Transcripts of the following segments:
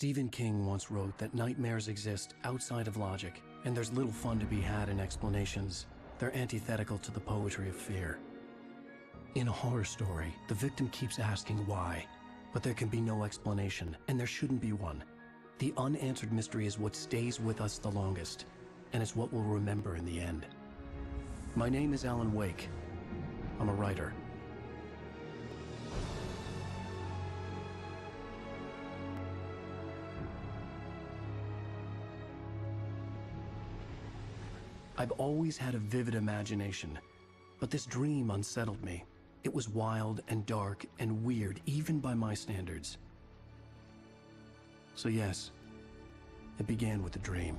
Stephen King once wrote that nightmares exist outside of logic, and there's little fun to be had in explanations. They're antithetical to the poetry of fear. In a horror story, the victim keeps asking why, but there can be no explanation, and there shouldn't be one. The unanswered mystery is what stays with us the longest, and it's what we'll remember in the end. My name is Alan Wake. I'm a writer. I've always had a vivid imagination, but this dream unsettled me. It was wild and dark and weird, even by my standards. So yes, it began with a dream.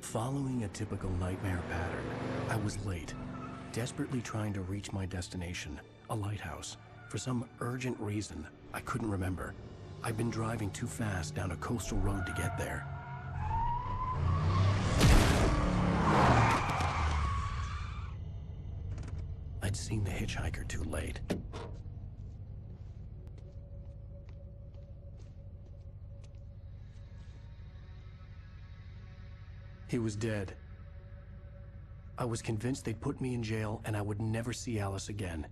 Following a typical nightmare pattern, I was late, desperately trying to reach my destination, a lighthouse. For some urgent reason, I couldn't remember. I'd been driving too fast down a coastal road to get there. I'd seen the hitchhiker too late. He was dead. I was convinced they'd put me in jail and I would never see Alice again.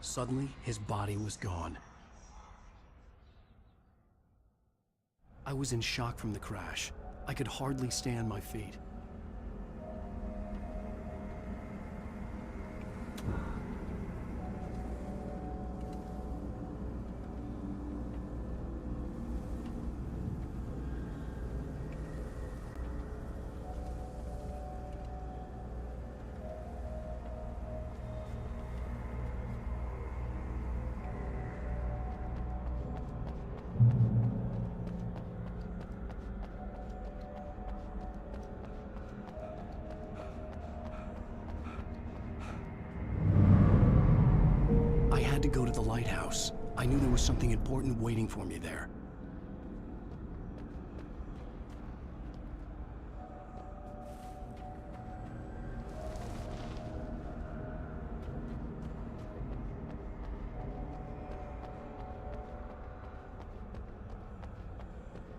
Suddenly, his body was gone. I was in shock from the crash. I could hardly stay on my feet. I had to go to the lighthouse. I knew there was something important waiting for me there.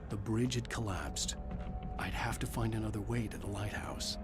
The bridge had collapsed. I'd have to find another way to the lighthouse.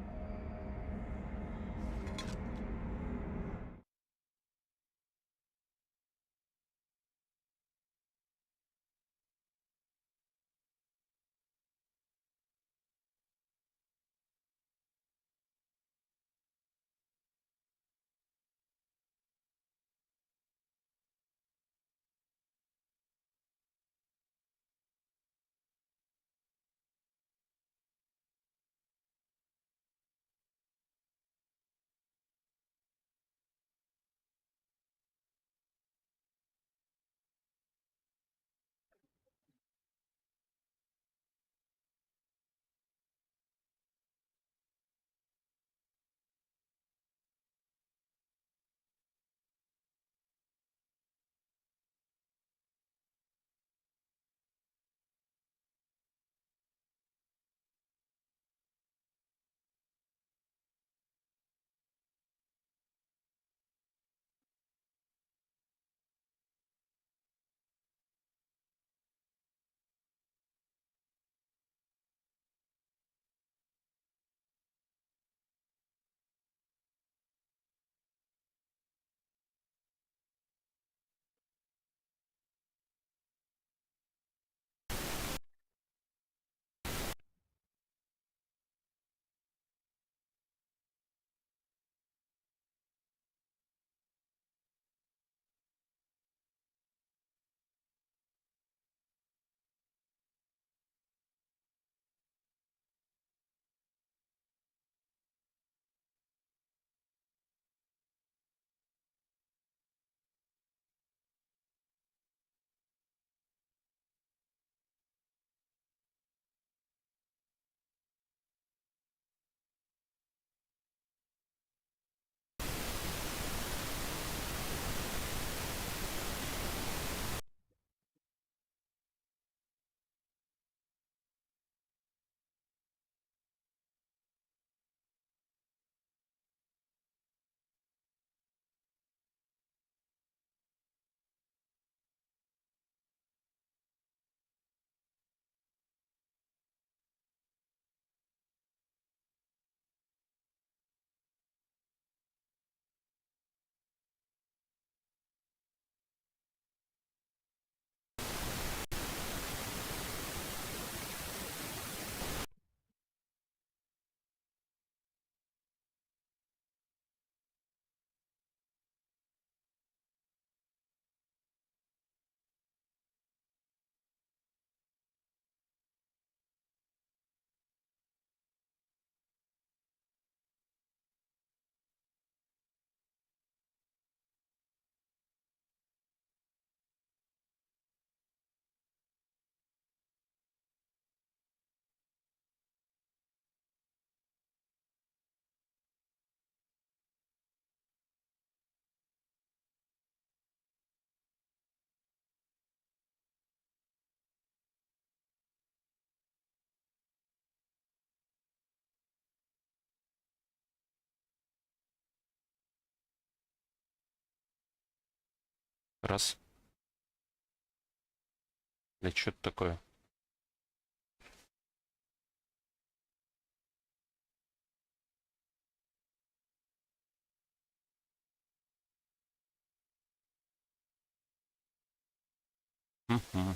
Раз. Или что-то такое. Угу.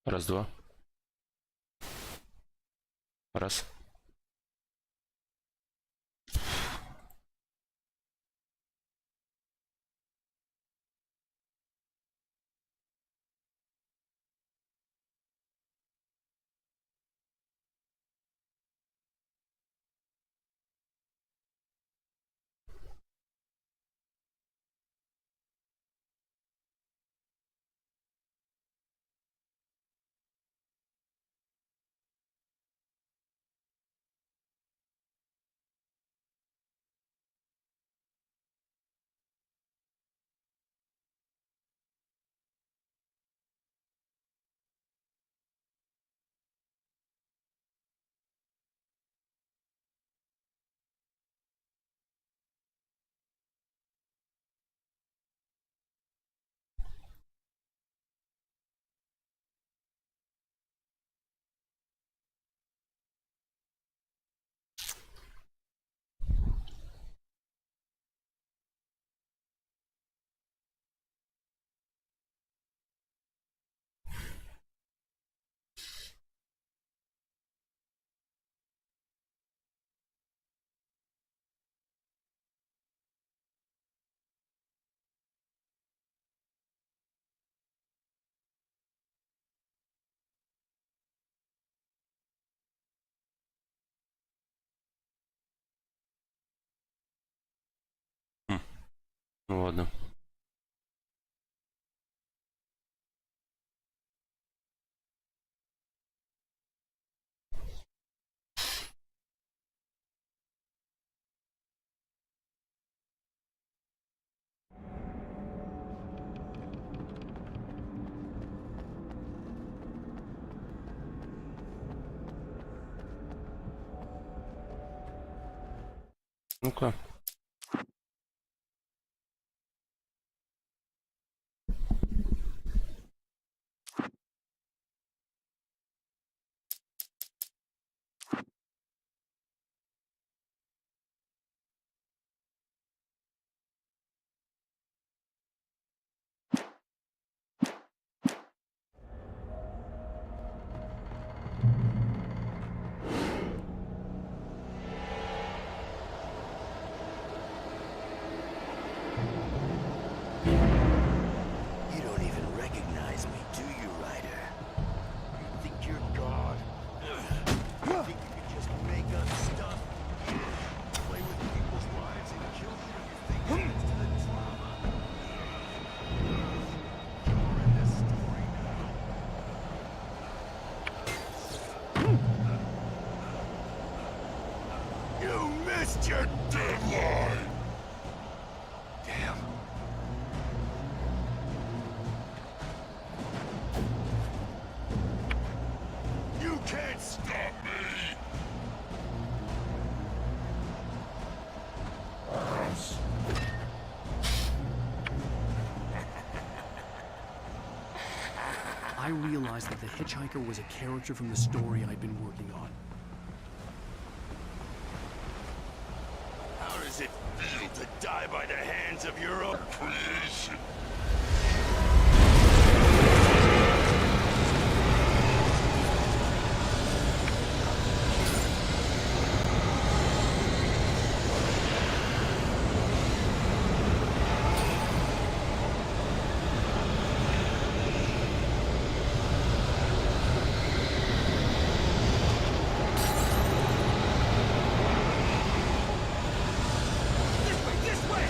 Раз, два. Раз. Ну ладно. Ну-ка. You don't even recognize me, do you, Ryder? You think you're God? You think you can just make up stuff? Play with people's lives and kill them when you think it's the drama? You're in this story now. You missed your deadline! Damn. You can't stop me! I realized that the hitchhiker was a character from the story I'd been working on. How does it feel to die by the hands of your own creation? This way!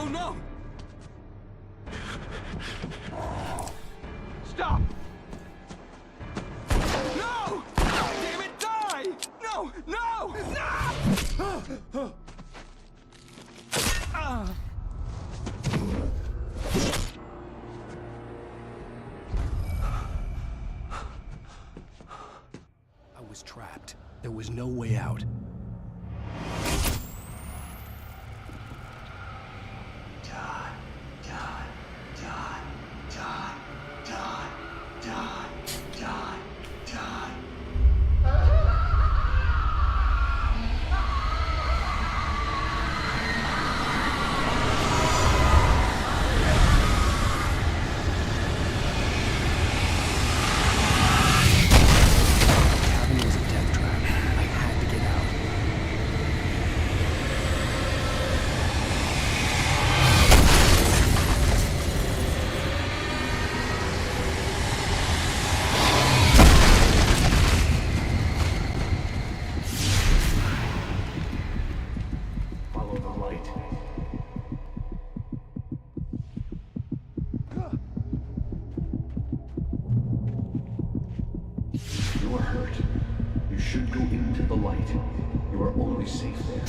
Oh no! Stop! No! Damn it, die! No! No! No! I was trapped. There was no way out. You are hurt. You should go into the light. You are only safe there.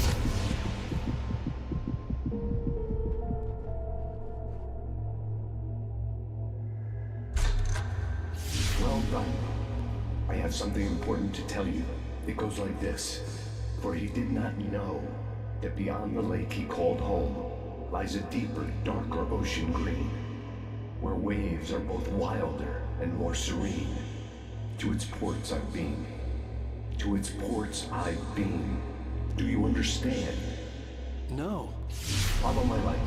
Well done. I have something important to tell you. It goes like this. For he did not know that beyond the lake he called home lies a deeper, darker ocean green, where waves are both wilder and more serene. To its ports I've been. To its ports I've been. Do you understand? No. Follow my light.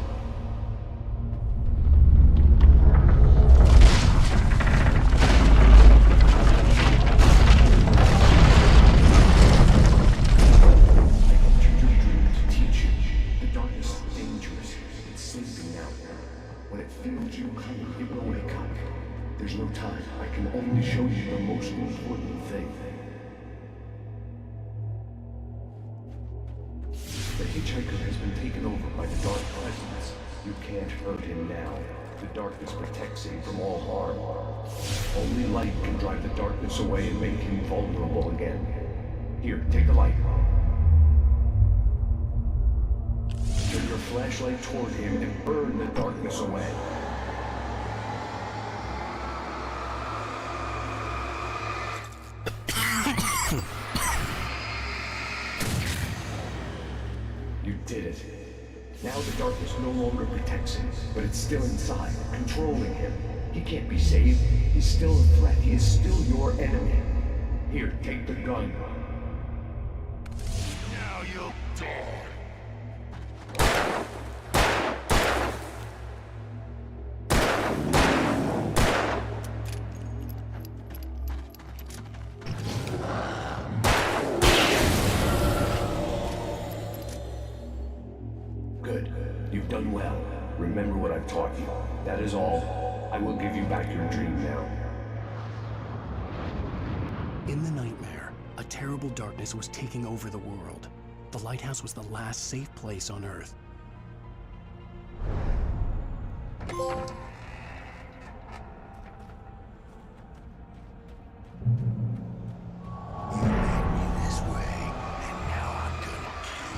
I entered your dream to teach you. The darkness is dangerous. It's sleeping now. When it feels you coming, it will wake up. There's no time. I can only show you the most important thing. The hitchhiker has been taken over by the dark presence. You can't hurt him now. The darkness protects him from all harm. Only light can drive the darkness away and make him vulnerable again. Here, take the light. Turn your flashlight toward him and burn the darkness away. You did it. Now the darkness no longer protects him, but it's still inside, controlling him. He can't be saved. He's still a threat. He is still your enemy. Here, take the gun. Now you'll die. Good. You've done well. Remember what I've taught you. That is all. I will give you back your dream now. In the nightmare, a terrible darkness was taking over the world. The lighthouse was the last safe place on Earth. You made me this way, and now I'm gonna kill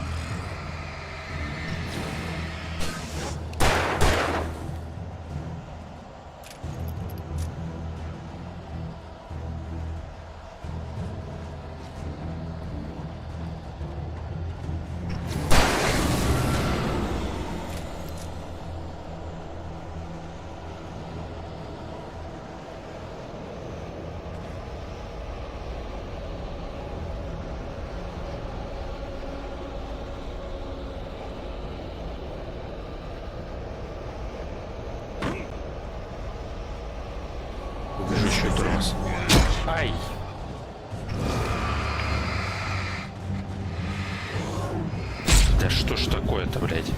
Еще тормоз. Ай! Да что ж такое-то, блядь?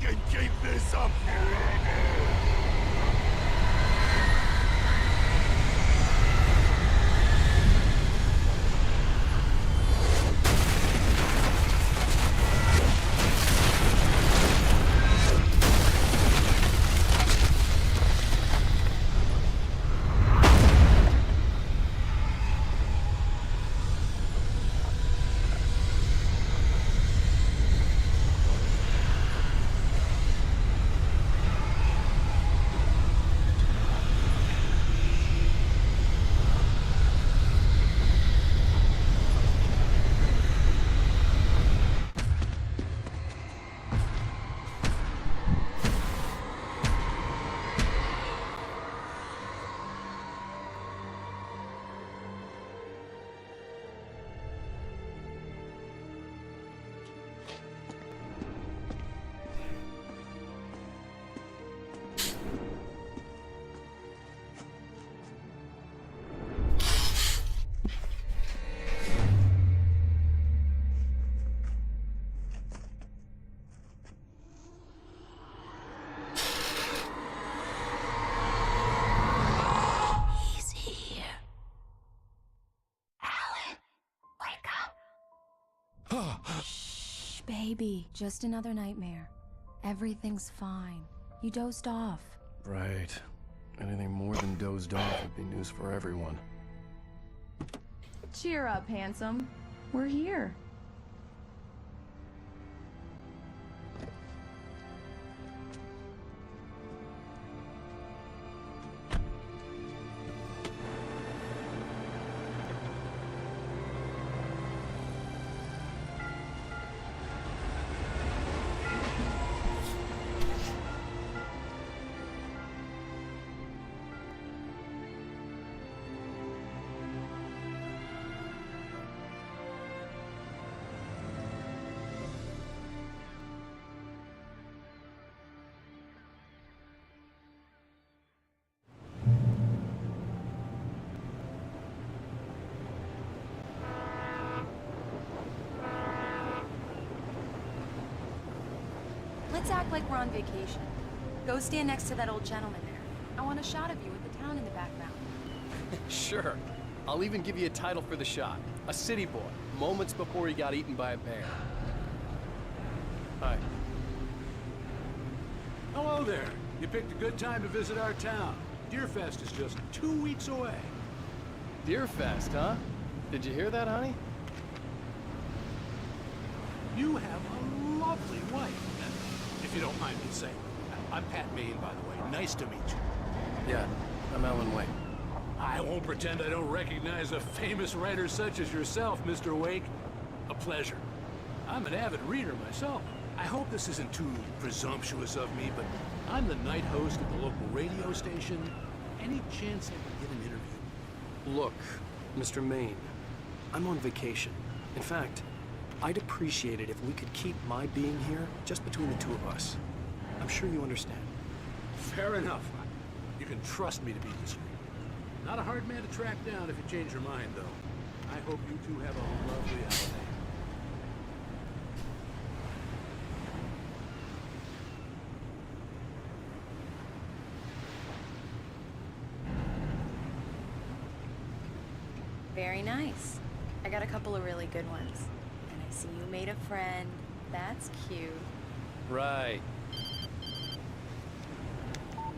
can keep this up forever! Shh, baby. Just another nightmare. Everything's fine. You dozed off. Right. Anything more than dozed off would be news for everyone. Cheer up, handsome. We're here. Let's act like we're on vacation. Go stand next to that old gentleman there. I want a shot of you with the town in the background. Sure. I'll even give you a title for the shot. A city boy, moments before he got eaten by a bear. Hi. Hello there. You picked a good time to visit our town. Deerfest is just 2 weeks away. Deerfest, huh? Did you hear that, honey? You have a lovely wife, if you don't mind me saying. I'm Pat Maine, by the way. Nice to meet you. Yeah, I'm Alan Wake. I won't pretend I don't recognize a famous writer such as yourself, Mr. Wake. A pleasure. I'm an avid reader myself. I hope this isn't too presumptuous of me, but I'm the night host at the local radio station. Any chance I could get an interview? Look, Mr. Maine, I'm on vacation. In fact, I'd appreciate it if we could keep my being here just between the two of us. I'm sure you understand. Fair enough. You can trust me to be discreet. Not a hard man to track down if you change your mind, though. I hope you two have a lovely holiday. Very nice. I got a couple of really good ones. And I see you made a friend. That's cute. Right.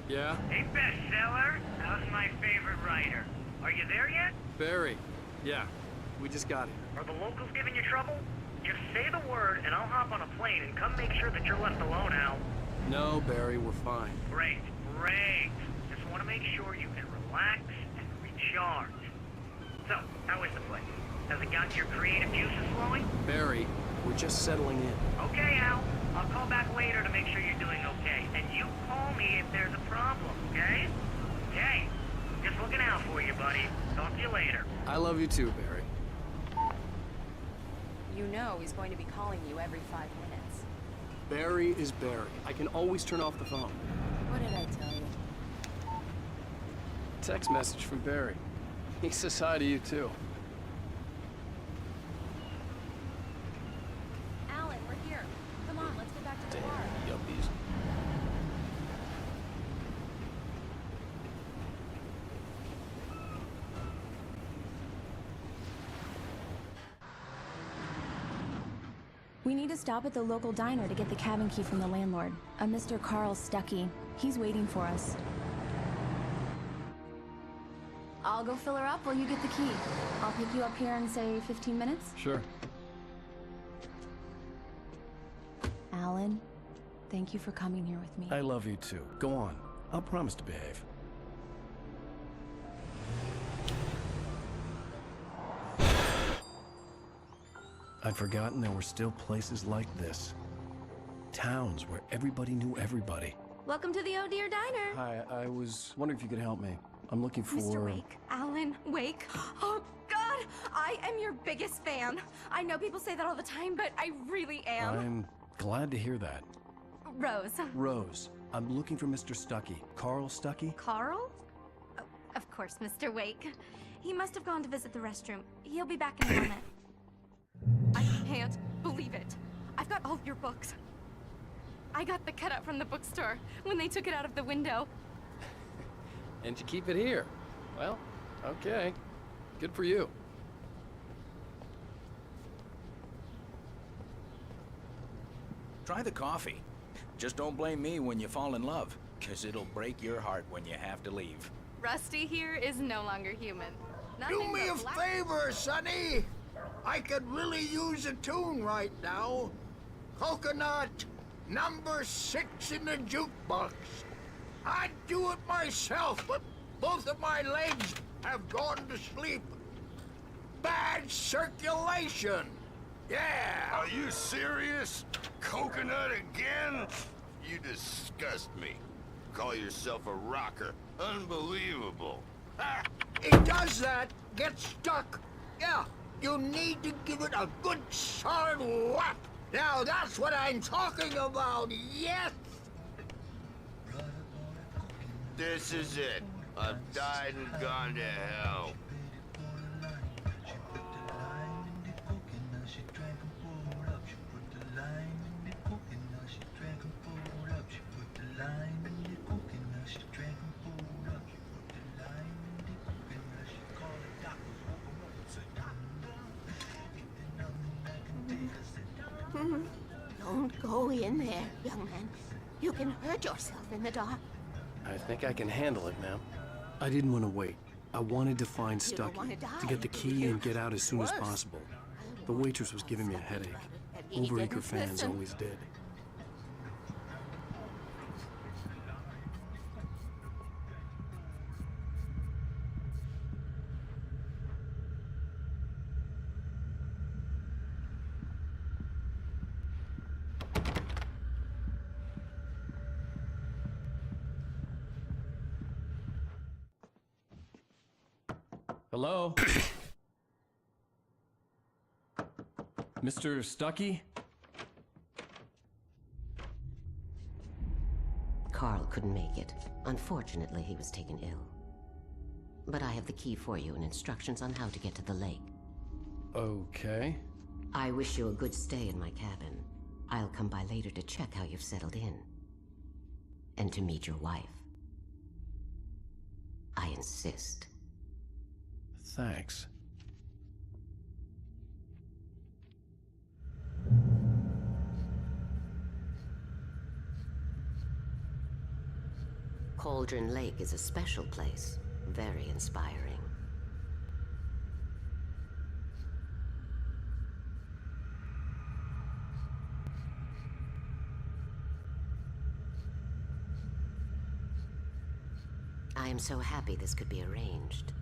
Yeah? Hey, bestseller, how's my favorite writer? Are you there yet? Barry. Yeah, we just got here. Are the locals giving you trouble? Just say the word and I'll hop on a plane and come make sure that you're left alone, Al. No, Barry, we're fine. Great, great. Just want to make sure you can relax and recharge. So, how is the place? Has it got your creative juices flowing? Barry, we're just settling in. Okay, Al. I'll call back later to make sure you're doing okay. And you call me if there's a problem, okay? Okay. Just looking out for you, buddy. Talk to you later. I love you too, Barry. You know he's going to be calling you every 5 minutes. Barry is Barry. I can always turn off the phone. What did I tell you? Text message from Barry. He says hi to you too. Alan, we're here. Come on, let's get back to the bar. Yuppies. We need to stop at the local diner to get the cabin key from the landlord, a Mr. Carl Stuckey. He's waiting for us. I'll go fill her up while you get the key. I'll pick you up here in, say, 15 minutes? Sure. Alan, thank you for coming here with me. I love you too. Go on. I'll promise to behave. I'd forgotten there were still places like this. Towns where everybody knew everybody. Welcome to the Oh Dear Diner. Hi, I was wondering if you could help me. I'm looking for... Mr. Wake. Alan Wake. Oh, God! I am your biggest fan. I know people say that all the time, but I really am. I'm glad to hear that. Rose. Rose, I'm looking for Mr. Stuckey. Carl Stuckey? Carl? Oh, of course, Mr. Wake. He must have gone to visit the restroom. He'll be back in a moment. I can't believe it. I've got all your books. I got the cutout from the bookstore when they took it out of the window. And you keep it here. Well, okay. Good for you. Try the coffee. Just don't blame me when you fall in love, 'cause it'll break your heart when you have to leave. Rusty here is no longer human. Do me a favor, Sonny. I could really use a tune right now. Coconut, number 6 in the jukebox. I'd do it myself, but both of my legs have gone to sleep. Bad circulation. Yeah. Are you serious? Coconut again? You disgust me. Call yourself a rocker. Unbelievable. Ha! It does that. Get stuck. Yeah, you need to give it a good solid whap. Now that's what I'm talking about, yes! This is it. I've died and gone to hell. Don't go in there, young man. You can hurt yourself in the dark. I think I can handle it, ma'am. I didn't want to wait. I wanted to find You don't wanna Stuckey, die, to get the key and get out as soon as possible. The waitress was giving me a headache. Overeager fans always did. Hello? Mr. Stuckey? Carl couldn't make it. Unfortunately, he was taken ill. But I have the key for you and instructions on how to get to the lake. Okay. I wish you a good stay in my cabin. I'll come by later to check how you've settled in. And to meet your wife. I insist. Thanks. Cauldron Lake is a special place. Very inspiring. I am so happy this could be arranged.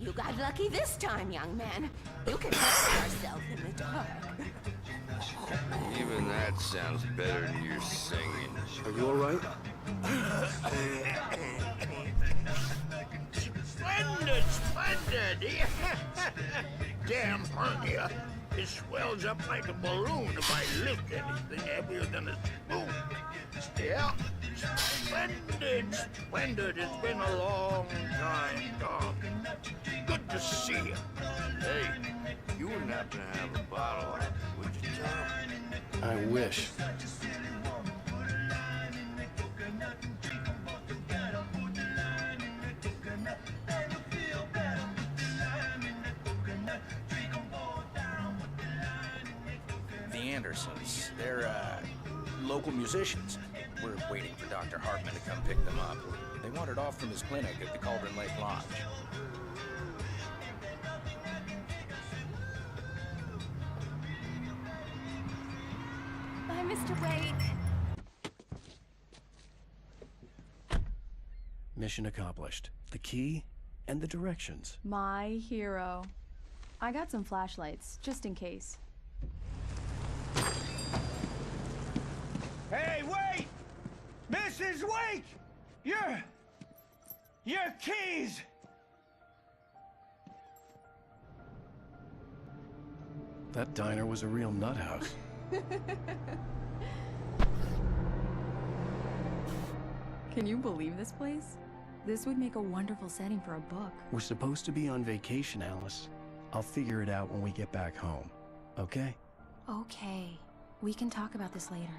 You got lucky this time, young man. You can hurt yourself in the dark. Even that sounds better than your singing. Are you all right? Splendid, splendid! Damn hernia. It swells up like a balloon if I lift anything heavier than a spoon. Yeah, splendid, splendid. It's been a long time, Tom. Good to see you. Hey, you wouldn't happen to have a bottle, would you, Tom? I wish. The Andersons, they're, local musicians. We're waiting for Dr. Hartman to come pick them up. They wandered off from his clinic at the Cauldron Lake Lodge. Bye, Mr. Wake. Mission accomplished. The key and the directions. My hero. I got some flashlights, just in case. Hey, wait! Mrs. Wake! Your keys! That diner was a real nut house. Can you believe this place? This would make a wonderful setting for a book. We're supposed to be on vacation, Alice. I'll figure it out when we get back home. Okay? Okay. We can talk about this later.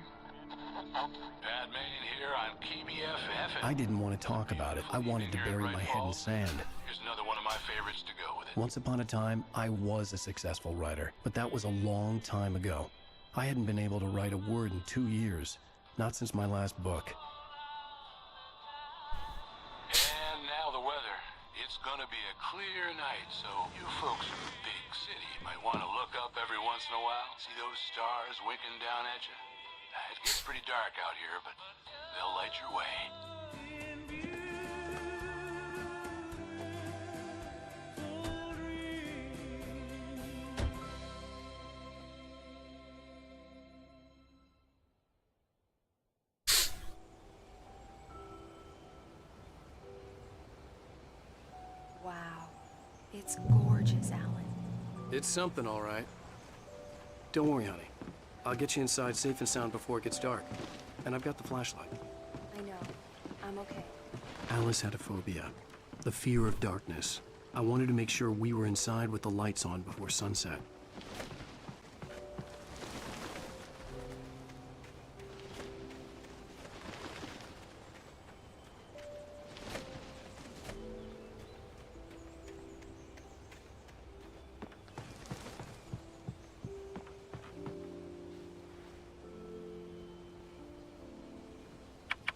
Pat Main here on KBFF. I didn't want to talk about it. I wanted to bury my head in sand. Here's another one of my favorites to go with it. Once upon a time, I was a successful writer, but that was a long time ago. I hadn't been able to write a word in 2 years, not since my last book. And now the weather. It's gonna be a clear night, so you folks in the big city might want to look up every once in a while, see those stars winking down at you. It gets pretty dark out here, but they'll light your way. Wow. It's gorgeous, Alan. It's something, all right. Don't worry, honey. I'll get you inside safe and sound before it gets dark. And I've got the flashlight. I know. I'm okay. Alice had a phobia, the fear of darkness. I wanted to make sure we were inside with the lights on before sunset.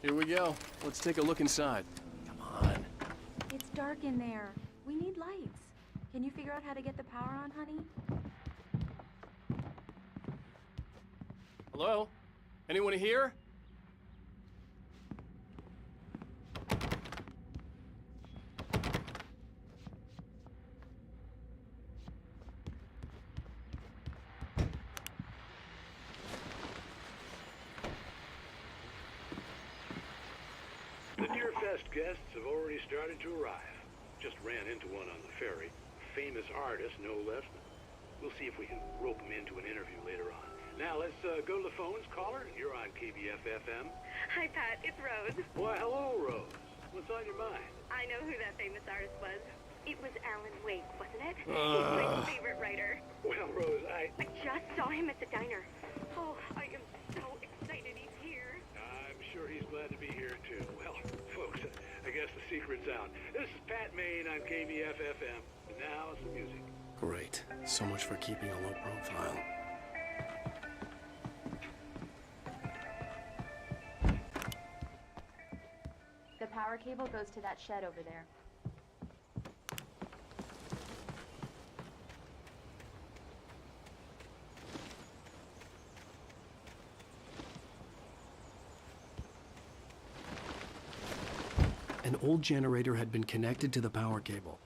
Here we go. Let's take a look inside. Come on. It's dark in there. We need lights. Can you figure out how to get the power on, honey? Hello? Anyone here? The Deer Fest guests have already started to arrive. Just ran into one on the ferry. Famous artist, no less. We'll see if we can rope him into an interview later on. Now, let's go to the phones. Caller, you're on KBFFM. Hi, Pat. It's Rose. Why, hello, Rose. What's on your mind? I know who that famous artist was. It was Alan Wake, wasn't it? He's my favorite writer. Well, Rose, I just saw him at the diner. Oh, I am so excited he's here. I'm sure he's glad to be here, too. Well, folks, I guess the secret's out. This is Pat Main on KBFFM. And now, some music. Great. So much for keeping a low profile. The power cable goes to that shed over there. An old generator had been connected to the power cable.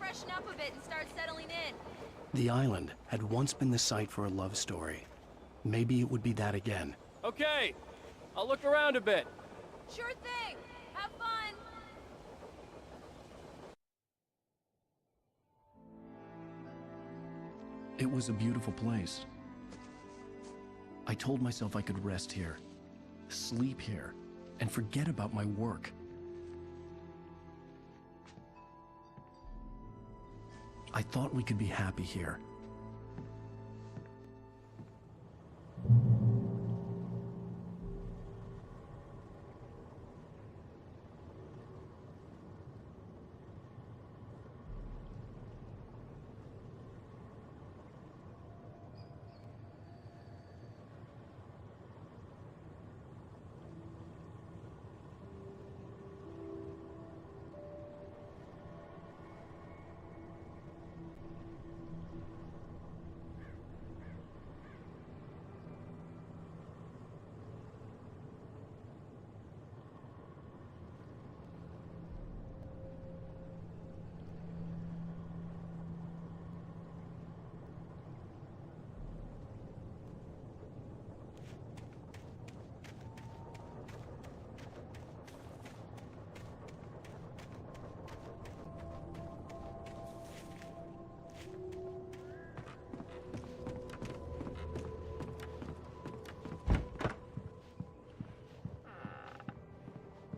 freshen up a bit and start settling in. The island had once been the site for a love story. Maybe it would be that again. Okay, I'll look around a bit. Sure thing. Have fun. It was a beautiful place. I told myself I could rest here, sleep here, and forget about my work. I thought we could be happy here.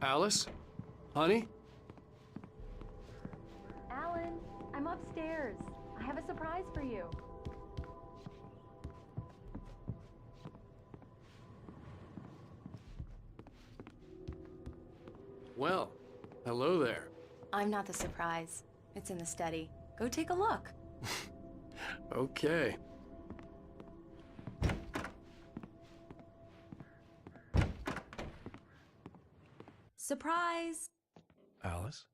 Alice? Honey? Alan, I'm upstairs. I have a surprise for you. Well, hello there. I'm not the surprise. It's in the study. Go take a look. Okay. Surprise! Alice?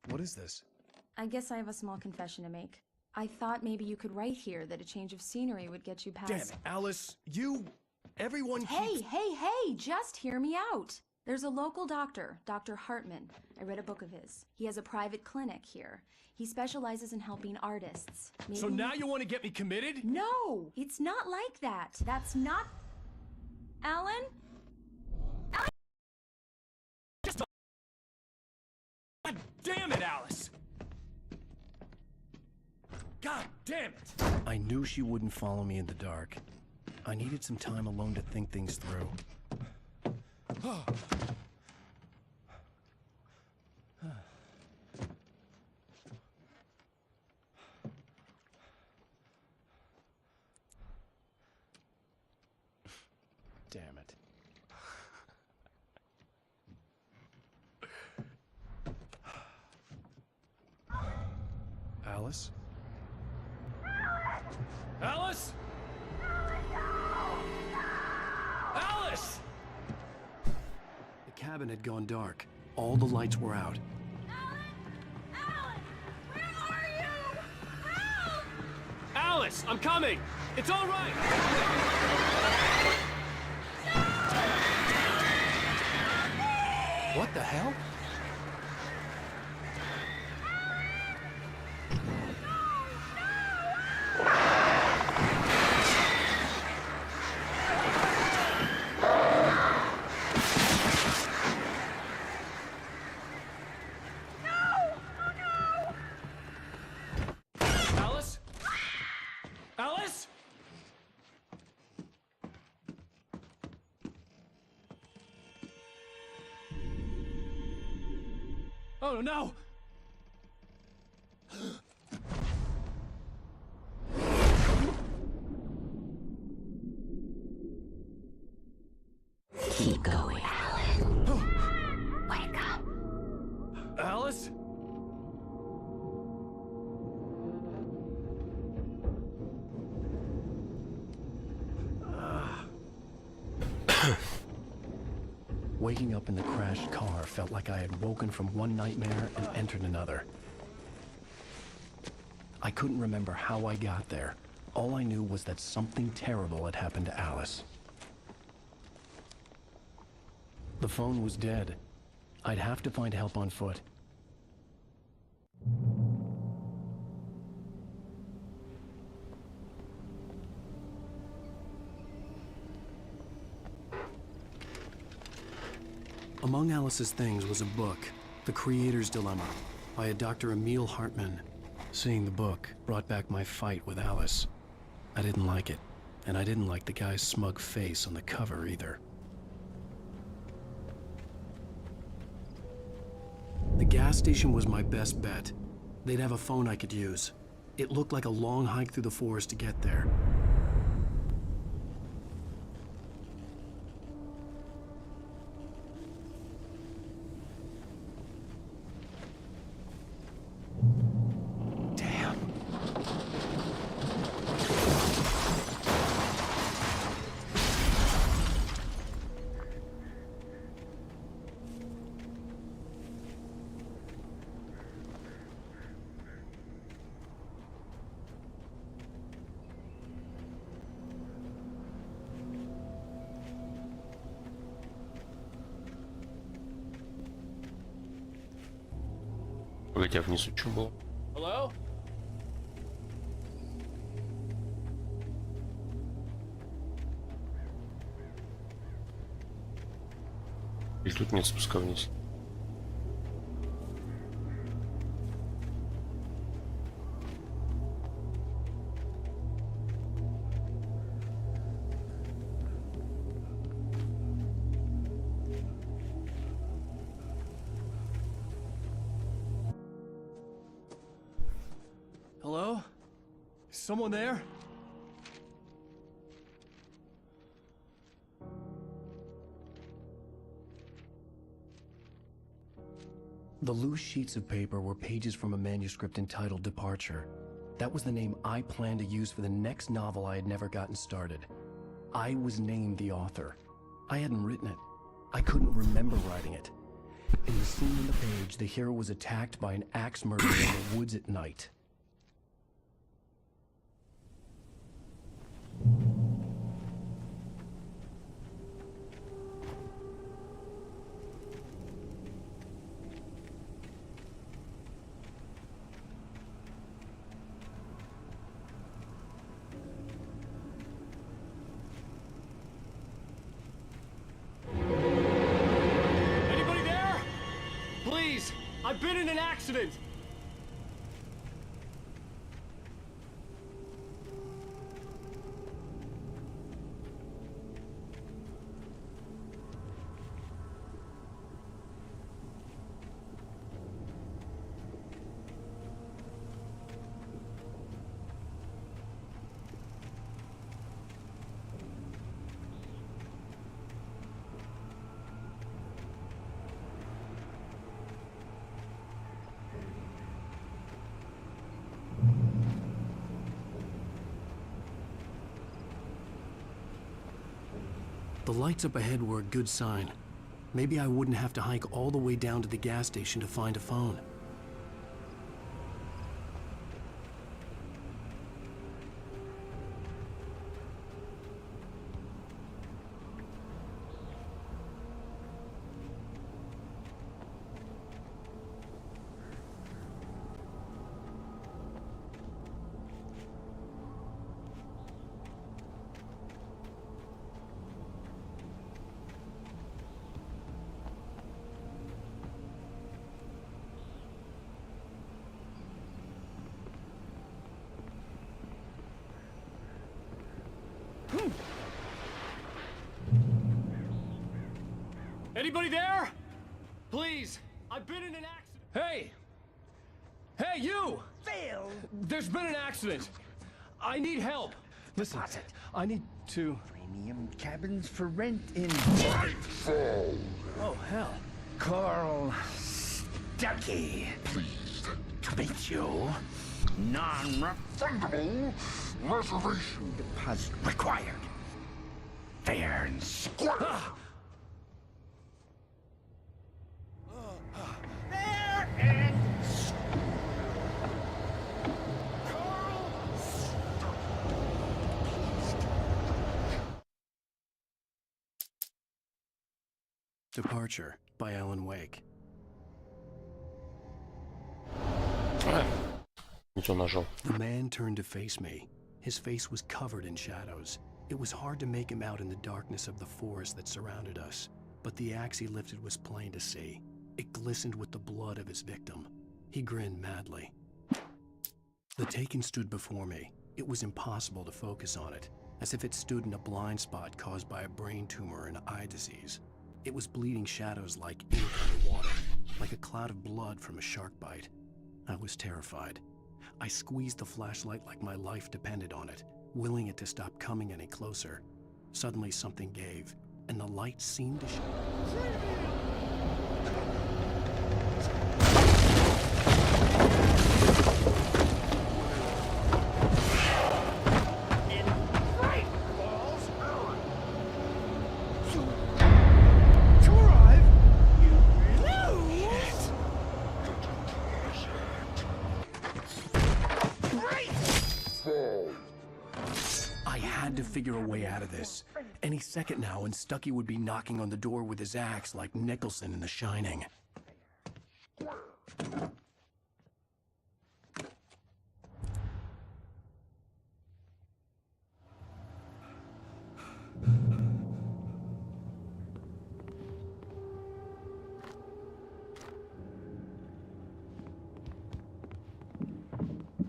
What is this? I guess I have a small confession to make. I thought maybe you could write here that a change of scenery would get you past— Damn it, Alice, everyone Hey, just hear me out. There's a local doctor, Dr. Hartman. I read a book of his. He has a private clinic here. He specializes in helping artists. So now you want to get me committed? No, it's not like that. That's not— Alan? God damn it, Alice! God damn it! I knew she wouldn't follow me in the dark. I needed some time alone to think things through. Damn it. Alice? Alice? Alice! The cabin had gone dark. All the lights were out. Alice, I'm coming! It's all right! What the hell? Alice? Alice? Oh no! Keep going, Alan. Wake up. Alice? Waking up in the crashed car felt like I had woken from one nightmare and entered another. I couldn't remember how I got there. All I knew was that something terrible had happened to Alice. The phone was dead. I'd have to find help on foot. Among Alice's things was a book, The Creator's Dilemma, by a Dr. Emil Hartman. Seeing the book brought back my fight with Alice. I didn't like it, and I didn't like the guy's smug face on the cover either. The gas station was my best bet. They'd have a phone I could use. It looked like a long hike through the forest to get there. Погоди, а внизу что было? Hello? Или тут нет спуска вниз? Hello? Is someone there? The loose sheets of paper were pages from a manuscript entitled Departure. That was the name I planned to use for the next novel I had never gotten started. I was named the author. I hadn't written it. I couldn't remember writing it. In the scene on the page, the hero was attacked by an axe murderer in the woods at night. Anybody there? Please, I've been in an accident. The lights up ahead were a good sign. Maybe I wouldn't have to hike all the way down to the gas station to find a phone. Anybody there? Please, I've been in an accident. Hey! Hey, you! Phil! There's been an accident. I need help. Listen, I need to... Premium cabins for rent in... Nightfall! Oh, hell. Carl Stuckey. Pleased To meet you. Non-refundable reservation deposit required. Fair and square. Fair and Departure by Alan Wake. Не то нажал. The man turned to face me. His face was covered in shadows. It was hard to make him out in the darkness of the forest that surrounded us. but the axe he lifted was plain to see. It glistened with the blood of his victim. He grinned madly. The Taken stood before me. It was impossible to focus on it, as if it stood in a blind spot caused by a brain tumor and eye disease. It was bleeding shadows like ink on the water, like a cloud of blood from a shark bite. I was terrified. I squeezed the flashlight like my life depended on it, willing it to stop coming any closer. Suddenly something gave, and the light seemed to figure a way out of this. Any second now, and Stucky would be knocking on the door with his axe like Nicholson in The Shining.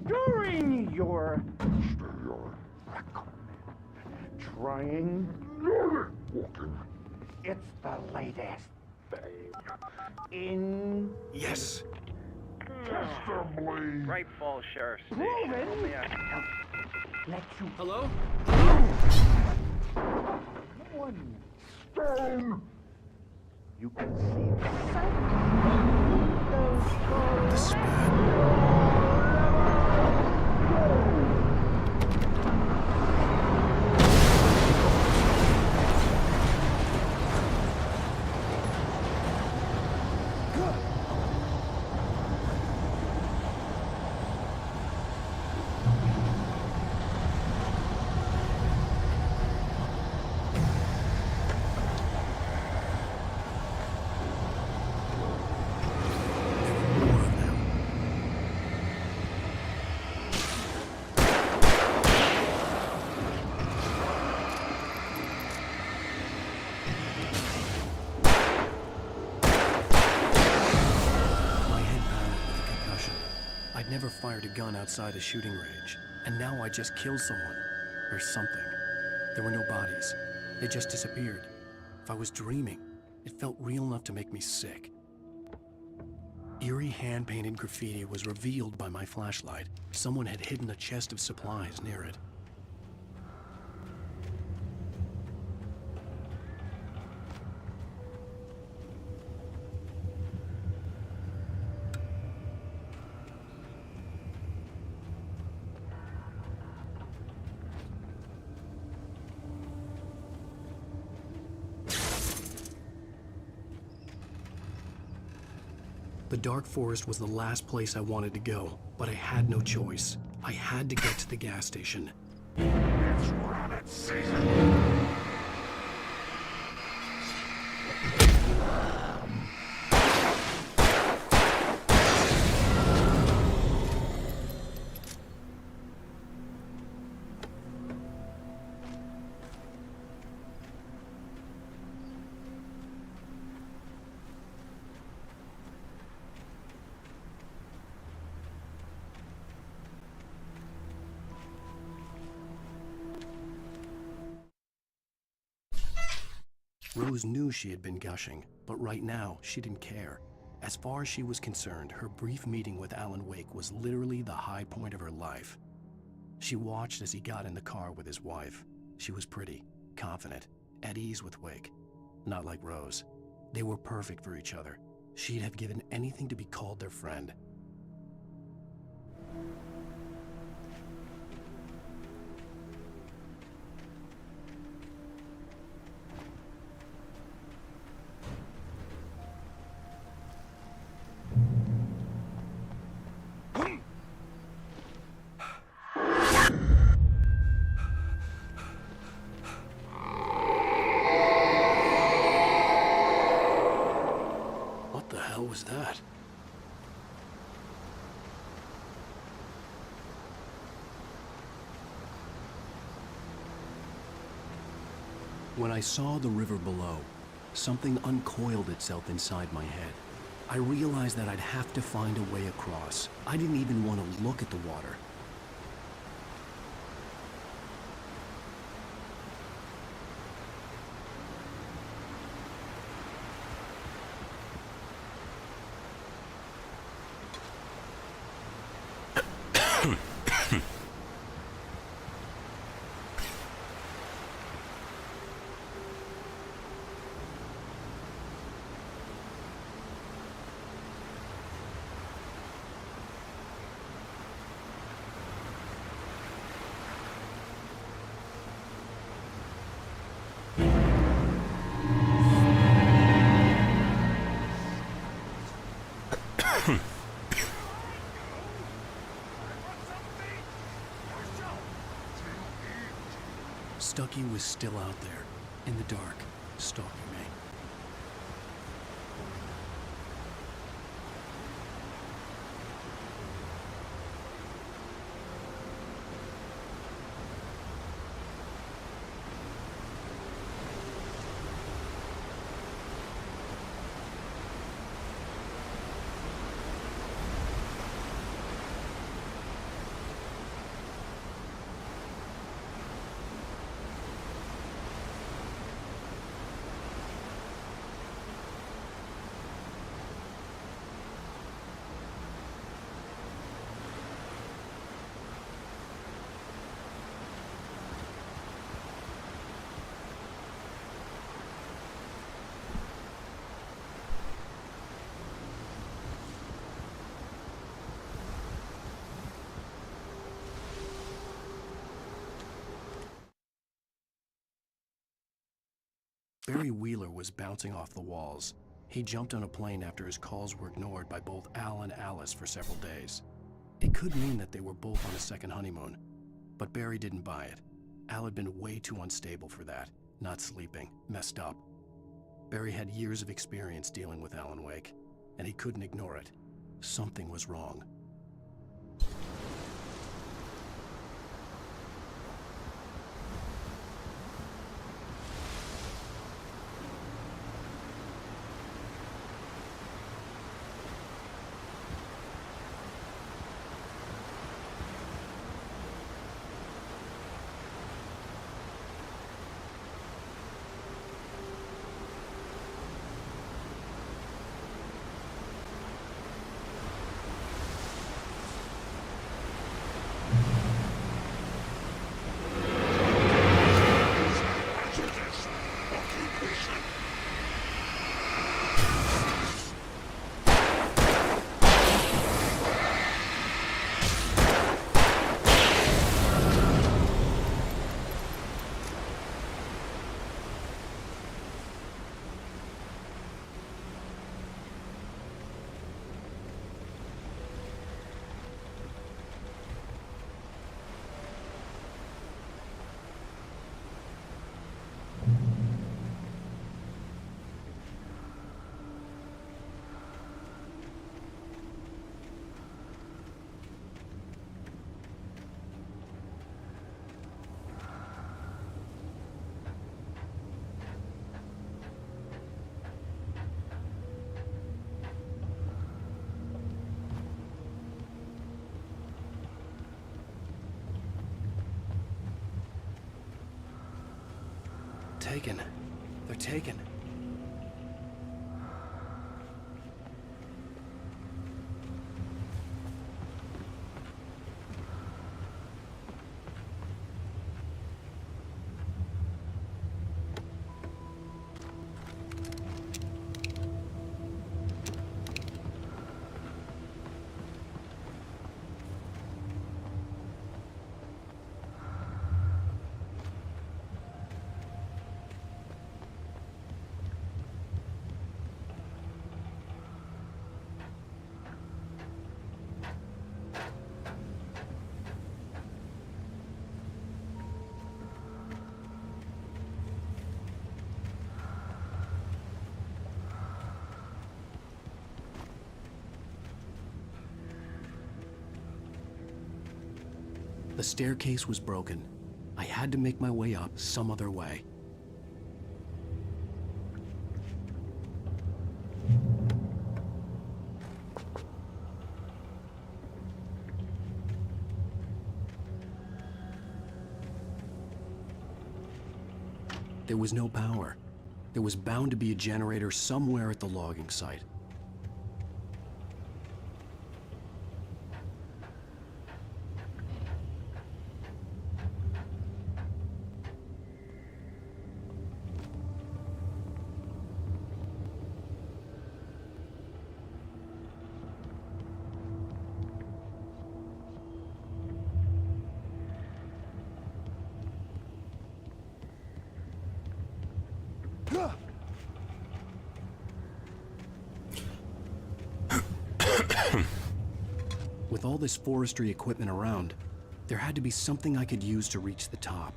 During your trying walking, it's the latest thing in yes. Assembly. Great Falls Sheriff Station. Moving. Let you. Hello? One stone. You can see the sun. Never fired a gun outside a shooting range, and now I just killed someone, or something. There were no bodies. They just disappeared. If I was dreaming, it felt real enough to make me sick. Eerie hand-painted graffiti was revealed by my flashlight. Someone had hidden a chest of supplies near it. The dark forest was the last place I wanted to go, but I had no choice. I had to get to the gas station. It's rabbit season. Rose knew she had been gushing, but right now, she didn't care. As far as she was concerned, her brief meeting with Alan Wake was literally the high point of her life. She watched as he got in the car with his wife. She was pretty, confident, at ease with Wake. Not like Rose. They were perfect for each other. She'd have given anything to be called their friend. What was that? When I saw the river below, something uncoiled itself inside my head. I realized that I'd have to find a way across. I didn't even want to look at the water. Stucky was still out there, in the dark, stalking me. Barry Wheeler was bouncing off the walls. He jumped on a plane after his calls were ignored by both Al and Alice for several days. It could mean that they were both on a second honeymoon, but Barry didn't buy it. Al had been way too unstable for that, not sleeping, messed up. Barry had years of experience dealing with Alan Wake, and he couldn't ignore it. Something was wrong. Taken. They're taken. The staircase was broken. I had to make my way up some other way. There was no power. There was bound to be a generator somewhere at the logging site. With all this forestry equipment around, there had to be something I could use to reach the top.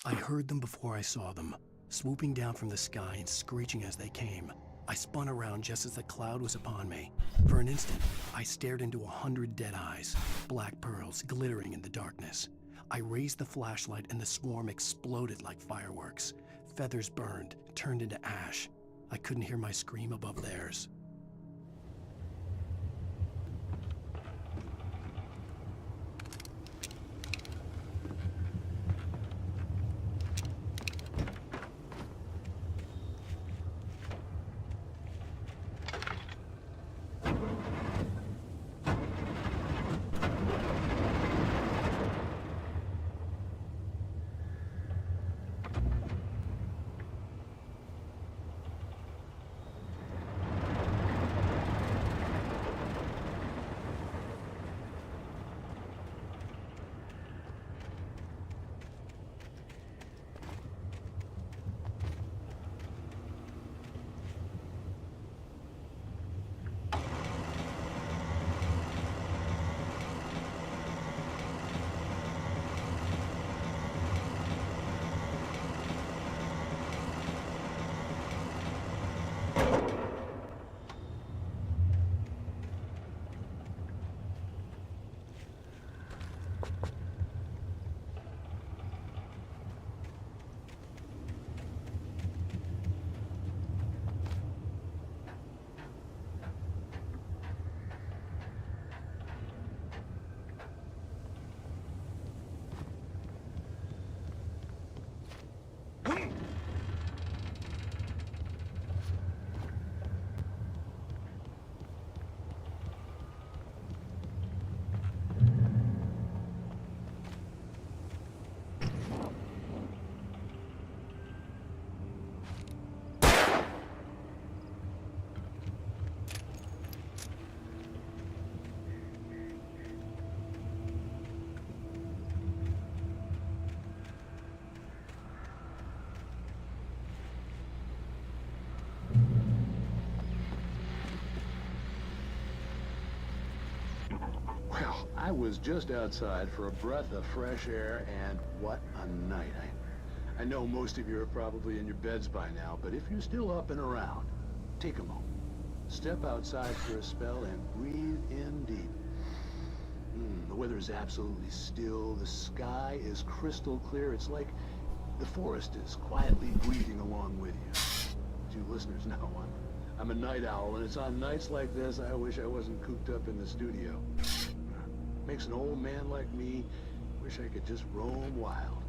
I heard them before I saw them, swooping down from the sky and screeching as they came. I spun around just as the cloud was upon me. For an instant, I stared into 100 dead eyes, black pearls glittering in the darkness. I raised the flashlight and the swarm exploded like fireworks. Feathers burned, turned into ash. I couldn't hear my scream above theirs. Well, I was just outside for a breath of fresh air, and what a night. I know most of you are probably in your beds by now, but if you're still up and around, take a moment. Step outside for a spell and breathe in deep. The weather is absolutely still. The sky is crystal clear. It's like the forest is quietly breathing along with you. You listeners know I'm a night owl, and it's on nights like this I wish I wasn't cooped up in the studio. Makes an old man like me wish I could just roam wild.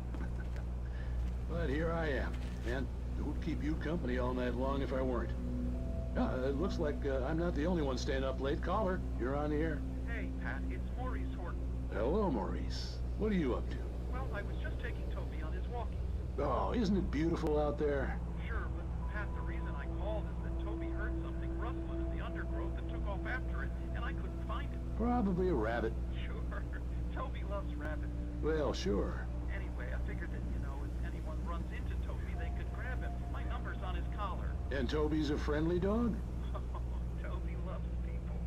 But here I am, and it would keep you company all night long if I weren't. It looks like I'm not the only one staying up late. Caller, you're on the air. Hey, Pat, it's Maurice Horton. Hello, Maurice. What are you up to? Well, I was just taking Toby on his walkies. Oh, isn't it beautiful out there? Sure, but Pat, the reason I called is that Toby heard something rustling in the undergrowth and took off after it, and I couldn't find it. Probably a rabbit. Sure. loves rabbits. Well, sure. Anyway, I figured that, you know, if anyone runs into Toby, they could grab him. My number's on his collar. And Toby's a friendly dog? Toby loves people.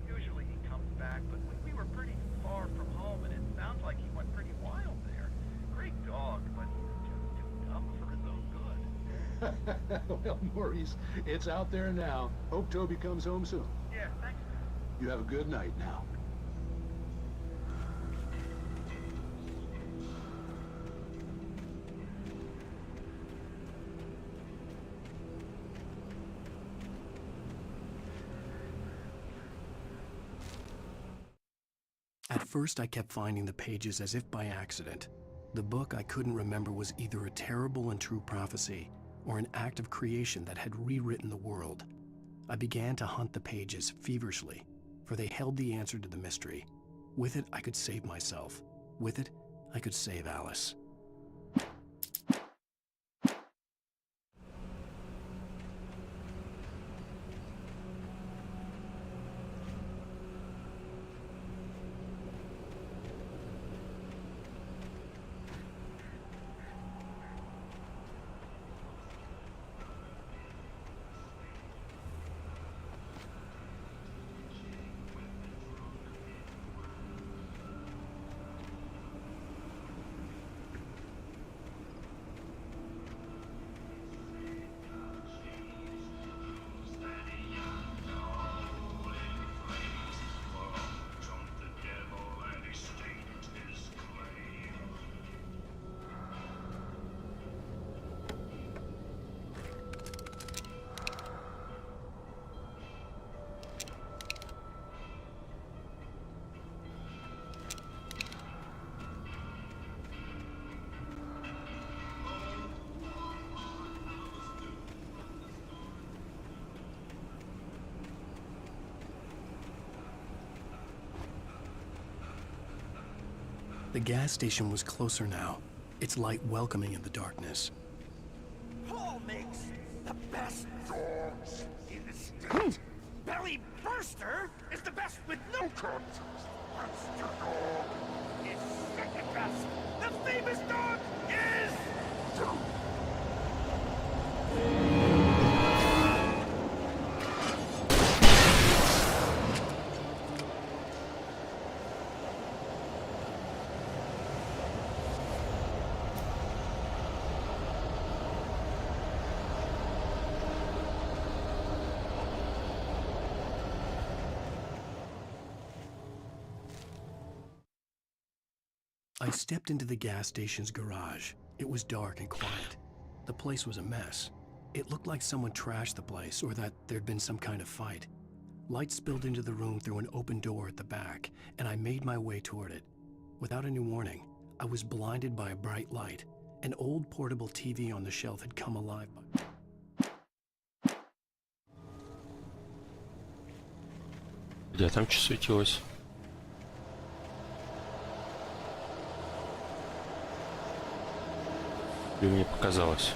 Usually he comes back, but we were pretty far from home, and it sounds like he went pretty wild there. Great dog, but just too dumb for his own good. Well, Maurice, it's out there now. Hope Toby comes home soon. Yeah, thanks. You have a good night now. At first, I kept finding the pages as if by accident. The book I couldn't remember was either a terrible and true prophecy or an act of creation that had rewritten the world. I began to hunt the pages feverishly, for they held the answer to the mystery. With it, I could save myself. With it, I could save Alice. The gas station was closer now, its light welcoming in the darkness. Paul makes the best dogs in the state. Belly Burster is the best with no contest. Monster Dog is second best. The famous dog is... I stepped into the gas station's garage. It was dark and quiet. The place was a mess. It looked like someone trashed the place or that there'd been some kind of fight. Light spilled into the room through an open door at the back, and I made my way toward it. Without any warning, I was blinded by a bright light. An old portable TV on the shelf had come alive. Где там что светилось? Или мне показалось?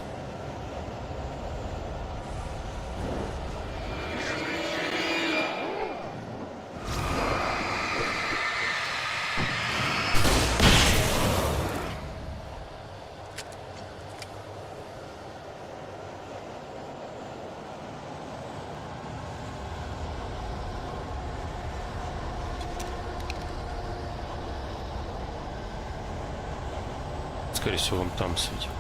Скорее всего, он там светил.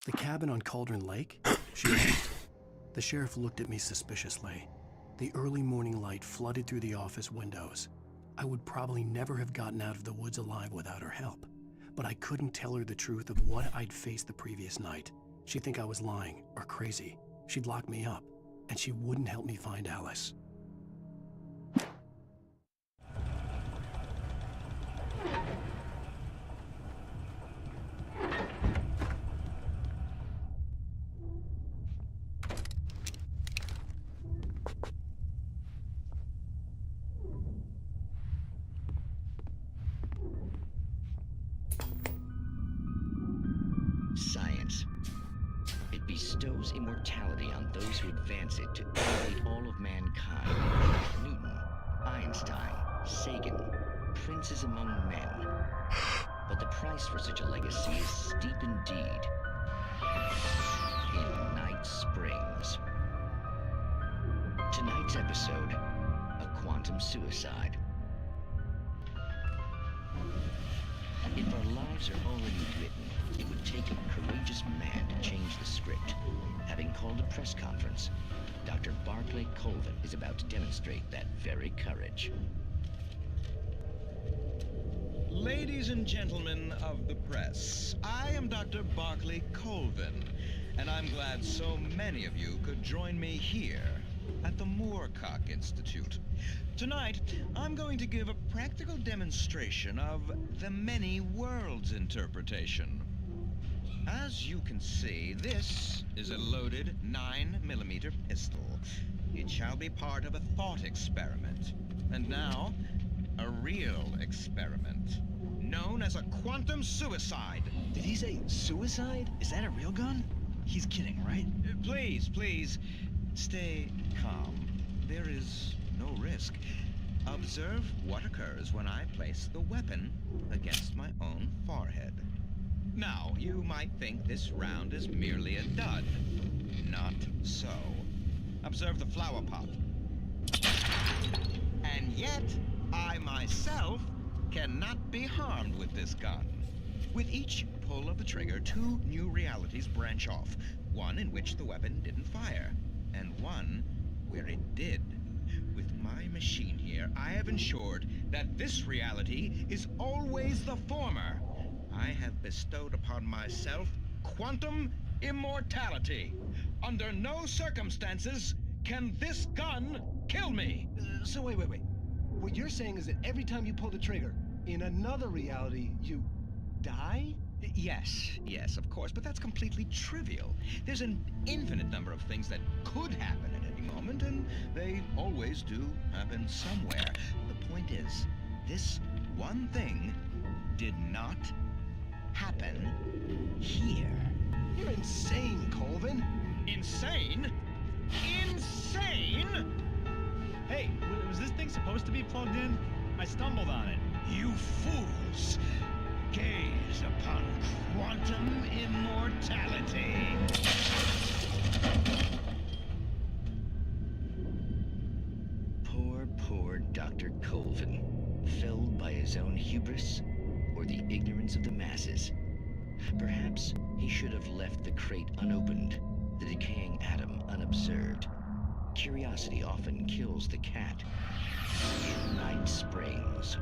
The cabin on Cauldron Lake? She asked. The sheriff looked at me suspiciously. The early morning light flooded through the office windows. I would probably never have gotten out of the woods alive without her help, but I couldn't tell her the truth of what I'd faced the previous night. She'd think I was lying or crazy. She'd lock me up, and she wouldn't help me find Alice. Science. It bestows immortality on those who advance it to elevate all of mankind. Newton, Einstein, Sagan, princes among men. But the price for such a legacy is steep indeed. In Night Springs. Tonight's episode, a quantum suicide. If our lives are already written, it would take a courageous man to change the script. Having called a press conference, Dr. Barclay Colvin is about to demonstrate that very courage. Ladies and gentlemen of the press, I am Dr. Barclay Colvin, and I'm glad so many of you could join me here at the Moorcock Institute. Tonight, I'm going to give a practical demonstration of the many worlds interpretation. As you can see, this is a loaded 9mm pistol. It shall be part of a thought experiment. And now, a real experiment, known as a quantum suicide. Did he say suicide? Is that a real gun? He's kidding, right? Please, stay calm. There is no risk. Observe what occurs when I place the weapon against my own forehead. Now, you might think this round is merely a dud. Not so. Observe the flower pot. And yet, I myself cannot be harmed with this gun. With each pull of the trigger, two new realities branch off. One in which the weapon didn't fire, and one where it did. With my machine here, I have ensured that this reality is always the former. I have bestowed upon myself quantum immortality. Under no circumstances can this gun kill me. So wait. What you're saying is that every time you pull the trigger, in another reality, you die? Yes, of course, but that's completely trivial. There's an infinite number of things that could happen at any moment, and they always do happen somewhere. The point is, this one thing did not happen here. You're insane, Colvin. Insane? Insane? Hey, was this thing supposed to be plugged in? I stumbled on it. You fools! Gaze upon quantum immortality. Poor Dr. Colvin, felled by his own hubris or the ignorance of the masses. Perhaps he should have left the crate unopened, the decaying atom unobserved. Curiosity often kills the cat. In Night Springs.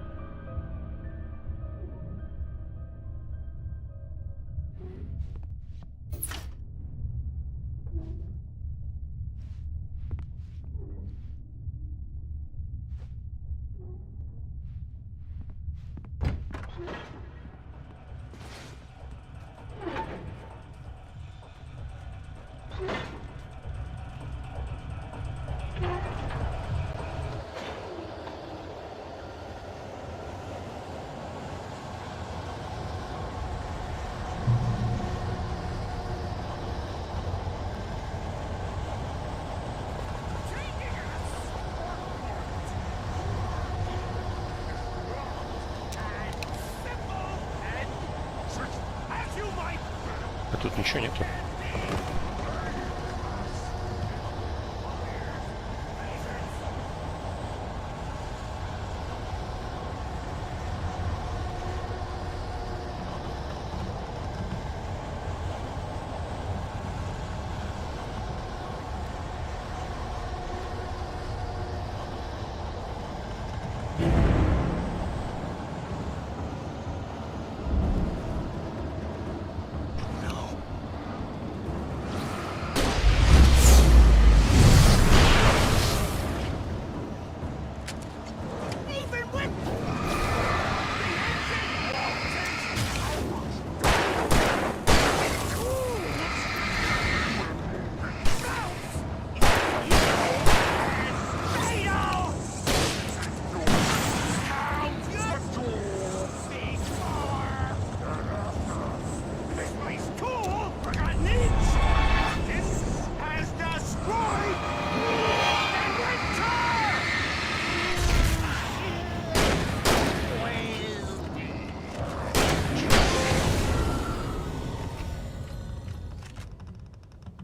А тут ничего нету.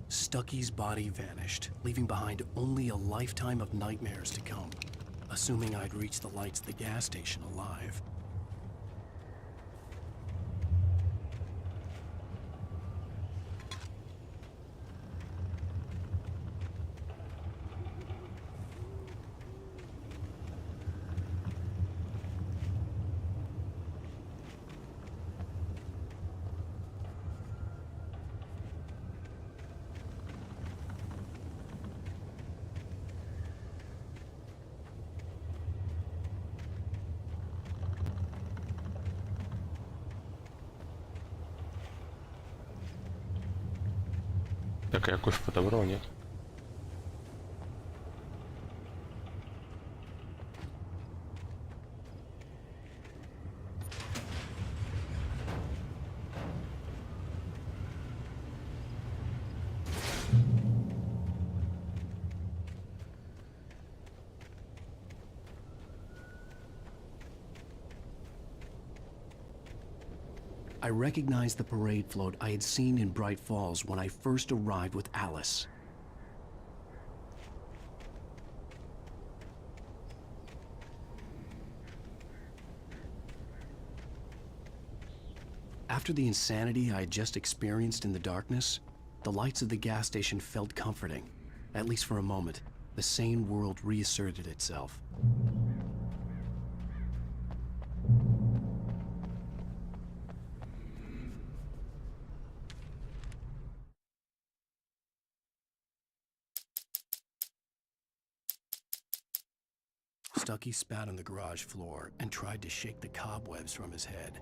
Stucky's body vanished, leaving behind only a lifetime of nightmares to come, assuming I'd reach the lights of the gas station alive. Так, я кофе подобрал, нет? I recognized the parade float I had seen in Bright Falls when I first arrived with Alice. After the insanity I had just experienced in the darkness, the lights of the gas station felt comforting. At least for a moment, the sane world reasserted itself. Stucky spat on the garage floor and tried to shake the cobwebs from his head.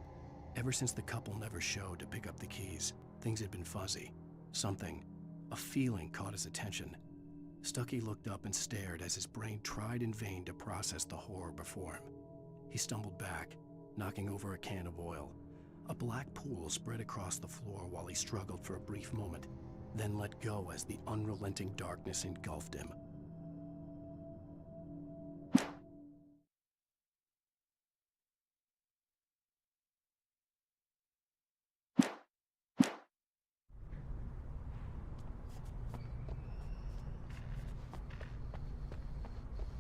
Ever since the couple never showed to pick up the keys, things had been fuzzy. Something, a feeling caught his attention. Stucky looked up and stared as his brain tried in vain to process the horror before him. He stumbled back, knocking over a can of oil. A black pool spread across the floor while he struggled for a brief moment, then let go as the unrelenting darkness engulfed him.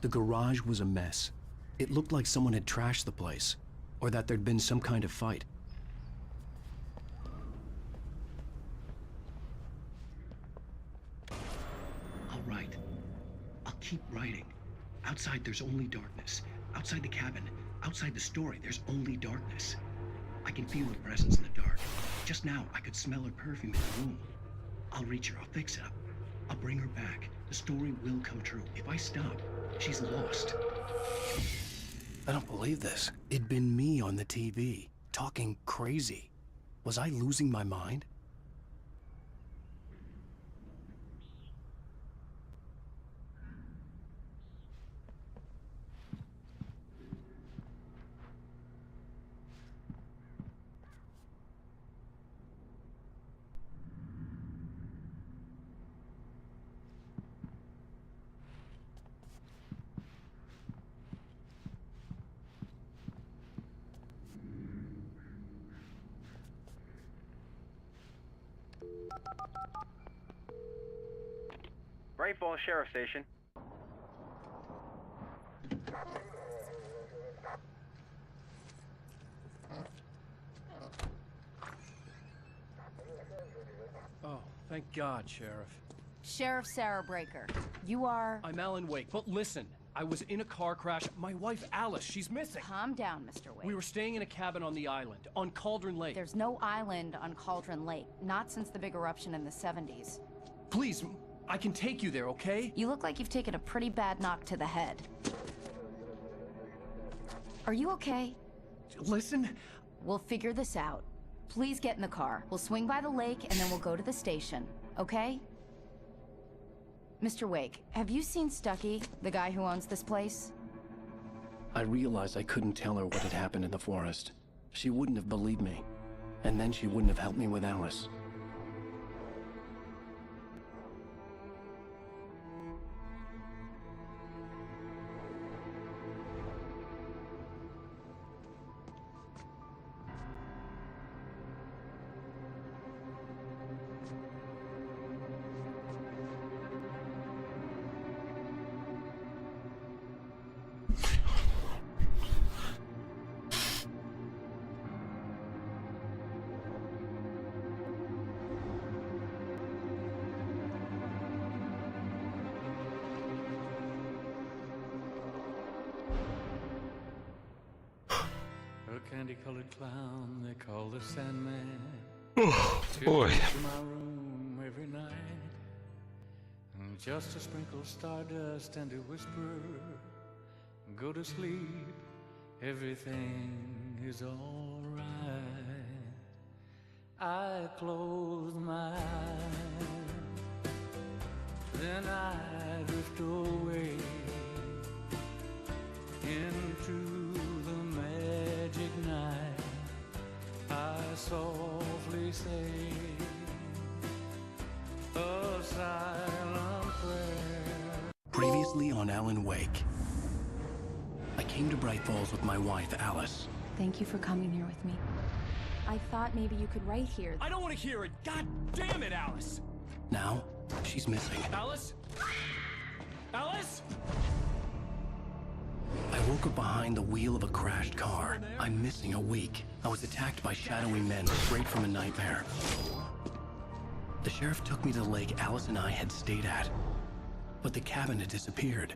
The garage was a mess. It looked like someone had trashed the place, or that there'd been some kind of fight. I'll write. I'll keep writing. Outside there's only darkness. Outside the cabin, outside the story, there's only darkness. I can feel her presence in the dark. Just now, I could smell her perfume in the room. I'll reach her, I'll fix it up. I'll bring her back. The story will come true. If I stop, she's lost. I don't believe this. It'd been me on the TV, talking crazy. Was I losing my mind? Bright Falls Sheriff Station. Oh, thank God, Sheriff. Sheriff Sarah Breaker. You are... I'm Alan Wake, but listen. I was in a car crash. My wife, Alice, she's missing. Calm down, Mr. Wake. We were staying in a cabin on the island, on Cauldron Lake. There's no island on Cauldron Lake. Not since the big eruption in the 70s. Please, I can take you there, okay? You look like you've taken a pretty bad knock to the head. Are you okay? Listen. We'll figure this out. Please get in the car. We'll swing by the lake and then we'll go to the station, okay? Mr. Wake, have you seen Stucky, the guy who owns this place? I realized I couldn't tell her what had happened in the forest. She wouldn't have believed me. And then she wouldn't have helped me with Alice. A candy-colored clown they call the Sandman. Oh, boy. To my room every night, and just to sprinkle stardust and to whisper, go to sleep, everything is all right. I close my eyes, then I drift away into the magic night. I softly say a silent prayer. Previously on Alan Wake. I came to Bright Falls with my wife, Alice. Thank you for coming here with me. I thought maybe you could write here. I don't want to hear it! God damn it, Alice! Now, she's missing. Alice? Alice? I woke up behind the wheel of a crashed car. I'm missing a week. I was attacked by shadowy men straight from a nightmare. The sheriff took me to the lake Alice and I had stayed at, but the cabin had disappeared.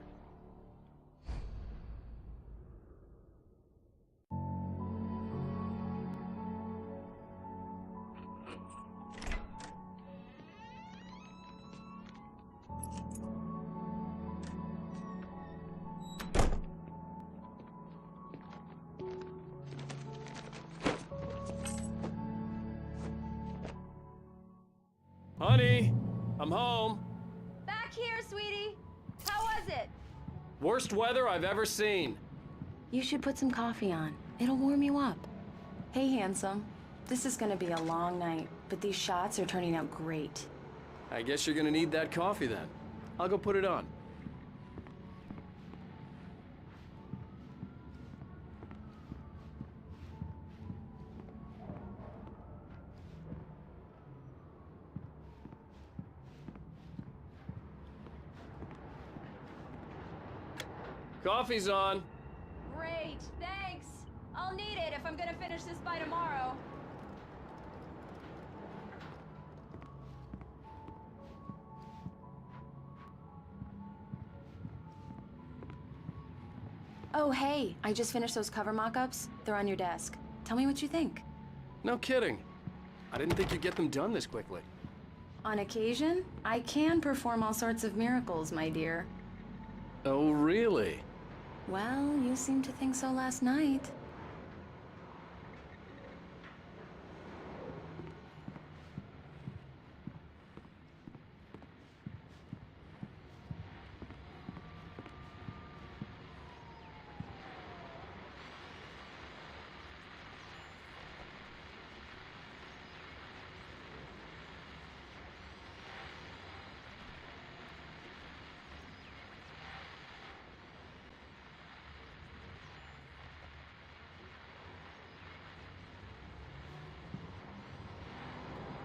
Honey, I'm home. Back here, sweetie. How was it? Worst weather I've ever seen. You should put some coffee on. It'll warm you up. Hey, handsome. This is gonna be a long night, but these shots are turning out great. I guess you're gonna need that coffee then. I'll go put it on. Coffee's on. Great, thanks. I'll need it if I'm gonna finish this by tomorrow. Oh, hey, I just finished those cover mock-ups. They're on your desk. Tell me what you think. No kidding. I didn't think you'd get them done this quickly. On occasion, I can perform all sorts of miracles, my dear. Oh, really? Well, you seemed to think so last night.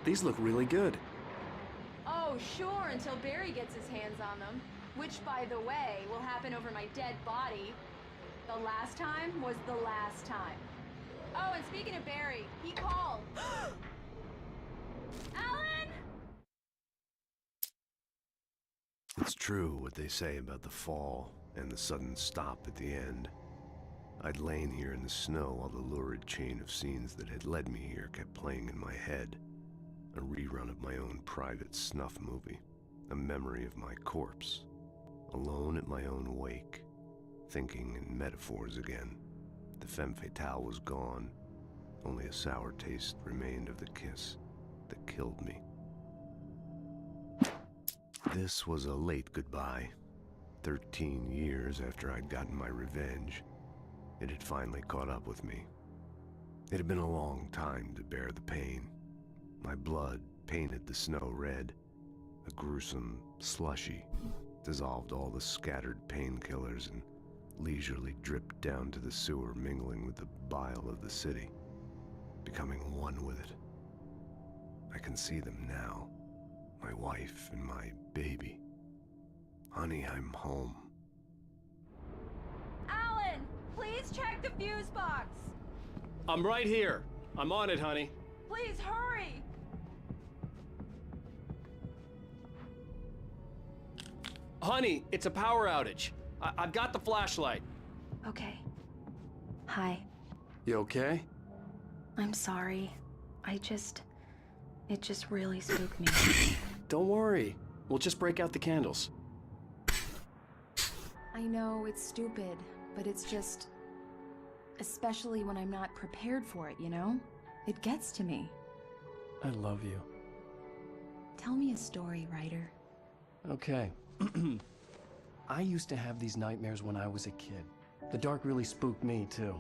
These look really good. Oh, sure, until Barry gets his hands on them. Which, by the way, will happen over my dead body. The last time was the last time. Oh, and speaking of Barry, he called. Alan! It's true what they say about the fall and the sudden stop at the end. I'd lain here in the snow while the lurid chain of scenes that had led me here kept playing in my head. A rerun of my own private snuff movie. A memory of my corpse. Alone at my own wake. Thinking in metaphors again. The femme fatale was gone. Only a sour taste remained of the kiss that killed me. This was a late goodbye. 13 years after I'd gotten my revenge. It had finally caught up with me. It had been a long time to bear the pain. My blood painted the snow red. A gruesome slushy dissolved all the scattered painkillers and leisurely dripped down to the sewer, mingling with the bile of the city, becoming one with it. I can see them now, my wife and my baby. Honey, I'm home. Alan, please check the fuse box. I'm right here. I'm on it, honey. Please hurry. Honey, it's a power outage. I've got the flashlight. Okay. Hi. You okay? I'm sorry. It just really spooked me. Don't worry. We'll just break out the candles. I know it's stupid, but it's just... especially when I'm not prepared for it, you know? It gets to me. I love you. Tell me a story, writer. Okay. I used to have these nightmares when I was a kid. The dark really spooked me, too.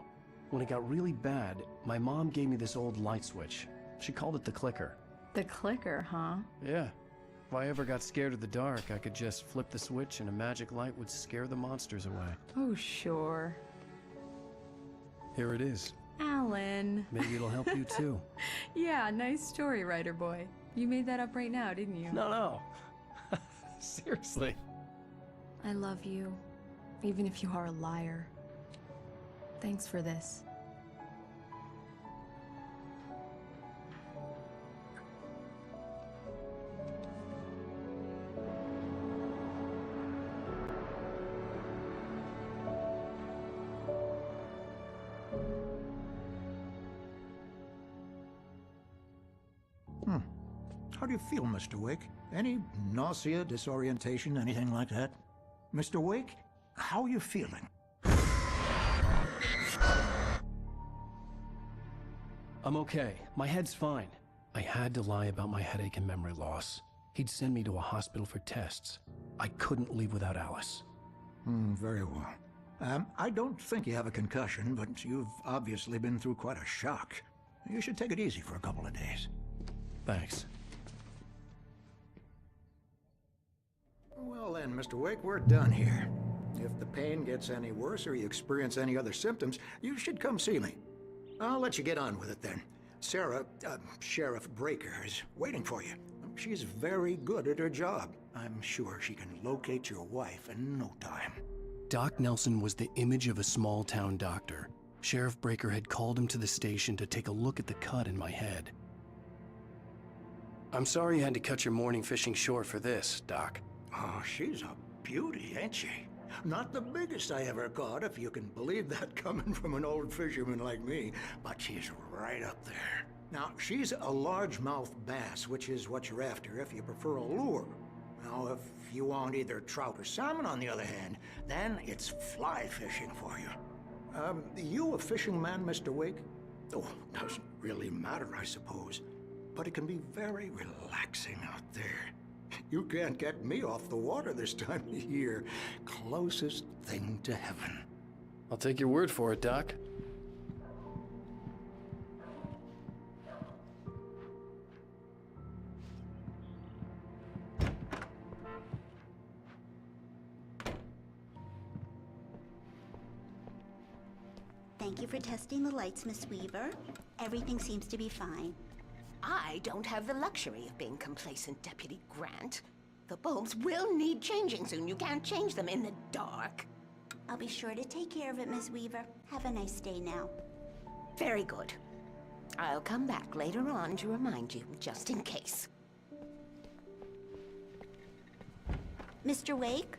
When it got really bad, my mom gave me this old light switch. She called it the clicker. The clicker, huh? Yeah. If I ever got scared of the dark, I could just flip the switch and a magic light would scare the monsters away. Oh, sure. Here it is. Alan. Maybe it'll help you, too. Yeah, nice story, writer boy. You made that up right now, didn't you? No. Seriously. I love you, even if you are a liar. Thanks for this. How do you feel, Mr. Wake? Any nausea, disorientation, anything like that? Mr. Wake, how are you feeling? I'm okay. My head's fine. I had to lie about my headache and memory loss. He'd send me to a hospital for tests. I couldn't leave without Alice. Very well. I don't think you have a concussion, but you've obviously been through quite a shock. You should take it easy for a couple of days. Thanks. Well then, Mr. Wake, we're done here. If the pain gets any worse or you experience any other symptoms, you should come see me. I'll let you get on with it then. Sarah, Sheriff Breaker, is waiting for you. She's very good at her job. I'm sure she can locate your wife in no time. Doc Nelson was the image of a small-town doctor. Sheriff Breaker had called him to the station to take a look at the cut in my head. I'm sorry you had to cut your morning fishing short for this, Doc. Oh, she's a beauty, ain't she? Not the biggest I ever caught, if you can believe that coming from an old fisherman like me, but she's right up there. Now, she's a largemouth bass, which is what you're after if you prefer a lure. Now, if you want either trout or salmon, on the other hand, then it's fly fishing for you. You a fishing man, Mr. Wake? Oh, doesn't really matter, I suppose. But it can be very relaxing out there. You can't get me off the water this time of year. Closest thing to heaven. I'll take your word for it, Doc. Thank you for testing the lights, Miss Weaver. Everything seems to be fine. I don't have the luxury of being complacent, Deputy Grant. The bulbs will need changing soon. You can't change them in the dark. I'll be sure to take care of it, Miss Weaver. Have a nice day now. Very good. I'll come back later on to remind you, just in case. Mr. Wake,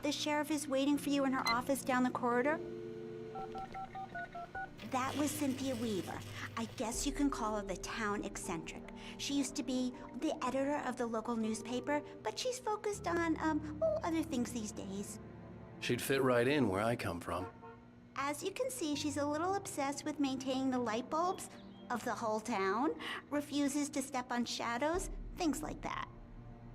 the sheriff is waiting for you in her office down the corridor. That was Cynthia Weaver. I guess you can call her the town eccentric. She used to be the editor of the local newspaper, but she's focused on, other things these days. She'd fit right in where I come from. As you can see, she's a little obsessed with maintaining the light bulbs of the whole town, refuses to step on shadows, things like that.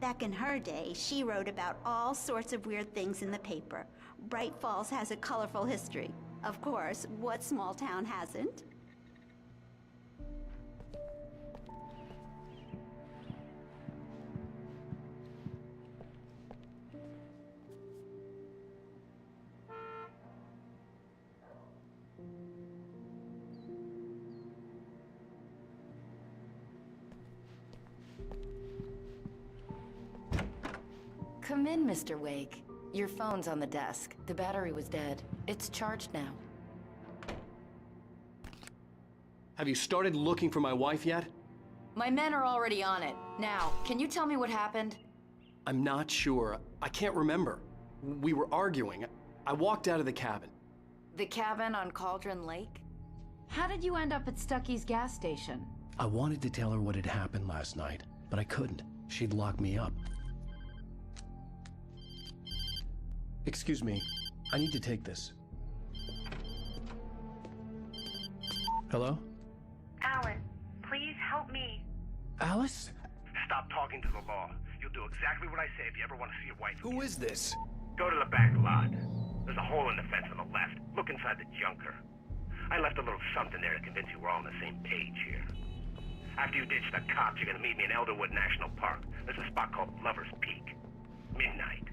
Back in her day, she wrote about all sorts of weird things in the paper. Bright Falls has a colorful history. Of course, what small town hasn't? Come in, Mr. Wake. Your phone's on the desk. The battery was dead. It's charged now. Have you started looking for my wife yet? My men are already on it. Now, can you tell me what happened? I'm not sure. I can't remember. We were arguing. I walked out of the cabin. The cabin on Cauldron Lake? How did you end up at Stucky's gas station? I wanted to tell her what had happened last night, but I couldn't. She'd lock me up. Excuse me, I need to take this. Hello? Alan, please help me. Alice? Stop talking to the law. You'll do exactly what I say if you ever want to see your wife. Who is this? Go to the back lot. There's a hole in the fence on the left. Look inside the junker. I left a little something there to convince you we're all on the same page here. After you ditch the cops, you're gonna meet me in Elderwood National Park. There's a spot called Lover's Peak. Midnight.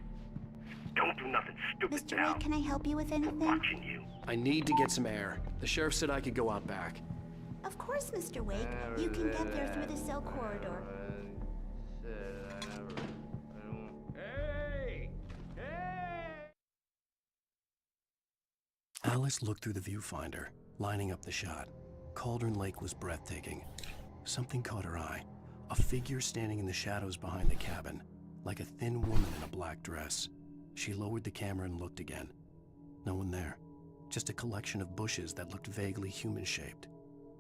Don't do nothing stupid Mr. now. Wake, can I help you with anything? Watching you. I need to get some air. The sheriff said I could go out back. Of course, Mr. Wake. You can get there through the cell corridor. Hey! Hey! Alice looked through the viewfinder, lining up the shot. Cauldron Lake was breathtaking. Something caught her eye. A figure standing in the shadows behind the cabin, like a thin woman in a black dress. She lowered the camera and looked again. No one there. Just a collection of bushes that looked vaguely human-shaped.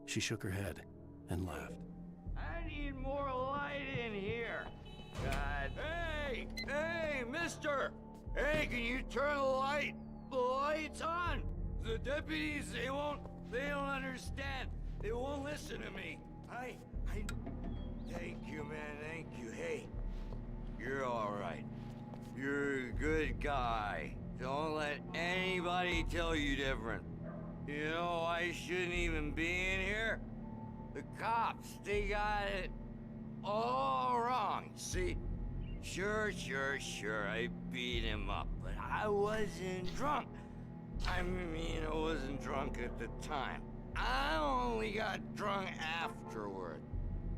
She shook her head and laughed. I need more light in here. God. Hey! Hey, mister! Hey, can you turn the light? The light's on! The deputies, they don't understand. They won't listen to me. Thank you, man, thank you. Hey, you're all right. You're a good guy. Don't let anybody tell you different. You know, I shouldn't even be in here. The cops, they got it all wrong. See, sure, I beat him up, but I wasn't drunk. I mean, I wasn't drunk at the time. I only got drunk afterward.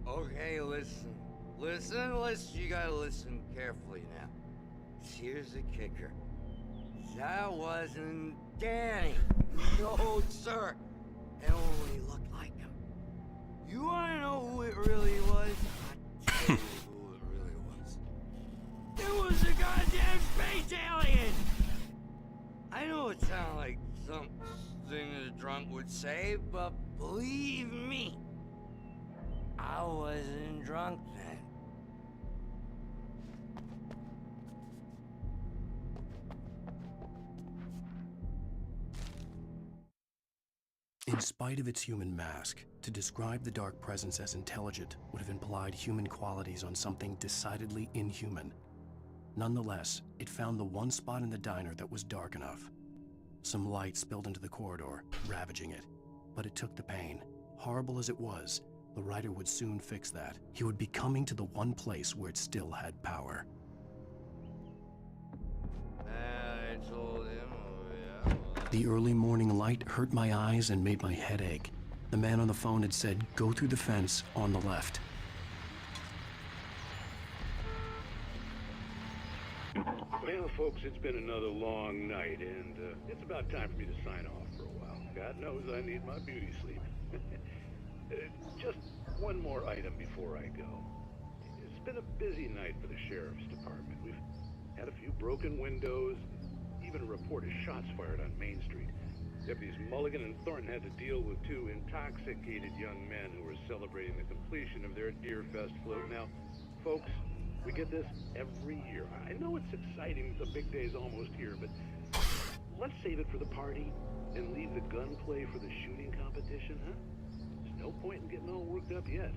Okay, listen, you gotta listen carefully now. Here's the kicker. That wasn't Danny. No, sir. It only looked like him. You wanna know who it really was? I'll tell you who it really was. It was a goddamn space alien! I know it sounds like something a drunk would say, but believe me, I wasn't drunk then. In spite of its human mask, to describe the dark presence as intelligent would have implied human qualities on something decidedly inhuman. Nonetheless, it found the one spot in the diner that was dark enough. Some light spilled into the corridor, ravaging it. But it took the pain. Horrible as it was, the writer would soon fix that. He would be coming to the one place where it still had power. I told him, oh yeah. The early morning light hurt my eyes and made my head ache. The man on the phone had said, "Go through the fence on the left." Well, folks, it's been another long night, and it's about time for me to sign off for a while. God knows I need my beauty sleep. Just one more item before I go. It's been a busy night for the Sheriff's Department. We've had a few broken windows, even a report of shots fired on Main Street. Deputies Mulligan and Thornton had to deal with two intoxicated young men who were celebrating the completion of their Deer Fest float. Now, folks, we get this every year. I know it's exciting, the big day's almost here, but let's save it for the party and leave the gunplay for the shooting competition, huh? There's no point in getting all worked up yet.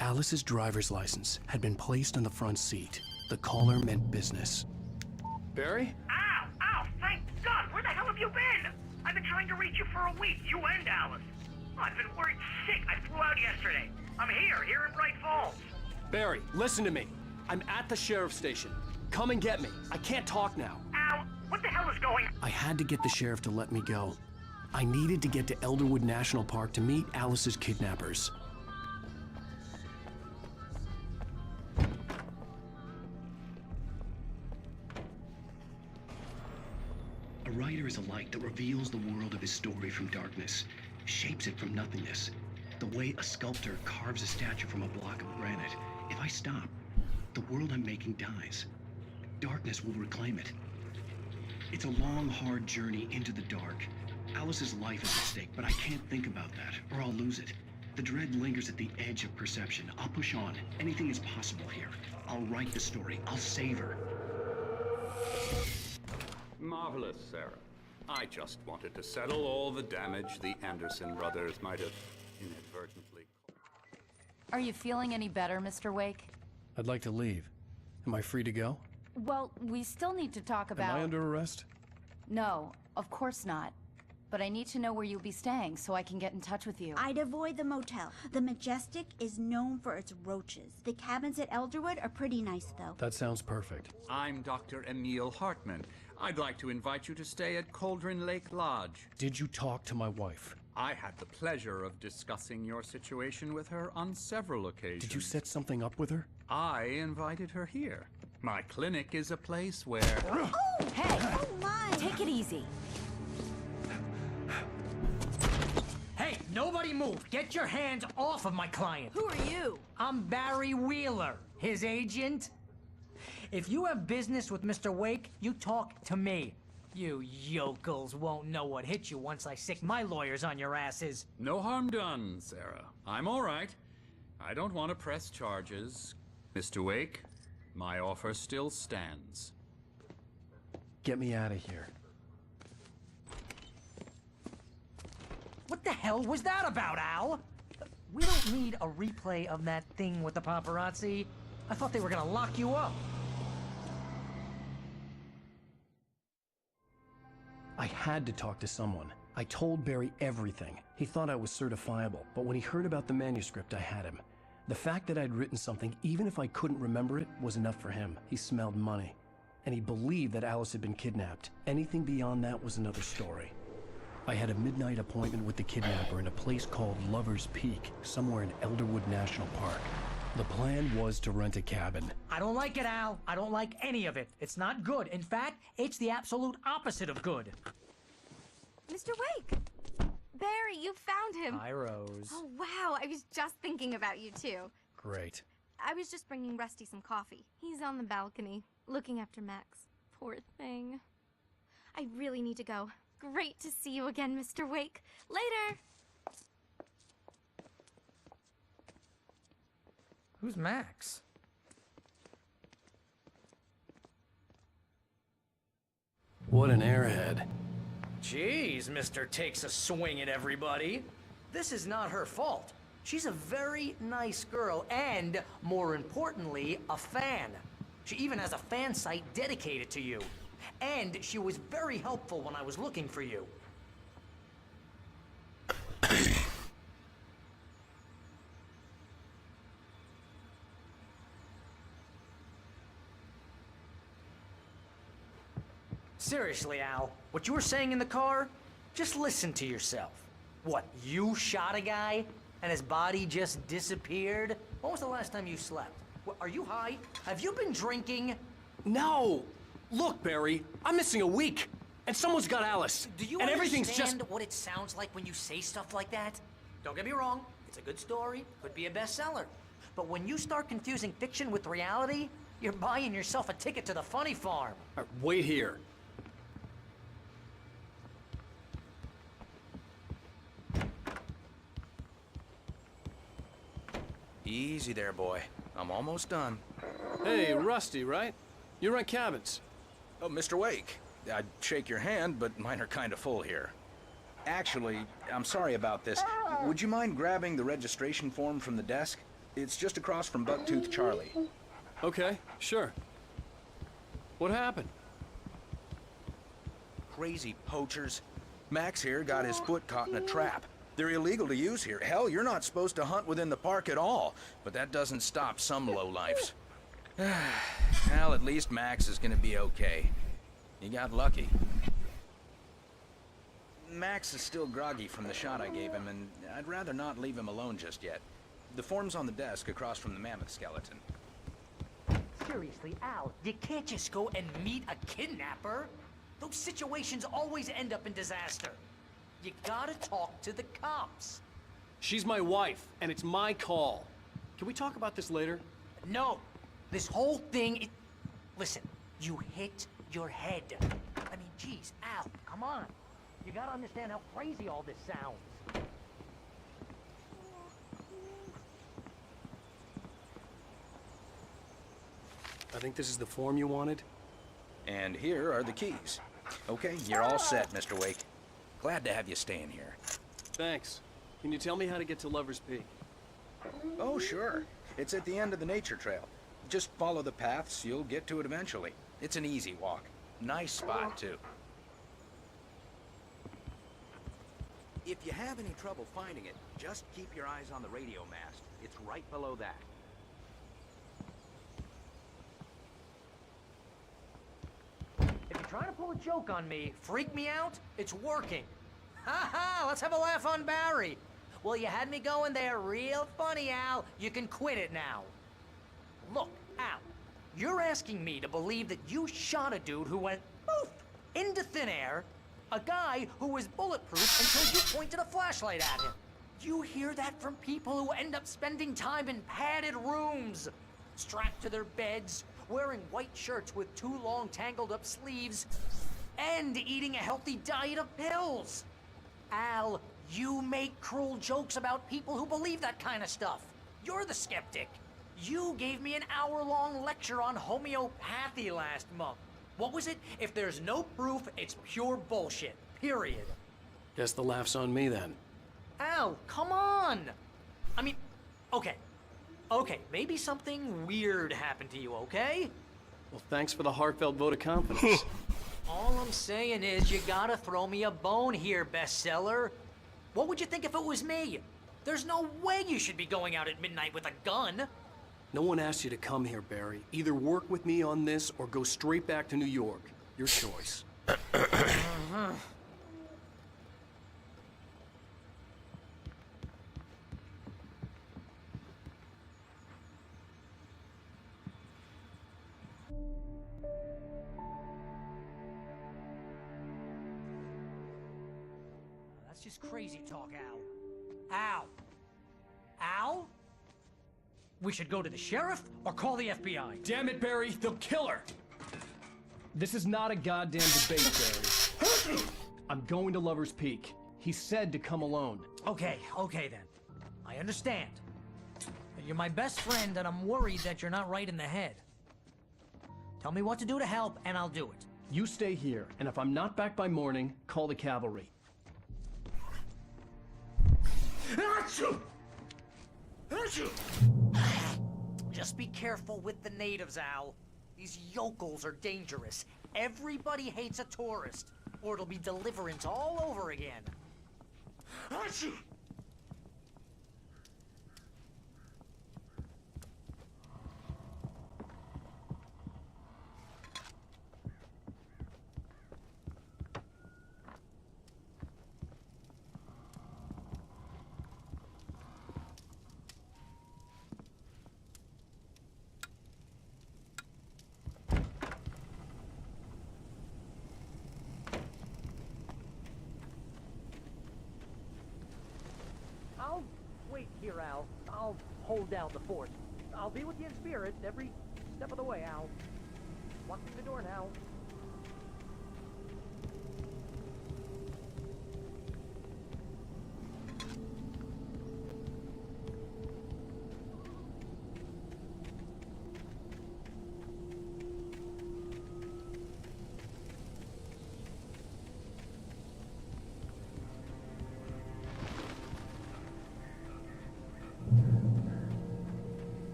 Alice's driver's license had been placed on the front seat. The caller meant business. Barry? Ow! Ow! Thank God! Where the hell have you been? I've been trying to reach you for a week, you and Alice. Oh, I've been worried sick. I flew out yesterday. I'm here in Bright Falls. Barry, listen to me. I'm at the sheriff's station. Come and get me. I can't talk now. Ow! What the hell is going on? I had to get the sheriff to let me go. I needed to get to Elderwood National Park to meet Alice's kidnappers. A writer is a light that reveals the world of his story from darkness, shapes it from nothingness. The way a sculptor carves a statue from a block of granite. If I stop, the world I'm making dies. Darkness will reclaim it. It's a long, hard journey into the dark. Alice's life is at stake, but I can't think about that, or I'll lose it. The dread lingers at the edge of perception. I'll push on. Anything is possible here. I'll write the story. I'll save her. Marvelous, Sarah. I just wanted to settle all the damage the Anderson brothers might have inadvertently caused. Are you feeling any better, Mr. Wake? I'd like to leave. Am I free to go? Well, we still need to talk about... Am I under arrest? No, of course not. But I need to know where you'll be staying so I can get in touch with you. I'd avoid the motel. The Majestic is known for its roaches. The cabins at Elderwood are pretty nice, though. That sounds perfect. I'm Dr. Emil Hartman. I'd like to invite you to stay at Cauldron Lake Lodge. Did you talk to my wife? I had the pleasure of discussing your situation with her on several occasions. Did you set something up with her? I invited her here. My clinic is a place where... Oh, hey! Oh, my! Take it easy. Hey, nobody move! Get your hands off of my client! Who are you? I'm Barry Wheeler, his agent. If you have business with Mr. Wake, you talk to me. You yokels won't know what hit you once I sick my lawyers on your asses. No harm done, Sarah. I'm all right. I don't want to press charges. Mr. Wake, my offer still stands. Get me out of here. What the hell was that about, Al? We don't need a replay of that thing with the paparazzi. I thought they were gonna lock you up. I had to talk to someone. I told Barry everything. He thought I was certifiable, but when he heard about the manuscript, I had him. The fact that I'd written something, even if I couldn't remember it, was enough for him. He smelled money. And he believed that Alice had been kidnapped. Anything beyond that was another story. I had a midnight appointment with the kidnapper in a place called Lover's Peak, somewhere in Elderwood National Park. The plan was to rent a cabin. I don't like it, Al. I don't like any of it. It's not good. In fact, it's the absolute opposite of good. Mr. Wake! Barry, you found him! Hi, Rose. Oh, wow, I was just thinking about you, too. Great. I was just bringing Rusty some coffee. He's on the balcony, looking after Max. Poor thing. I really need to go. Great to see you again, Mr. Wake. Later! Who's Max? What an airhead. Jeez, Mr. Takes a swing at everybody. This is not her fault. She's a very nice girl and, more importantly, a fan. She even has a fan site dedicated to you. And she was very helpful when I was looking for you. Seriously, Al, what you were saying in the car, just listen to yourself. What, you shot a guy and his body just disappeared? When was the last time you slept? What, are you high? Have you been drinking? No! Look, Barry, I'm missing a week, and someone's got Alice. Do you and everything's understand just... what it sounds like when you say stuff like that? Don't get me wrong, it's a good story, could be a bestseller. But when you start confusing fiction with reality, you're buying yourself a ticket to the funny farm. All right, wait here. Easy there, boy. I'm almost done. Hey, Rusty, right? You rent cabins. Oh, Mr. Wake. I'd shake your hand, but mine are kind of full here. Actually, I'm sorry about this. Would you mind grabbing the registration form from the desk? It's just across from Bucktooth Charlie. Okay, sure. What happened? Crazy poachers. Max here got his foot caught in a trap. They're illegal to use here. Hell, you're not supposed to hunt within the park at all. But that doesn't stop some lowlifes. Well, at least Max is gonna be okay. You got lucky. Max is still groggy from the shot I gave him, and I'd rather not leave him alone just yet. The form's on the desk across from the mammoth skeleton. Seriously, Al, you can't just go and meet a kidnapper. Those situations always end up in disaster. You gotta talk to the cops. She's my wife, and it's my call. Can we talk about this later? No. This whole thing, listen, you hit your head. I mean, geez, Al, come on. You gotta understand how crazy all this sounds. I think this is the form you wanted. And here are the keys. Okay, you're all set, Mr. Wake. Glad to have you staying here. Thanks. Can you tell me how to get to Lover's Peak? Oh, sure. It's at the end of the nature trail. Just follow the paths, you'll get to it eventually. It's an easy walk. Nice spot, too. If you have any trouble finding it, just keep your eyes on the radio mast. It's right below that. If you're trying to pull a joke on me, freak me out, it's working. Ha ha, let's have a laugh on Barry. Well, you had me going there real funny, Al. You can quit it now. Look, Al, you're asking me to believe that you shot a dude who went poof into thin air, a guy who was bulletproof until you pointed a flashlight at him. You hear that from people who end up spending time in padded rooms, strapped to their beds, wearing white shirts with too long tangled up sleeves, and eating a healthy diet of pills. Al, you make cruel jokes about people who believe that kind of stuff. You're the skeptic. You gave me an hour-long lecture on homeopathy last month. What was it? If there's no proof, it's pure bullshit. Period. Guess the laugh's on me then. Al, come on! I mean, okay. Okay, maybe something weird happened to you, okay? Well, thanks for the heartfelt vote of confidence. All I'm saying is you gotta throw me a bone here, bestseller. What would you think if it was me? There's no way you should be going out at midnight with a gun. No one asked you to come here, Barry. Either work with me on this or go straight back to New York. Your choice. That's just crazy talk, Al. Al! Al? We should go to the sheriff or call the FBI. Damn it, Barry, they'll kill her! This is not a goddamn debate, Barry. I'm going to Lover's Peak. He said to come alone. Okay then. I understand. You're my best friend and I'm worried that you're not right in the head. Tell me what to do to help and I'll do it. You stay here, and if I'm not back by morning, call the cavalry. Achoo! Achoo! Just be careful with the natives, Al. These yokels are dangerous. Everybody hates a tourist, or it'll be Deliverance all over again. Achoo! Al. I'll hold down the fort. I'll be with you in spirit every step of the way, Al. Walk through the door now.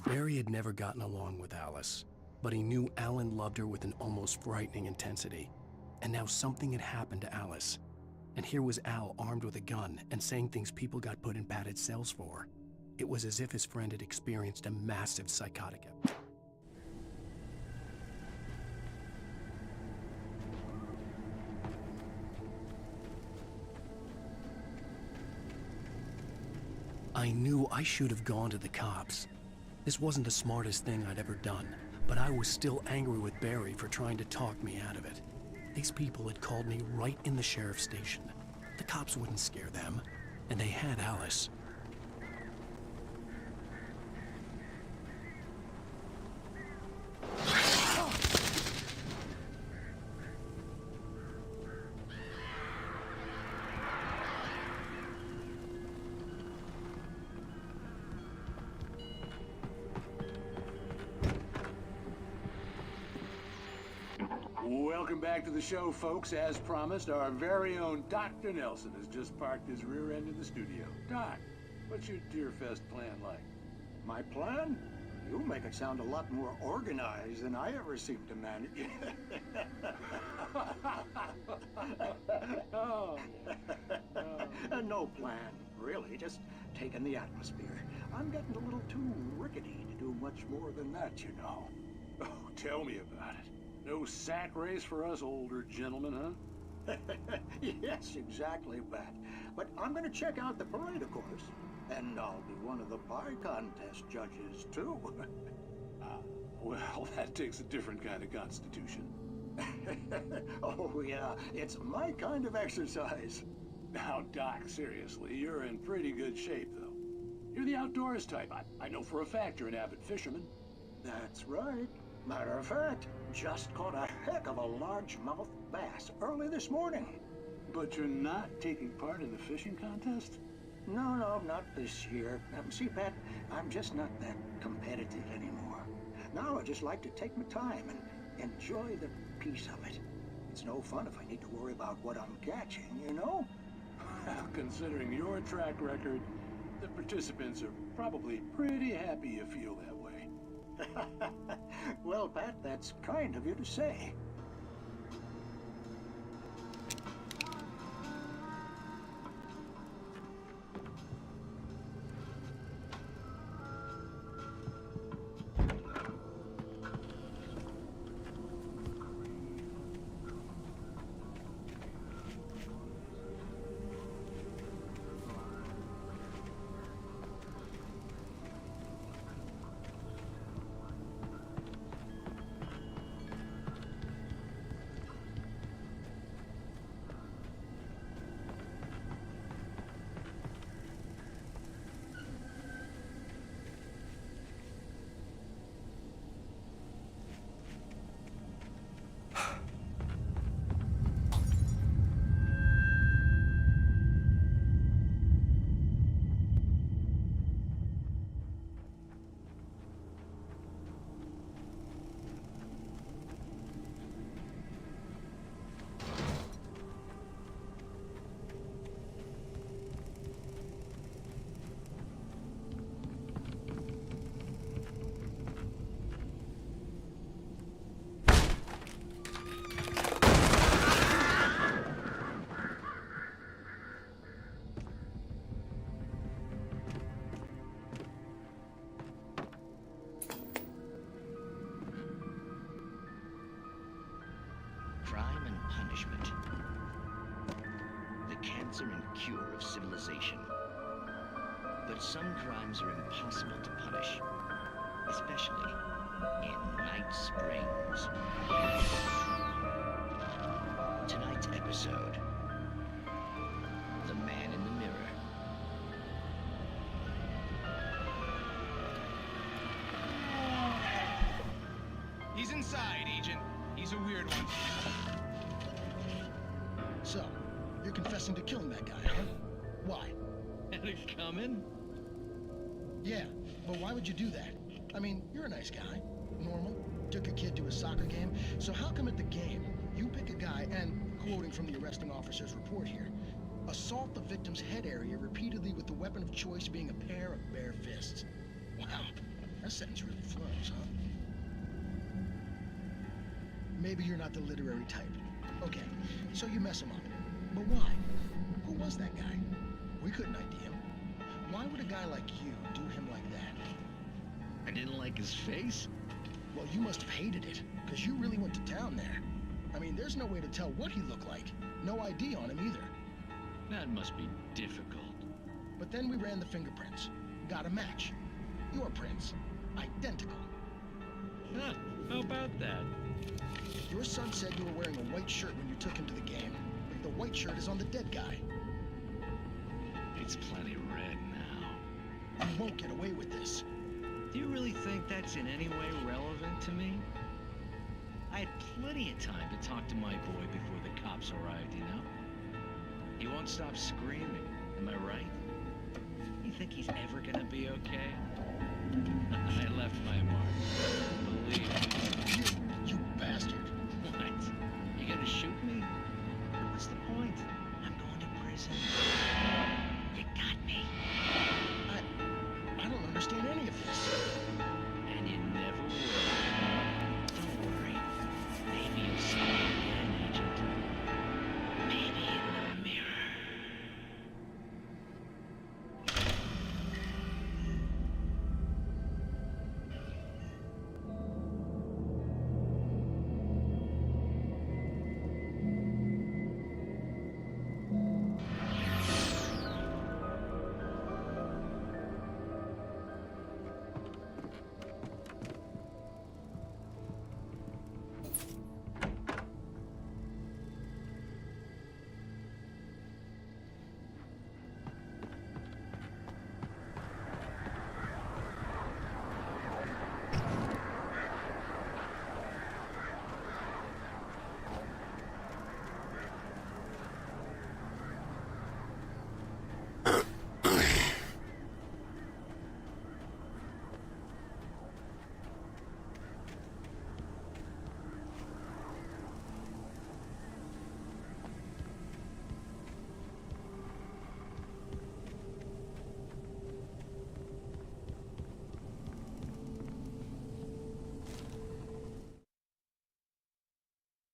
Barry had never gotten along with Alice, but he knew Alan loved her with an almost frightening intensity. And now something had happened to Alice. And here was Al armed with a gun and saying things people got put in padded cells for. It was as if his friend had experienced a massive psychotic episode. I knew I should have gone to the cops. This wasn't the smartest thing I'd ever done, but I was still angry with Barry for trying to talk me out of it. These people had called me right in the sheriff's station. The cops wouldn't scare them, and they had Alice. Welcome back to the show, folks. As promised, our very own Dr. Nelson has just parked his rear end in the studio. Doc, what's your Deerfest plan like? My plan? You make it sound a lot more organized than I ever seem to manage. No plan, really. Just taking the atmosphere. I'm getting a little too rickety to do much more than that, you know. Oh, tell me about it. No sack race for us older gentlemen, huh? Yes, exactly, Pat. But I'm gonna check out the parade, of course. And I'll be one of the pie contest judges, too. Well, that takes a different kind of constitution. Oh, yeah. It's my kind of exercise. Now, Doc, seriously, you're in pretty good shape, though. You're the outdoors type. I know for a fact you're an avid fisherman. That's right. Matter of fact, just caught a heck of a largemouth bass early this morning. But you're not taking part in the fishing contest? No, not this year. See, Pat, I'm just not that competitive anymore. Now I just like to take my time and enjoy the peace of it. It's no fun if I need to worry about what I'm catching, you know? Well, considering your track record, the participants are probably pretty happy you feel that way. Well, Pat, that's kind of you to say. Crime and punishment. The cancer and cure of civilization. But some crimes are impossible to punish, especially in Night Springs. Tonight's episode, the man in the mirror. He's inside, Agent. He's a weird one. So, you're confessing to killing that guy, huh? Why? Had it coming? Yeah, but why would you do that? I mean, you're a nice guy. Normal. Took a kid to a soccer game. So how come at the game, you pick a guy and, quoting from the arresting officer's report here, assault the victim's head area repeatedly with the weapon of choice being a pair of bare fists? Wow, that sentence really flows, huh? Maybe you're not the literary type. Okay, so you mess him up. But why? Who was that guy? We couldn't ID him. Why would a guy like you do him like that? I didn't like his face? Well, you must have hated it, because you really went to town there. I mean, there's no way to tell what he looked like. No ID on him either. That must be difficult. But then we ran the fingerprints. Got a match. Your prints. Identical. Huh, how about that? Your son said you were wearing a white shirt when you took him to the game. The white shirt is on the dead guy. It's plenty red now. You won't get away with this. Do you really think that's in any way relevant to me? I had plenty of time to talk to my boy before the cops arrived, you know? He won't stop screaming, am I right? You think he's ever gonna be okay? I left my mark. Believe me. You bastard. What? You gonna shoot me? What's the point? I'm going to prison. You got me. I don't understand any of this. And you never will. Don't worry. Maybe you'll see me again, Agent. Maybe in the mirror.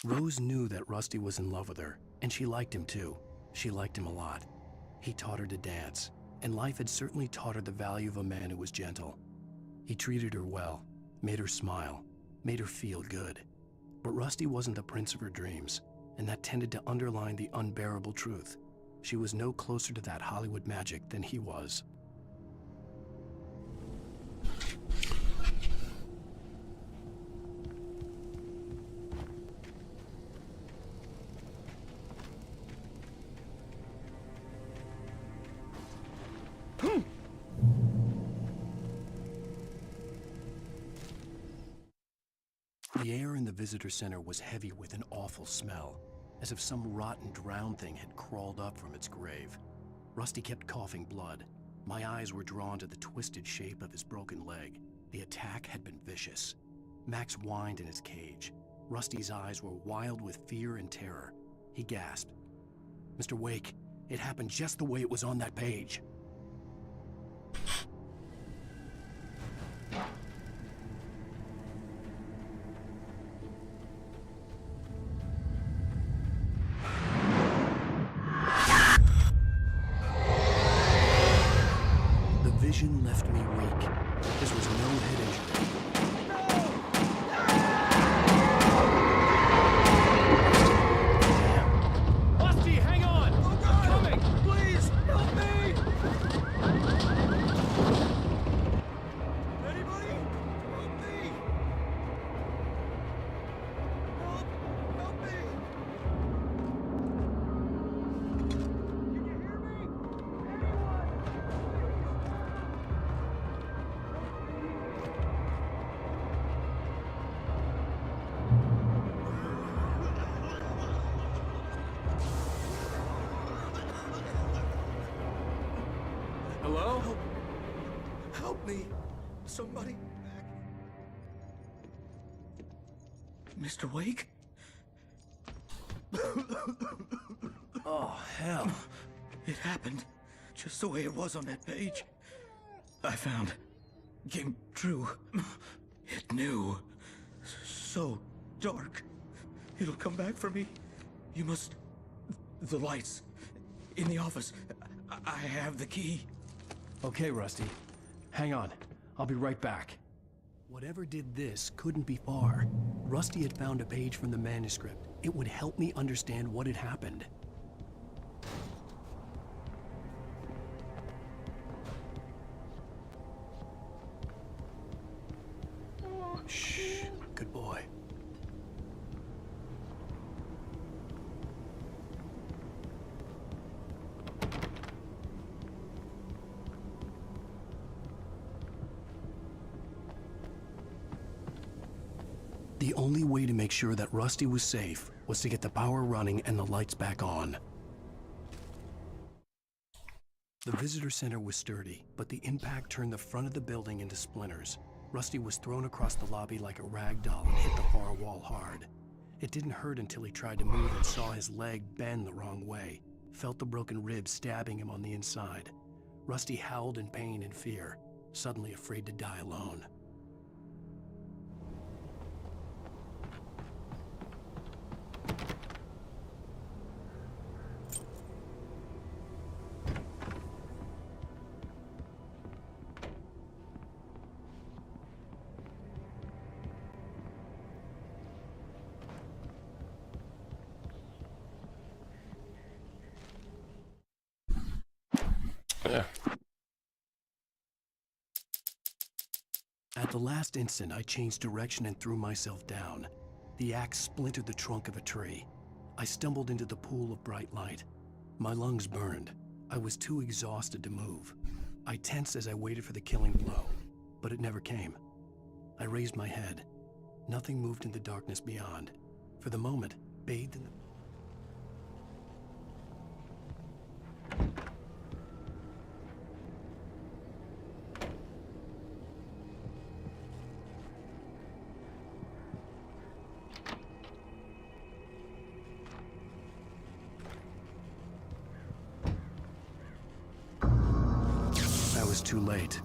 Rose knew that Rusty was in love with her, and she liked him too. She liked him a lot. He taught her to dance, and life had certainly taught her the value of a man who was gentle. He treated her well, made her smile, made her feel good. But Rusty wasn't the prince of her dreams, and that tended to underline the unbearable truth. She was no closer to that Hollywood magic than he was. The air in the visitor center was heavy with an awful smell, as if some rotten drowned thing had crawled up from its grave. Rusty kept coughing blood. My eyes were drawn to the twisted shape of his broken leg. The attack had been vicious. Max whined in his cage. Rusty's eyes were wild with fear and terror. He gasped. "Mr. Wake, it happened just the way it was on that page." Vision left me weak. This was no head injury. Rusty, hang on! I'm coming! Please, help me! Anybody? Help me! Help me! Can you hear me? Hello? Help me. Somebody. Mr. Wake? Oh, hell. It happened just the way it was on that page. I found. Came true. It knew. So dark. It'll come back for me. You must. The lights. In the office. I have the key. Okay, Rusty. Hang on. I'll be right back. Whatever did this couldn't be far. Rusty had found a page from the manuscript. It would help me understand what had happened. Shh. Good boy. The only way to make sure that Rusty was safe was to get the power running and the lights back on. The visitor center was sturdy, but the impact turned the front of the building into splinters. Rusty was thrown across the lobby like a rag doll and hit the far wall hard. It didn't hurt until he tried to move and saw his leg bend the wrong way, felt the broken ribs stabbing him on the inside. Rusty howled in pain and fear, suddenly afraid to die alone. At the last instant, I changed direction and threw myself down. The axe splintered the trunk of a tree. I stumbled into the pool of bright light. My lungs burned. I was too exhausted to move. I tensed as I waited for the killing blow, but it never came. I raised my head. Nothing moved in the darkness beyond. For the moment, bathed in the... Too late.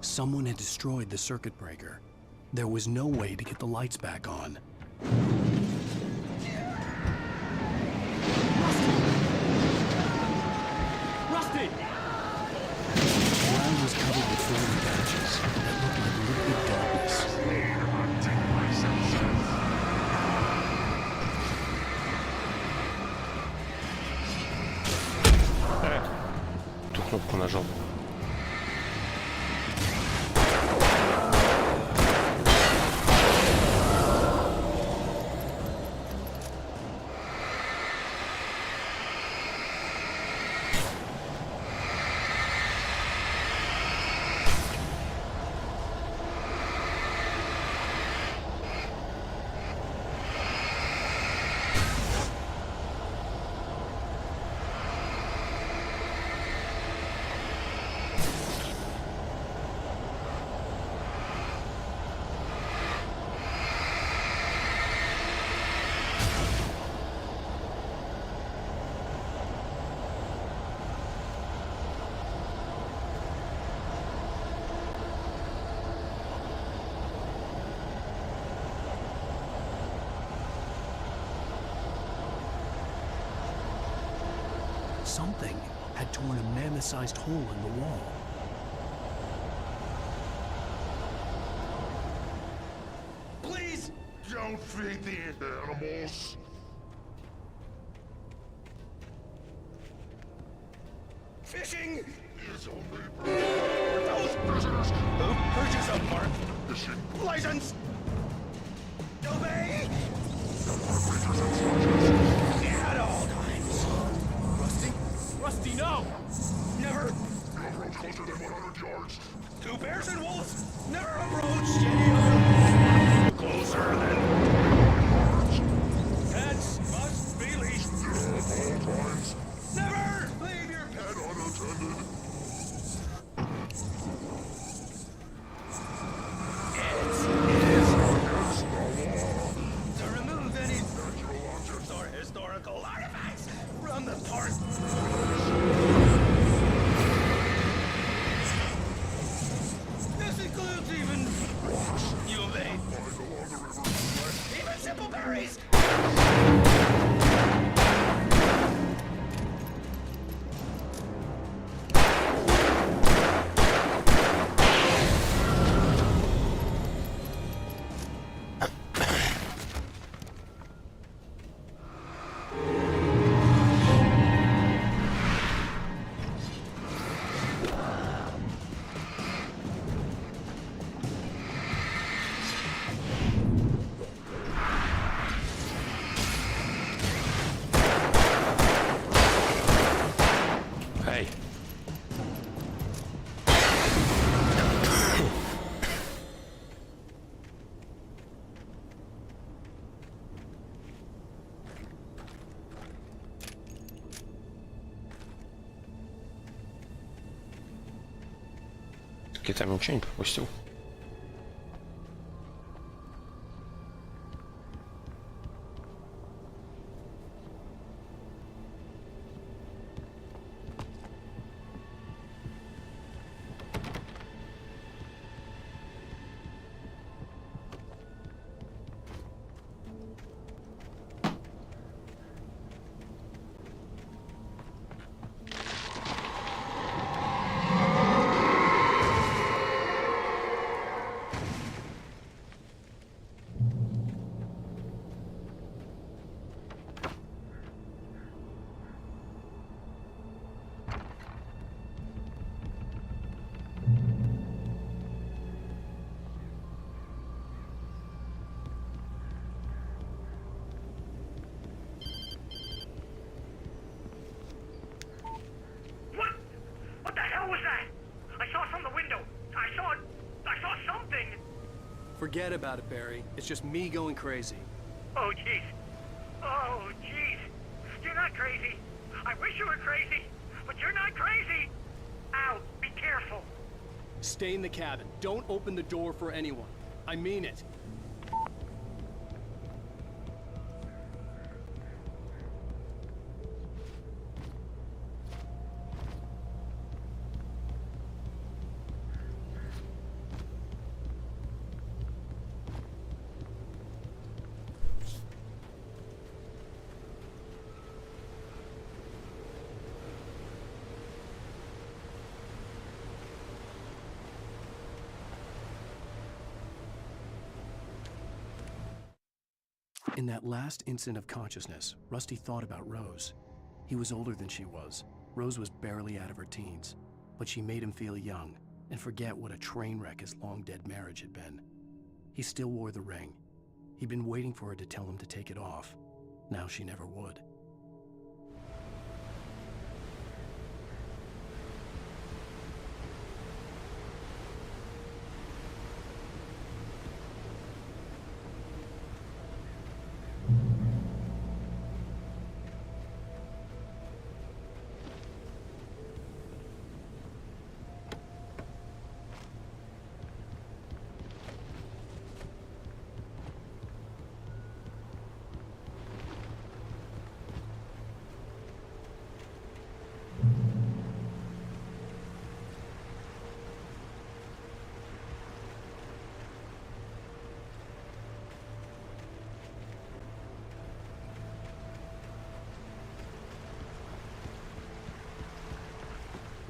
Someone had destroyed the circuit breaker. There was no way to get the lights back on. Rusty! The ground was covered with floating patches that looked like liquid darkness. Ту кнопку нажал. Something had torn a mammoth-sized hole in the wall. Please don't feed the animals. Fishing is only those prisoners who purchase a mark fishing license. Obey. At all times. Rusty? Rusty, no! Never! No approach closer than 100 yards. Two bears and wolves never approached any other. Closer than 100 yards. Pets must be leashed. At all times. Never leave your pet unattended. Какие-то ничего не пропустил. What the hell was that? I saw from the window. I saw something. Forget about it, Barry. It's just me going crazy. Oh, jeez. Oh, jeez. You're not crazy. I wish you were crazy, but you're not crazy. Ow, be careful. Stay in the cabin. Don't open the door for anyone. I mean it. In that last instant of consciousness, Rusty thought about Rose. He was older than she was. Rose was barely out of her teens, but she made him feel young and forget what a train wreck his long-dead marriage had been. He still wore the ring. He'd been waiting for her to tell him to take it off. Now she never would.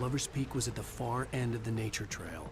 Lover's Peak was at the far end of the nature trail.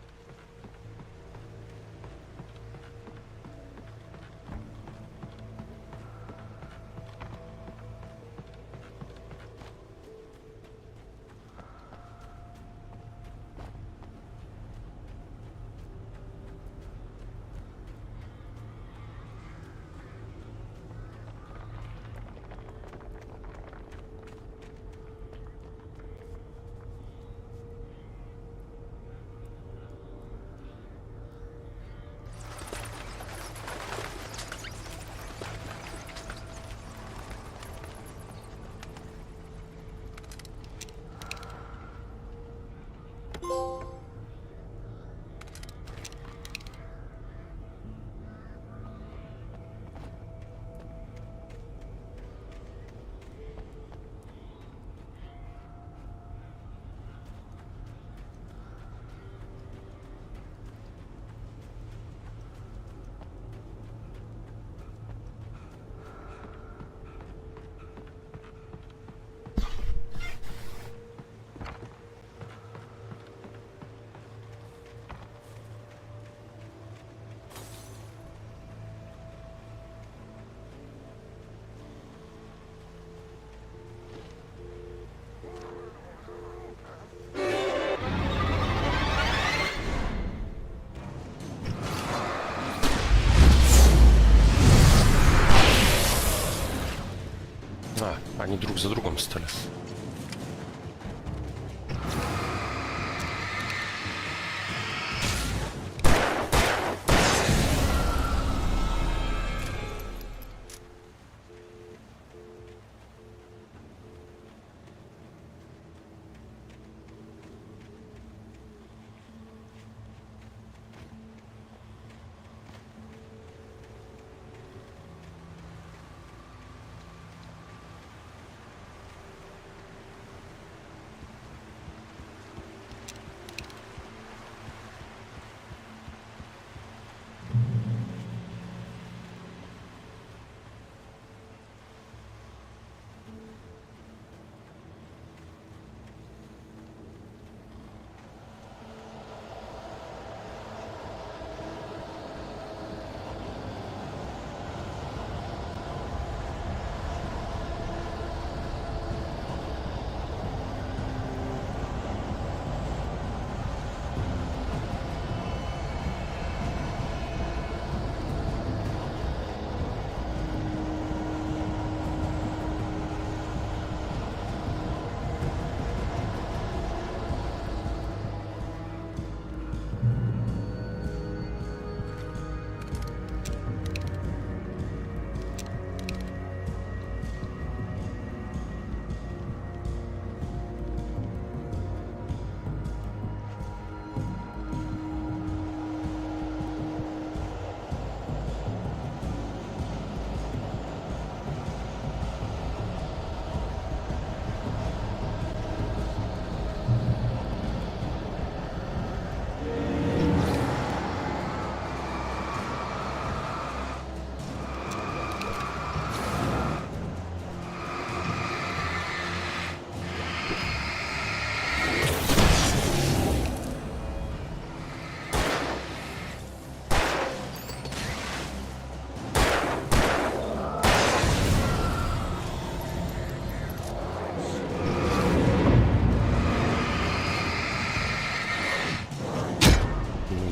А, они друг за другом стали.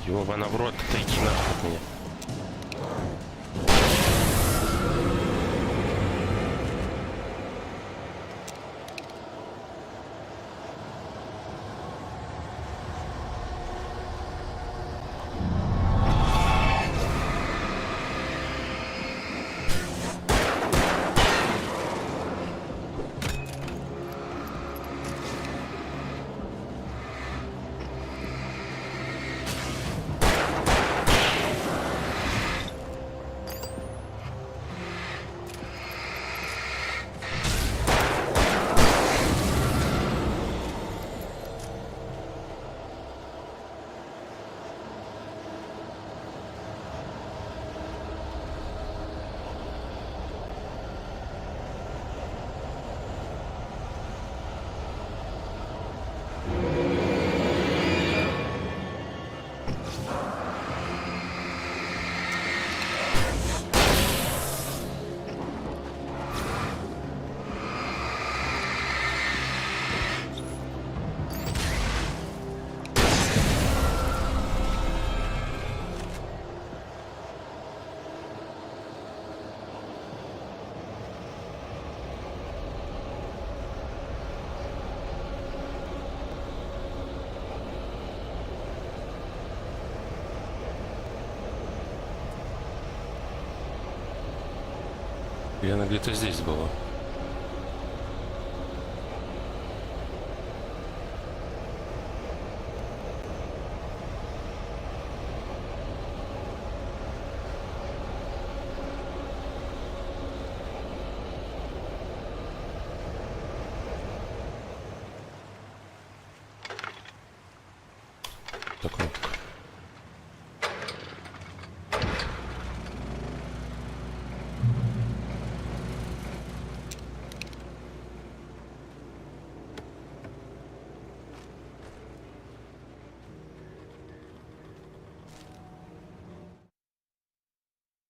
Ёбана в рот, отойди нахуй от меня. И она где-то здесь была. Такой.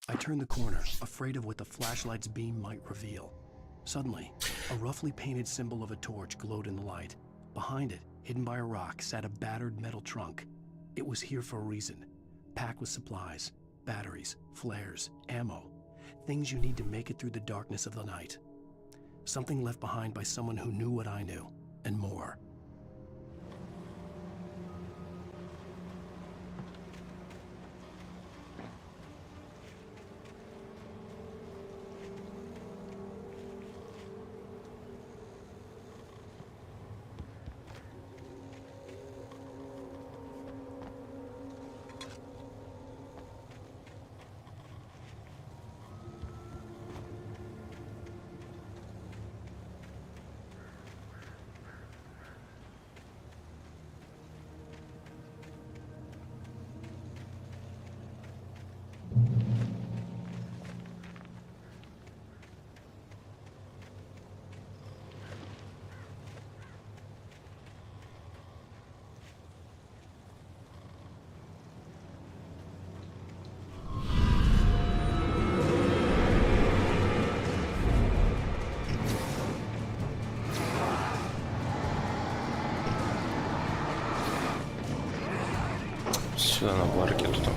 I turned the corner, afraid of what the flashlight's beam might reveal. Suddenly, a roughly painted symbol of a torch glowed in the light. Behind it, hidden by a rock, sat a battered metal trunk. It was here for a reason. Packed with supplies, batteries, flares, ammo. Things you need to make it through the darkness of the night. Something left behind by someone who knew what I knew, and more. Сюда на барке тут.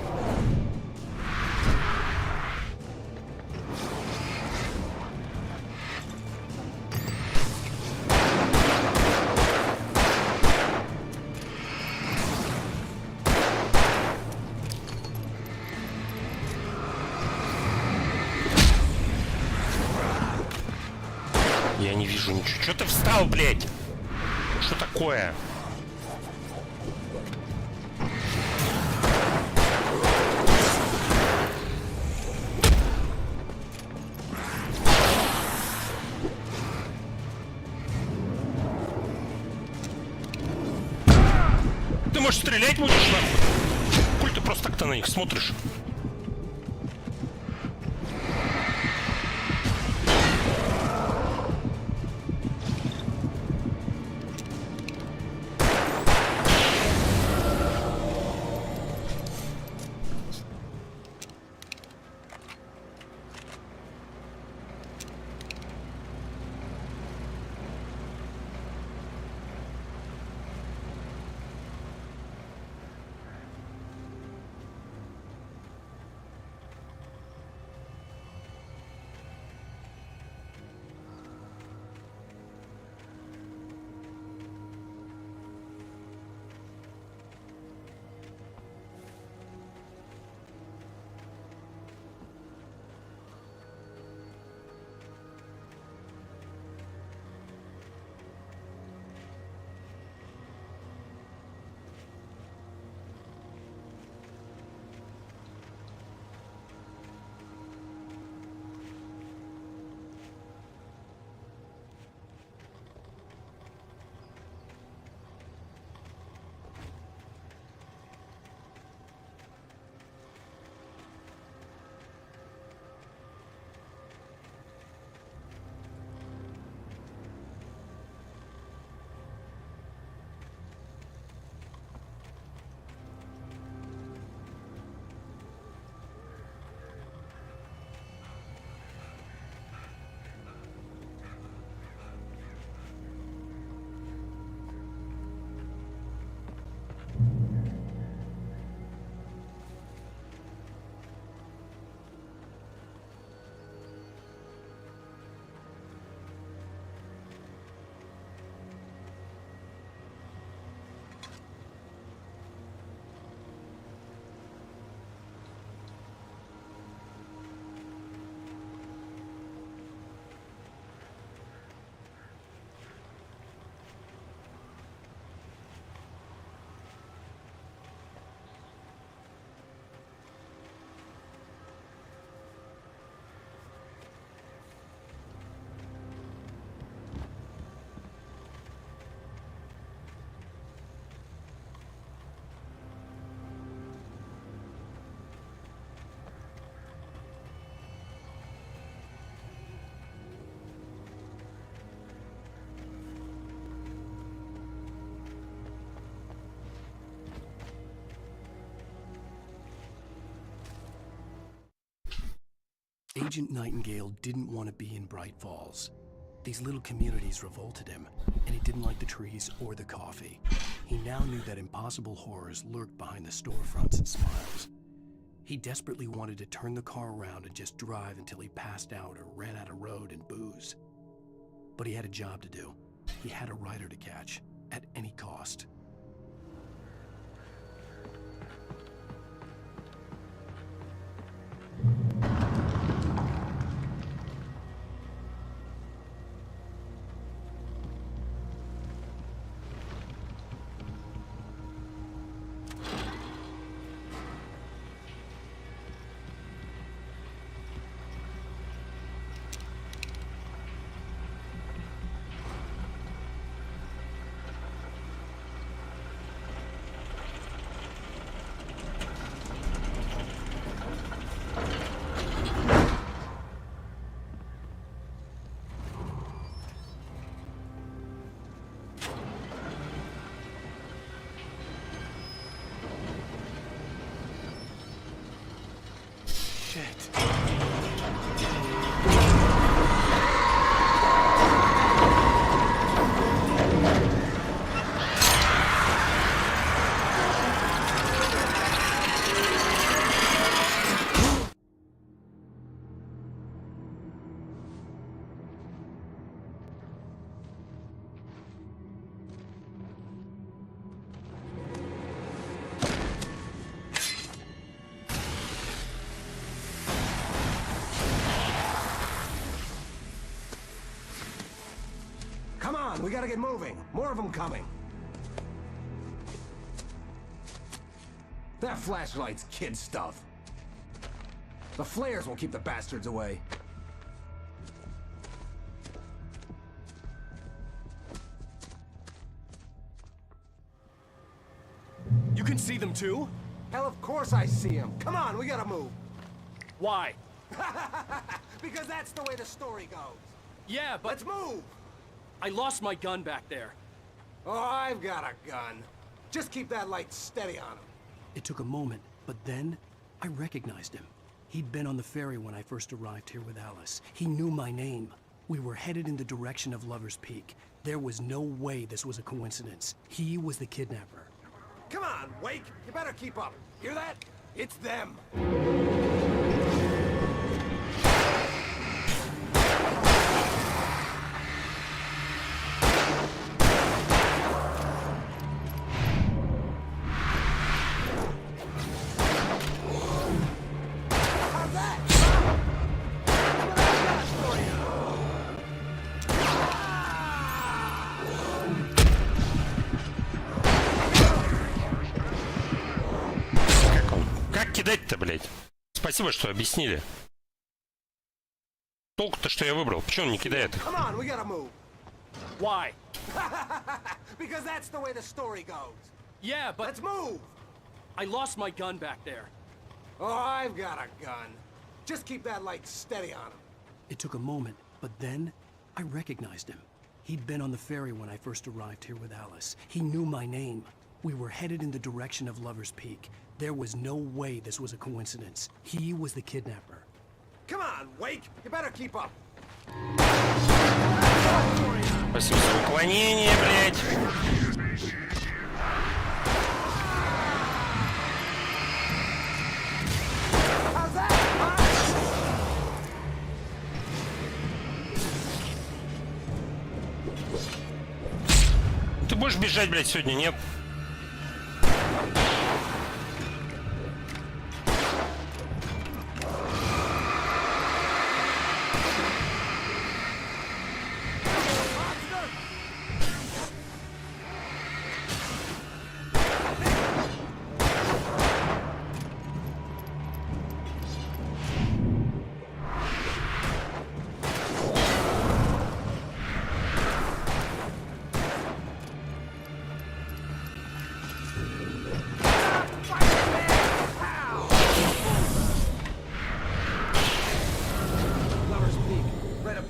Я не вижу ничего. Чё ты встал, блядь? Что такое? Ты, может, стрелять будешь, нахуй? Коль ты просто так-то на них смотришь? Agent Nightingale didn't want to be in Bright Falls. These little communities revolted him, and he didn't like the trees or the coffee. He now knew that impossible horrors lurked behind the storefronts and smiles. He desperately wanted to turn the car around and just drive until he passed out or ran out of road and booze. But he had a job to do. He had a rider to catch, at any cost. Come on, we gotta get moving. More of them coming. That flashlight's kid stuff. The flares won't keep the bastards away. You can see them too? Hell, of course I see them. Come on, we gotta move. Why? Because that's the way the story goes. Yeah, but... Let's move! I lost my gun back there. Oh, I've got a gun. Just keep that light steady on him. It took a moment, but then I recognized him. He'd been on the ferry when I first arrived here with Alice. He knew my name. We were headed in the direction of Lover's Peak. There was no way this was a coincidence. He was the kidnapper. Come on, Wake. You better keep up. Hear that? It's them. Кидать-то, блядь. Спасибо, что объяснили. Толку-то, что я выбрал. Почему он не кидает? Come on, we gotta move. Why? Because that's the way the story goes. Yeah, but... Let's move! I lost my gun back there. Oh, I've got a gun. Just keep that light steady on him. It took a moment, but then I recognized him. He'd been on the ferry when I first arrived here with Alice. He knew my name. We were headed in the direction of Lover's Peak. There was no way this was a coincidence. He was the kidnapper. Come on, Wake. You better keep up. Спасибо за уклонение, блядь. Ты будешь бежать, блядь, сегодня, нет?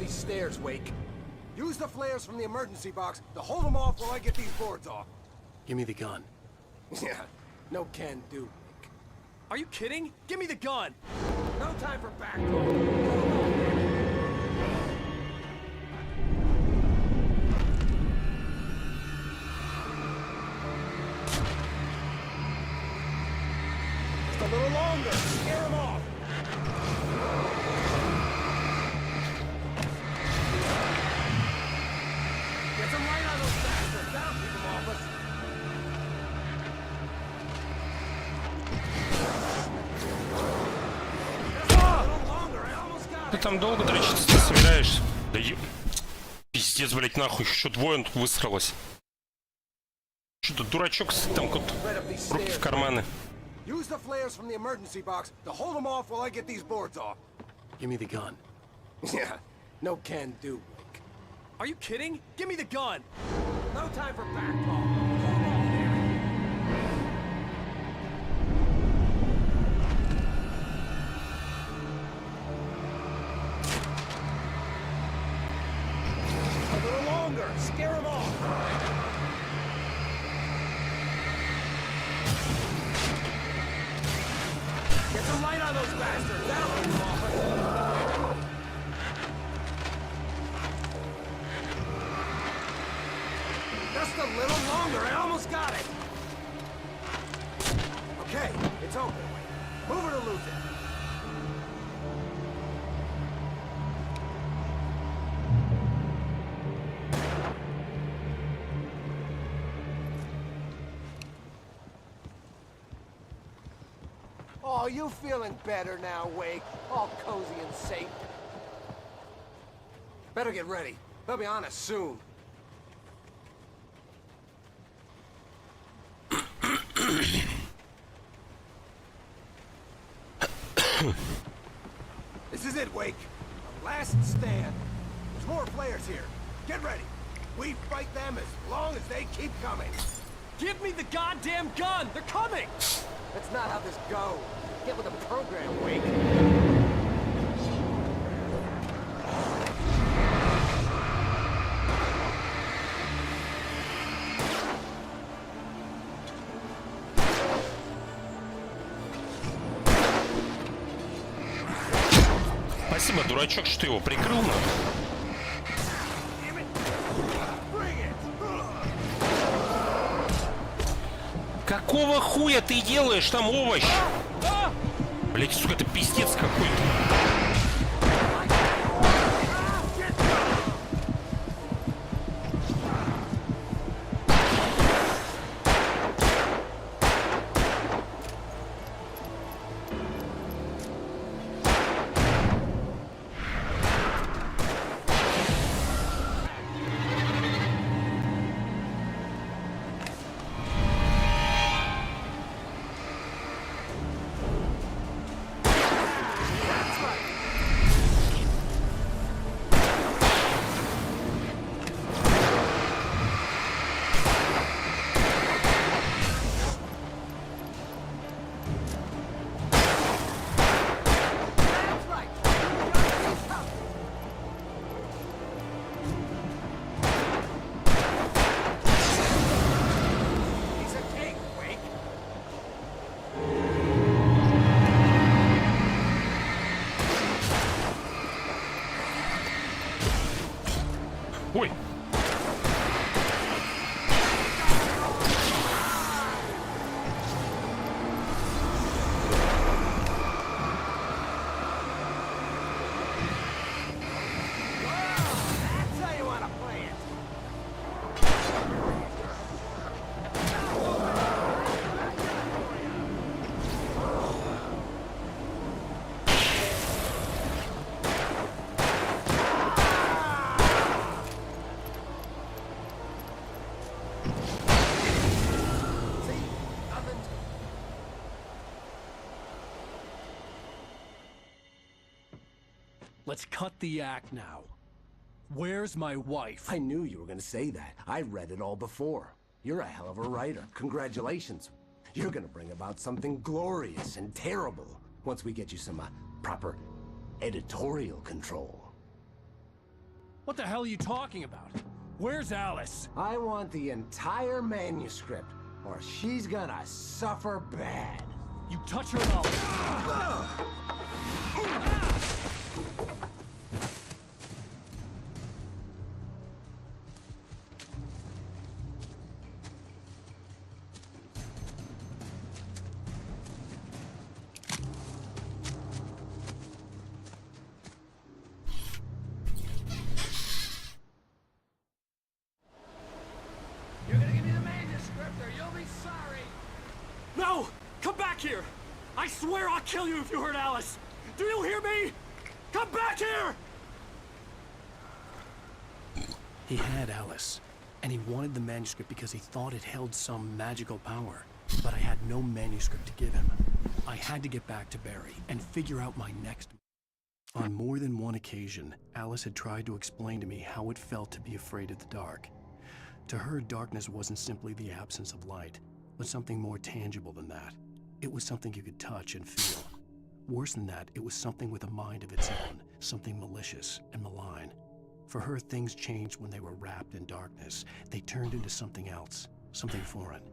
Stairs, Wake. Use the flares from the emergency box to hold them off while I get these boards off. Give me the gun. Yeah, no can do, Wake. Are you kidding? Give me the gun! No time for back talk. little longer. Scare them off. Get some light on those bastards. That'll keep them off us. Ты там долго дрочиться собираешься? Да еб... Пиздец, блять, нахуй, еще двое он тут высралось. Что-то дурачок там руки в карманы. Use the flares from the emergency box to hold them off while I get these boards off. Give me the gun. Yeah, no can do. Are you kidding? Give me the gun! No time for back talk. Hold on there. A little longer. Scare them off. Get some light on those bastards. That'll keep them off us. Just a little longer. I almost got it. Okay, it's open. Move it or lose it. Oh, you feeling better now, Wake? All cozy and safe. Better get ready. They'll be on us soon. This is it, Wake. The last stand. There's more players here. Get ready. We fight them as long as they keep coming. Give me the goddamn gun! They're coming! That's not how this goes. Get with the program, Wake. Спасибо, дурачок, что ты его прикрыл, нахуй. Какого хуя ты делаешь там, овощ? Блять, сука, это пиздец какой-то. Ой! Let's cut the act now. Where's my wife? I knew you were gonna say that. I read it all before. You're a hell of a writer. Congratulations. You're gonna bring about something glorious and terrible once we get you some proper editorial control. What the hell are you talking about? Where's Alice? I want the entire manuscript, or she's gonna suffer bad. You touch her and I'll... No! Come back here! I swear I'll kill you if you hurt Alice! Do you hear me? Come back here! He had Alice, and he wanted the manuscript because he thought it held some magical power. But I had no manuscript to give him. I had to get back to Barry and figure out my next... On more than one occasion, Alice had tried to explain to me how it felt to be afraid of the dark. To her, darkness wasn't simply the absence of light, but something more tangible than that. It was something you could touch and feel. Worse than that, it was something with a mind of its own, something malicious and malign. For her, things changed when they were wrapped in darkness. They turned into something else, something foreign.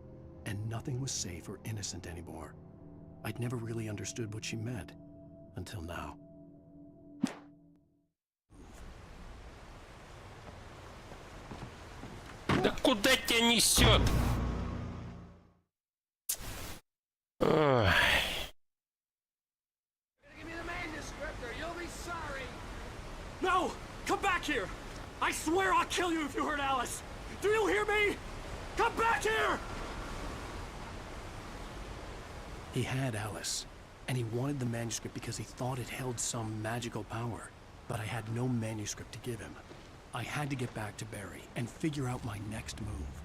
And nothing was safe or innocent anymore. I'd never really understood what she meant, until now. Да куда тебя несет? Ой. No! Come back here! I swear I'll kill you if you hurt Alice! Do you hear me? Come back here! He had Alice, and he wanted the manuscript because he thought it held some magical power. But I had no manuscript to give him. I had to get back to Barry and figure out my next move.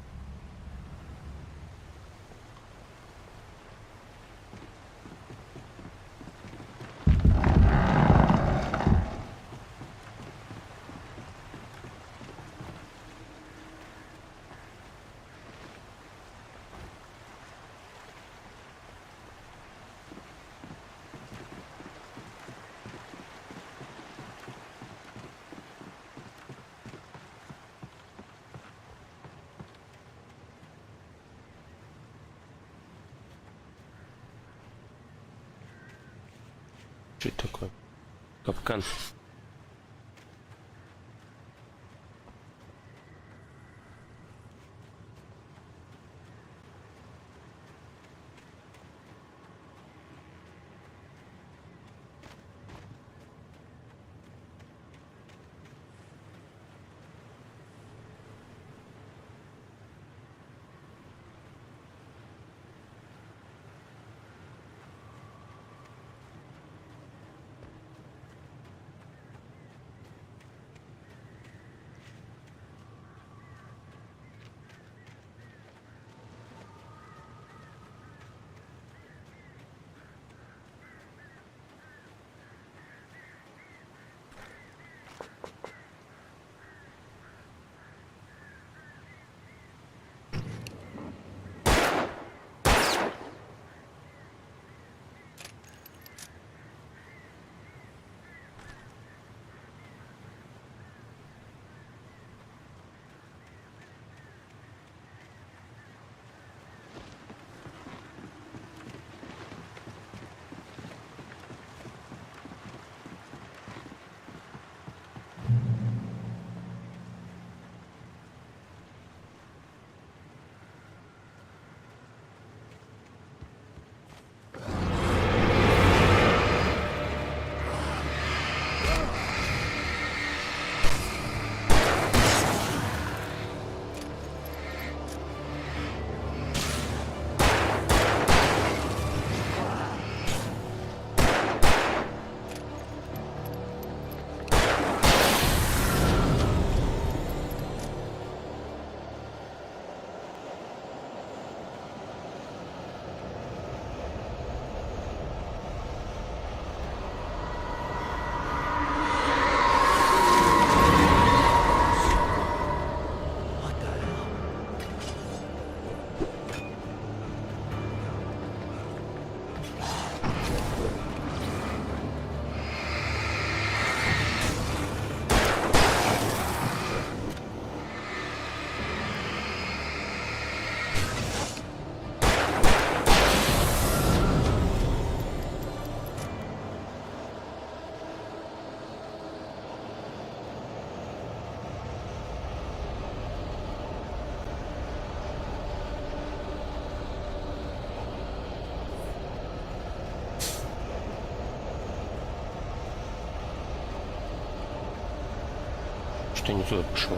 Что это такое? Капкан. Что не туда пошел?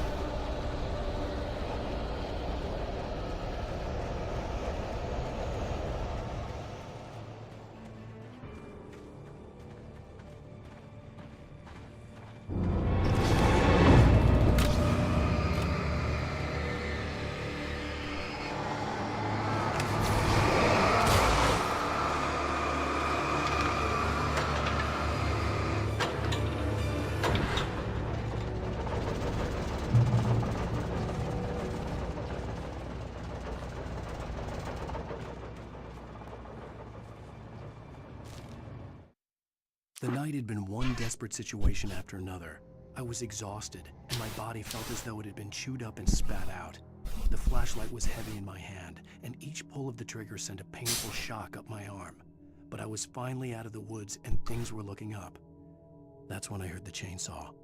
The night had been one desperate situation after another. I was exhausted, and my body felt as though it had been chewed up and spat out. The flashlight was heavy in my hand, and each pull of the trigger sent a painful shock up my arm. But I was finally out of the woods, and things were looking up. That's when I heard the chainsaw.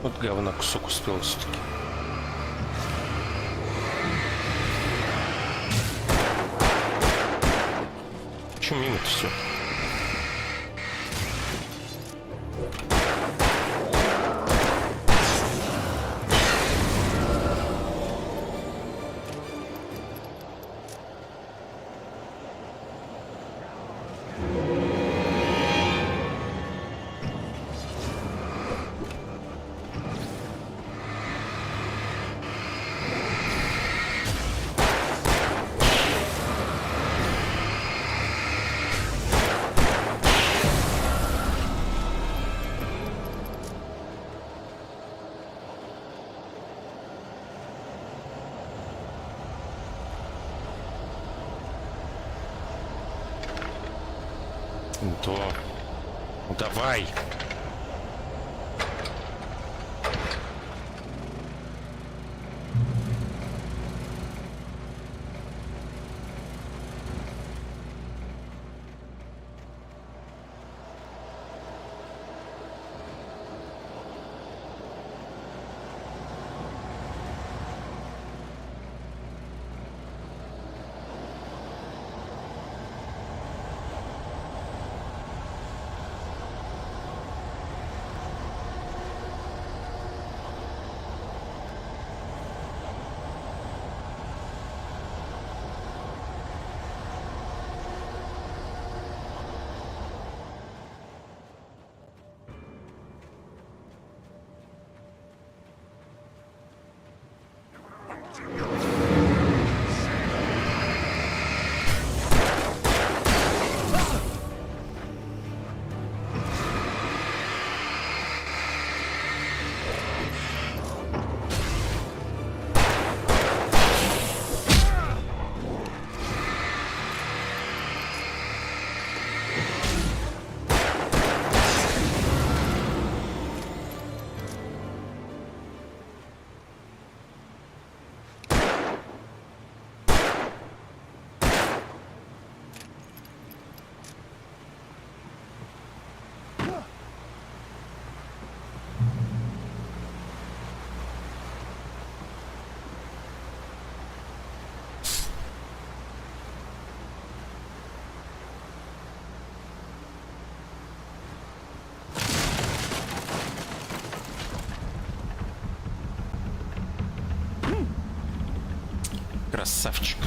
Вот говна кусок успел все-таки. Почему мимо-то все? То. Ну, давай. Красавчик.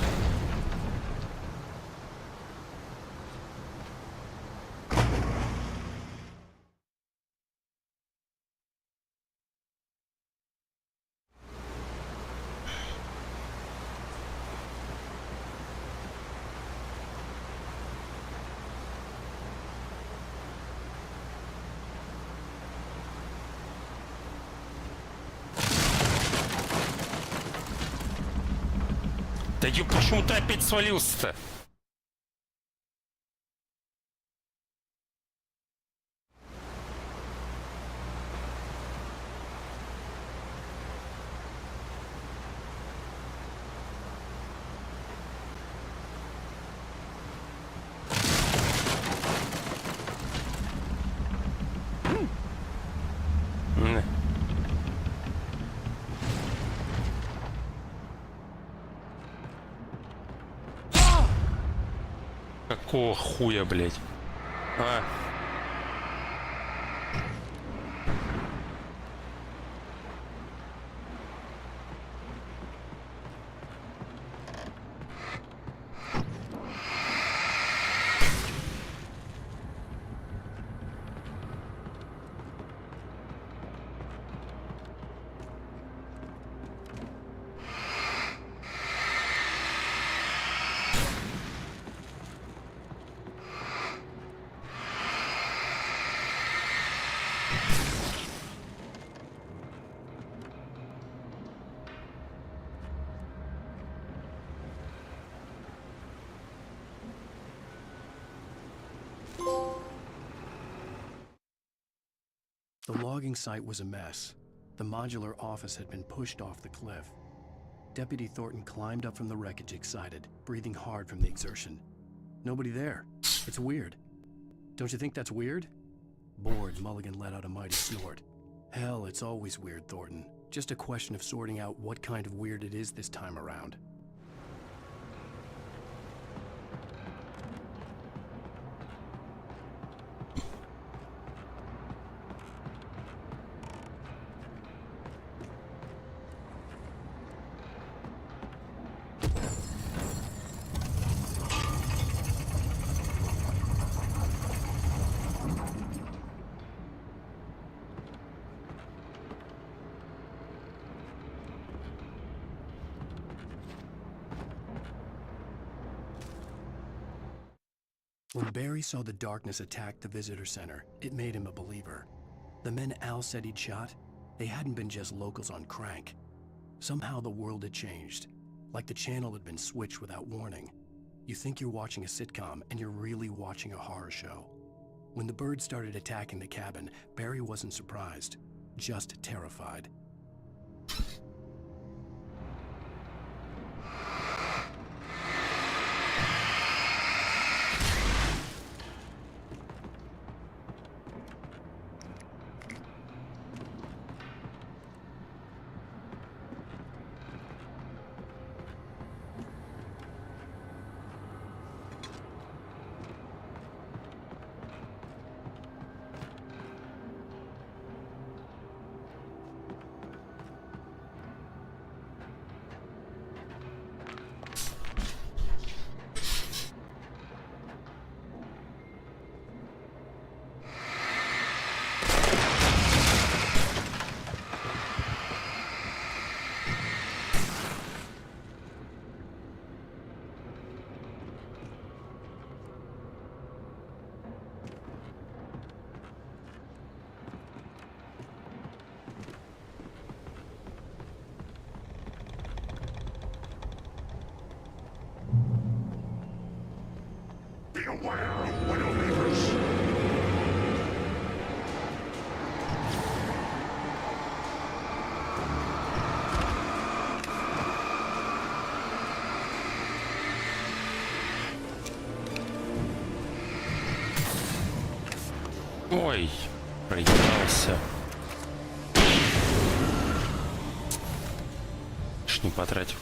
Да ё, почему ты опять свалился-то? Какого хуя, блядь? А. The logging site was a mess. The modular office had been pushed off the cliff. Deputy Thornton climbed up from the wreckage excited, breathing hard from the exertion. Nobody there. It's weird. Don't you think that's weird? Bored, Mulligan let out a mighty snort. Hell, it's always weird, Thornton. Just a question of sorting out what kind of weird it is this time around. When Barry saw the darkness attack the visitor center, it made him a believer. The men Al said he'd shot, they hadn't been just locals on crank. Somehow the world had changed, like the channel had been switched without warning. You think you're watching a sitcom, and you're really watching a horror show. When the birds started attacking the cabin, Barry wasn't surprised, just terrified. Ой, проебался. Ж не потратил.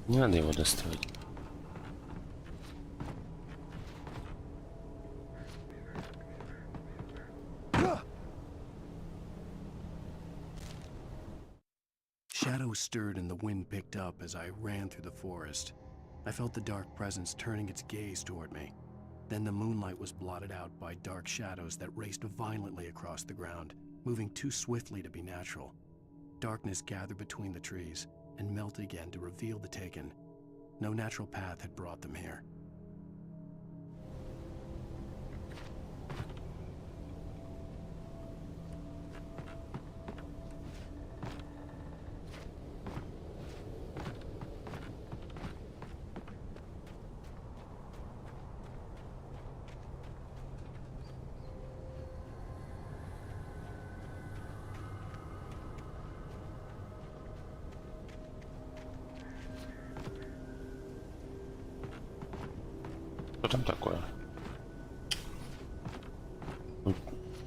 Не надо его достроить. Shadows stirred and the wind picked up as I ran through the forest. I felt the dark presence turning its gaze toward me. Then the moonlight was blotted out by dark shadows that raced violently across the ground, moving too swiftly to be natural. Darkness gathered between the trees and melted again to reveal the Taken. No natural path had brought them here. Что там такое?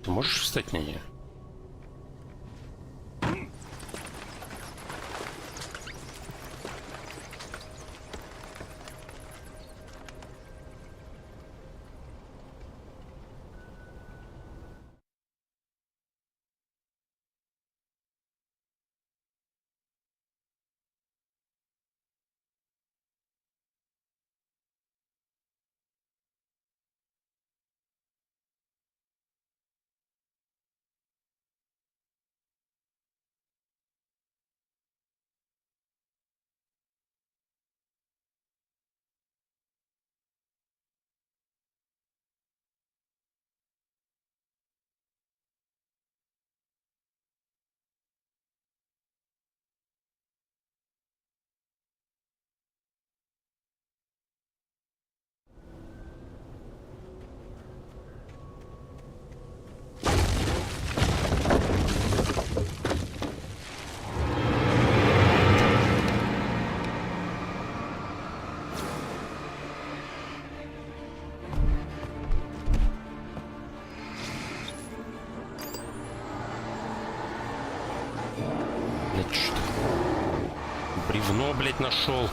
Ты можешь встать на нее? говно, блядь, нашел.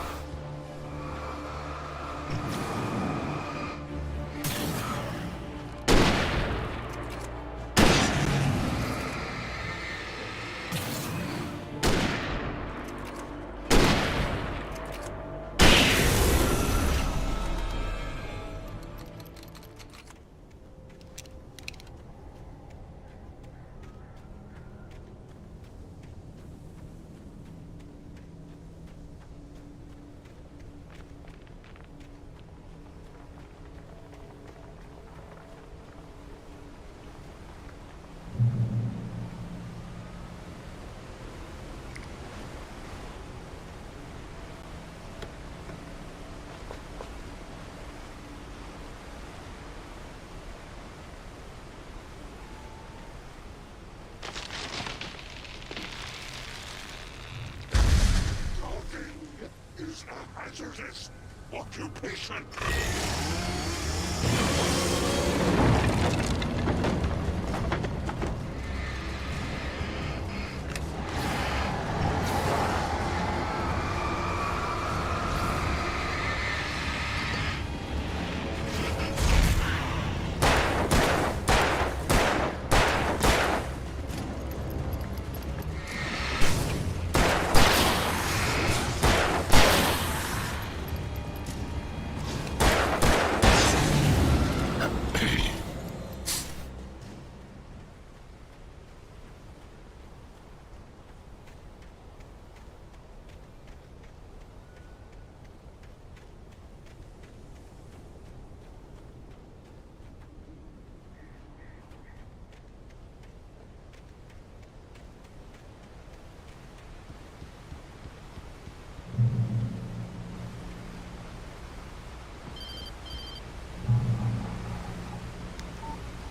Is a hazardous occupation.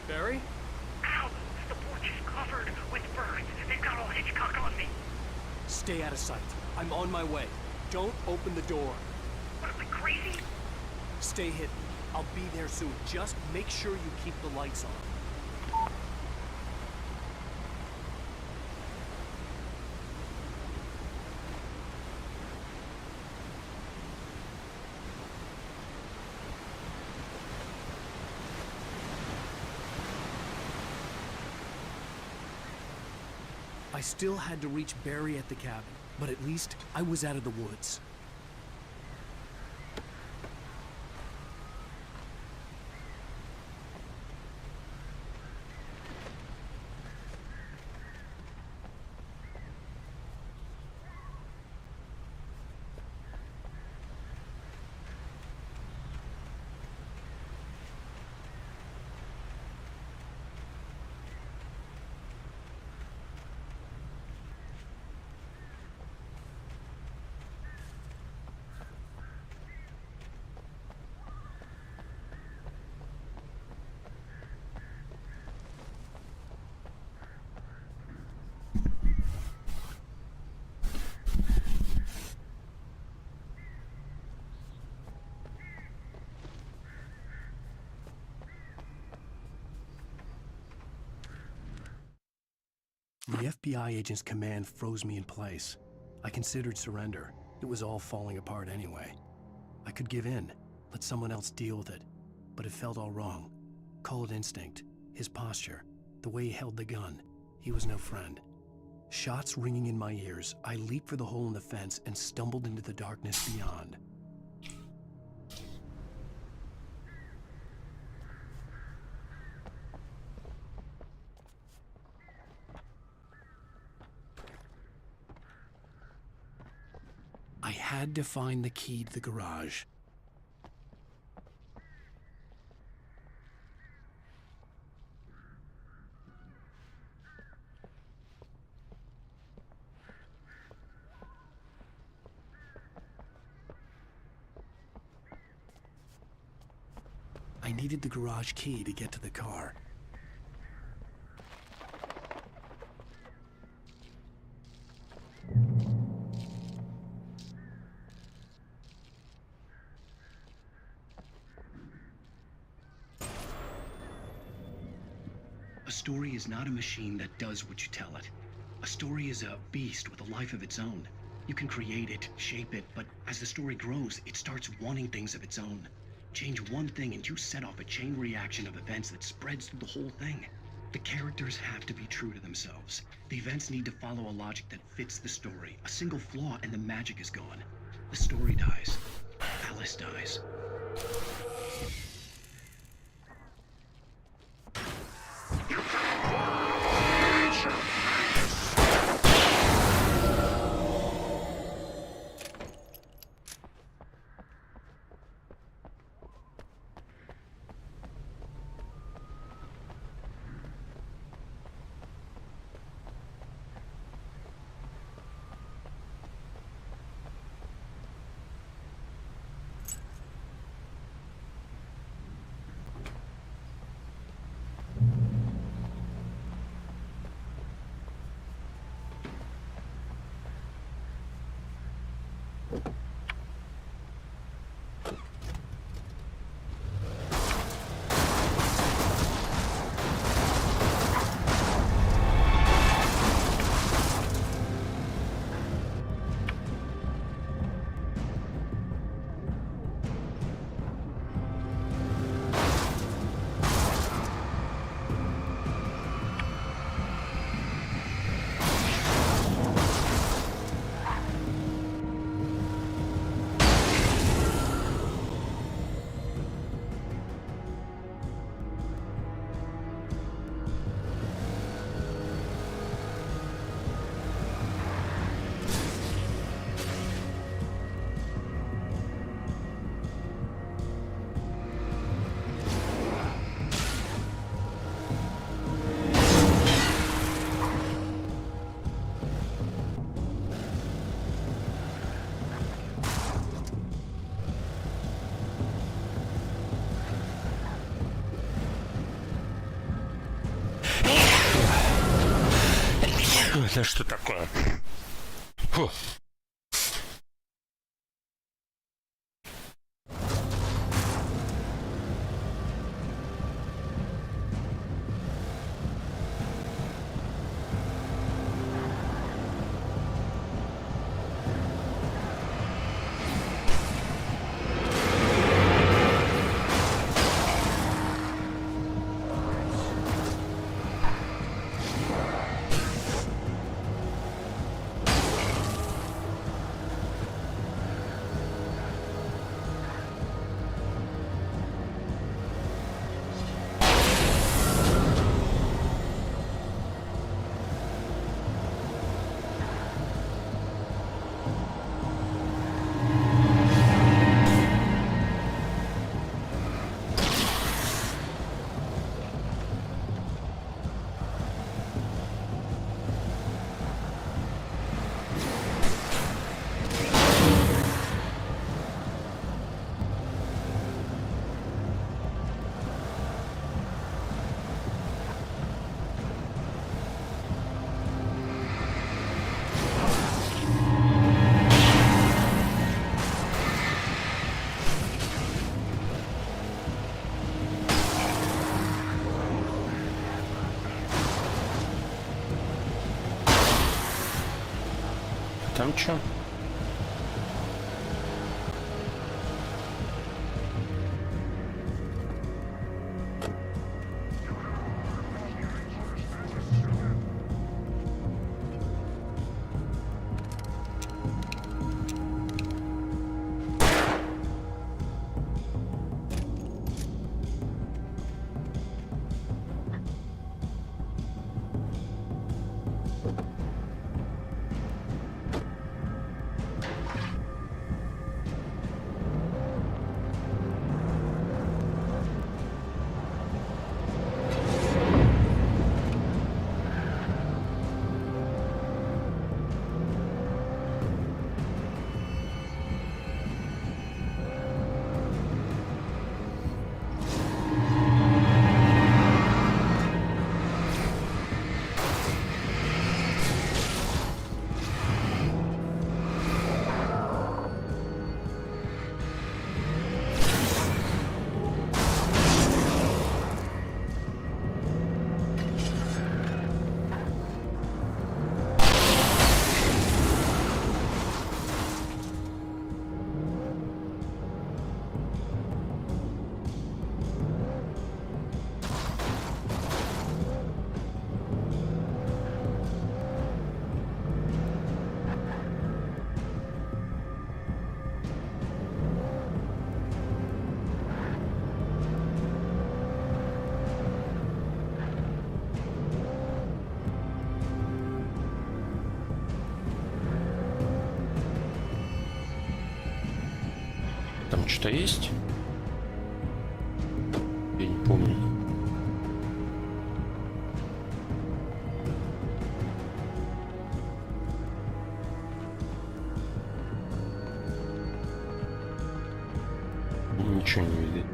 Barry? Ow! The porch is covered with birds. They've got all Hitchcock on me. Stay out of sight. I'm on my way. Don't open the door. What, am I crazy? Stay hidden. I'll be there soon. Just make sure you keep the lights on. I still had to reach Barry at the cabin, but at least I was out of the woods. The FBI agent's command froze me in place. I considered surrender. It was all falling apart anyway. I could give in, let someone else deal with it, but it felt all wrong. Call it instinct, his posture, the way he held the gun. He was no friend. Shots ringing in my ears, I leaped for the hole in the fence and stumbled into the darkness beyond. I had to find the key to the garage. I needed the garage key to get to the car. A story is not a machine that does what you tell it. A story is a beast with a life of its own. You can create it, shape it, but as the story grows, it starts wanting things of its own. Change one thing and you set off a chain reaction of events that spreads through the whole thing. The characters have to be true to themselves. The events need to follow a logic that fits the story. A single flaw and the magic is gone. The story dies. Alice dies. Это что такое? Фу. Там чё? Там что-то есть? Я не помню. Ничего не видит.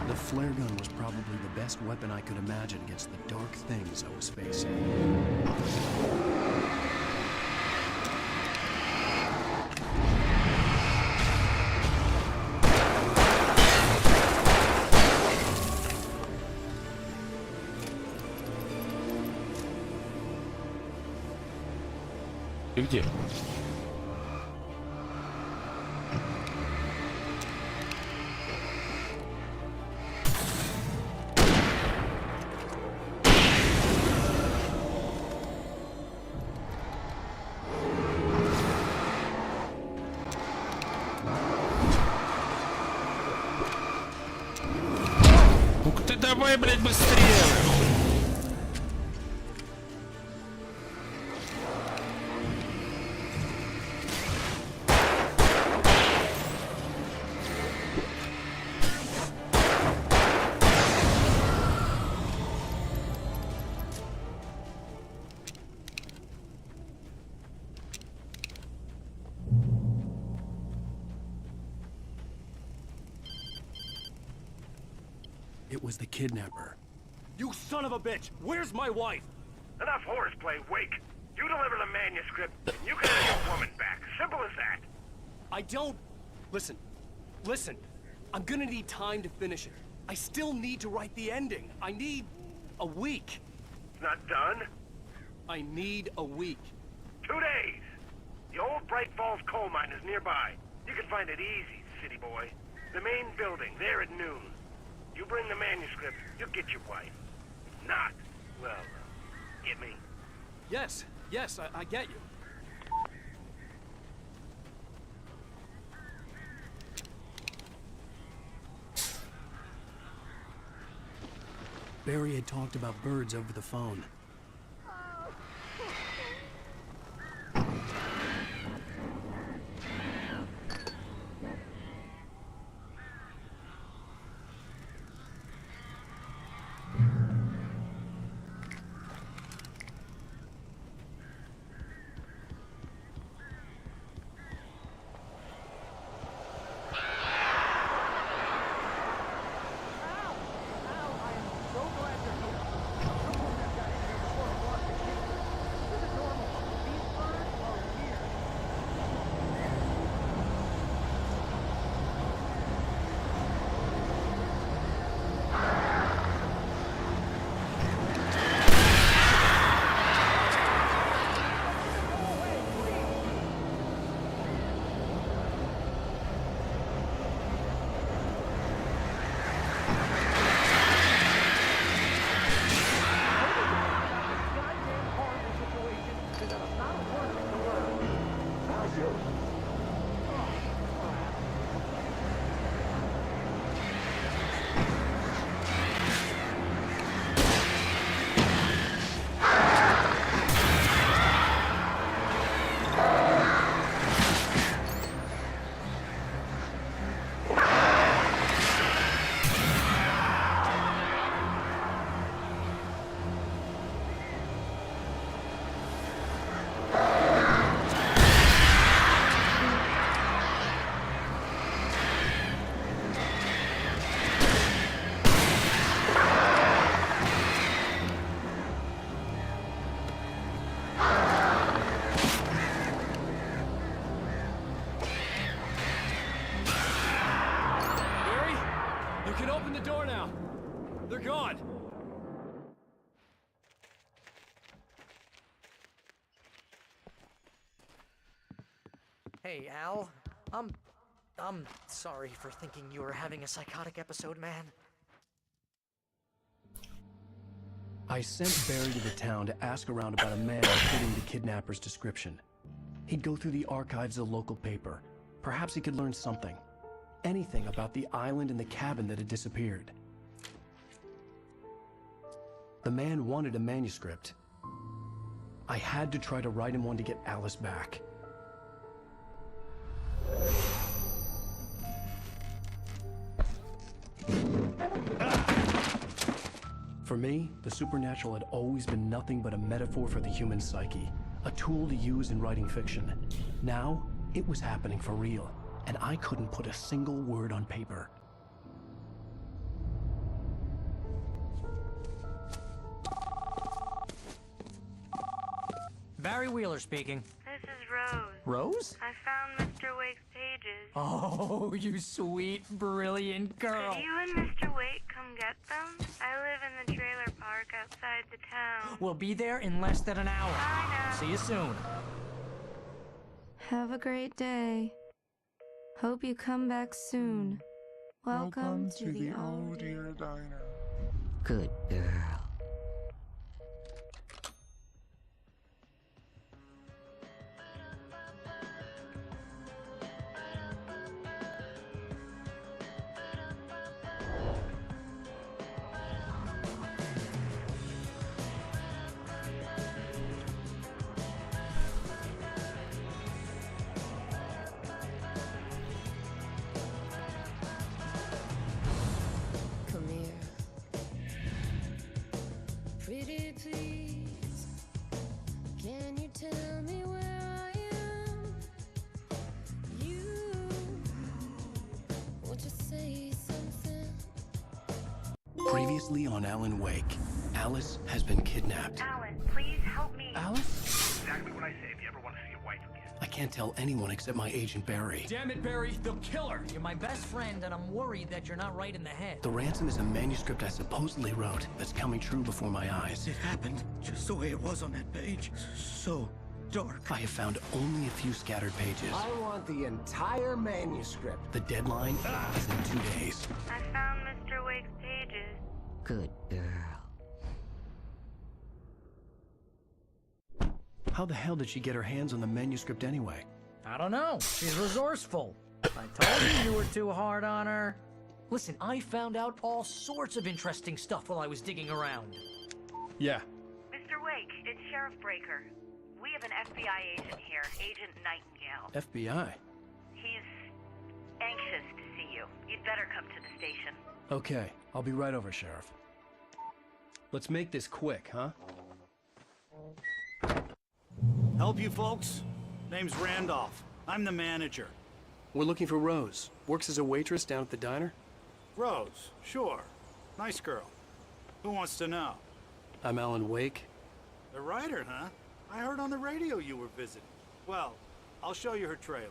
The flare gun was probably the best weapon I could imagine against the dark things I was facing. Ты где? Ну-ка ты давай, блядь, быстрее! It was the kidnapper. You son of a bitch! Where's my wife? Enough horseplay, Wake. You deliver the manuscript, and you can have your woman back. Simple as that. I don't... Listen. Listen. I'm gonna need time to finish it. I still need to write the ending. I need... a week. Not done? I need a week. 2 days. The old Bright Falls coal mine is nearby. You can find it easy, city boy. The main building, there at noon. You bring the manuscript, you'll get your wife. If not, well, get me. Yes, yes, I get you. Barry had talked about birds over the phone. They're gone! Hey, Al. I'm sorry for thinking you were having a psychotic episode, man. I sent Barry to the town to ask around about a man fitting the kidnapper's description. He'd go through the archives of the local paper. Perhaps he could learn something. Anything about the island and the cabin that had disappeared. The man wanted a manuscript. I had to try to write him one to get Alice back. For me, the supernatural had always been nothing but a metaphor for the human psyche, a tool to use in writing fiction. Now, it was happening for real, and I couldn't put a single word on paper. Barry Wheeler speaking. This is Rose. Rose? I found Mr. Wake's pages. Oh, you sweet, brilliant girl. Could you and Mr. Wake come get them? I live in the trailer park outside the town. We'll be there in less than an hour. Bye now. See you soon. Have a great day. Hope you come back soon. Welcome to the old dear diner. Good girl. Come here. Pretty please, can you tell me where I am? You, won't you say something? Previously on Alan Wake, Alice has been kidnapped. Alan, please help me. Alice? Exactly what I say if you ever want to see your wife again. I can't tell anyone except my agent Barry. Damn it, Barry, they'll kill her! You're my best friend, and I'm worried that you're not right in the head. The ransom is a manuscript I supposedly wrote that's coming true before my eyes. It happened just the way it was on that page. So dark. I have found only a few scattered pages. I want the entire manuscript. The deadline is in 2 days. I found Mr. Wake's pages. Good girl. How the hell did she get her hands on the manuscript anyway? I don't know. She's resourceful. I told you were too hard on her. Listen, I found out all sorts of interesting stuff while I was digging around. Yeah. Mr. Wake, it's Sheriff Breaker. We have an FBI agent here, Agent Nightingale. FBI? He's anxious to see you. You'd better come to the station. Okay, I'll be right over, Sheriff. Let's make this quick, huh? Help you folks? Name's Randolph. I'm the manager. We're looking for Rose. Works as a waitress down at the diner. Rose, sure. Nice girl. Who wants to know? I'm Alan Wake. The writer, huh? I heard on the radio you were visiting. Well, I'll show you her trailer.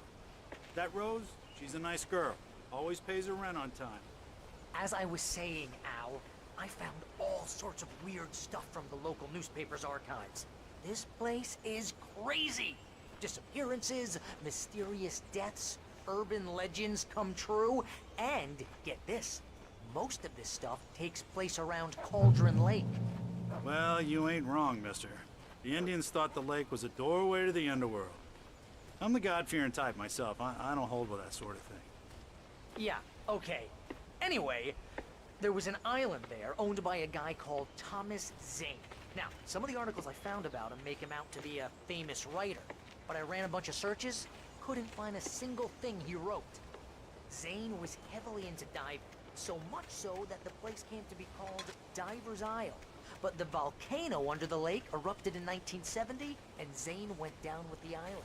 That Rose, she's a nice girl. Always pays her rent on time. As I was saying, Al, I found all sorts of weird stuff from the local newspaper's archives. This place is crazy. Disappearances, mysterious deaths, urban legends come true, and get this, most of this stuff takes place around Cauldron Lake. Well, you ain't wrong, mister. The Indians thought the lake was a doorway to the underworld. I'm the God-fearing type myself. I don't hold with that sort of thing. Yeah, okay. Anyway, there was an island there owned by a guy called Thomas Zane. Now, some of the articles I found about him make him out to be a famous writer, but I ran a bunch of searches, couldn't find a single thing he wrote. Zane was heavily into diving, so much so that the place came to be called Diver's Isle. But the volcano under the lake erupted in 1970, and Zane went down with the island.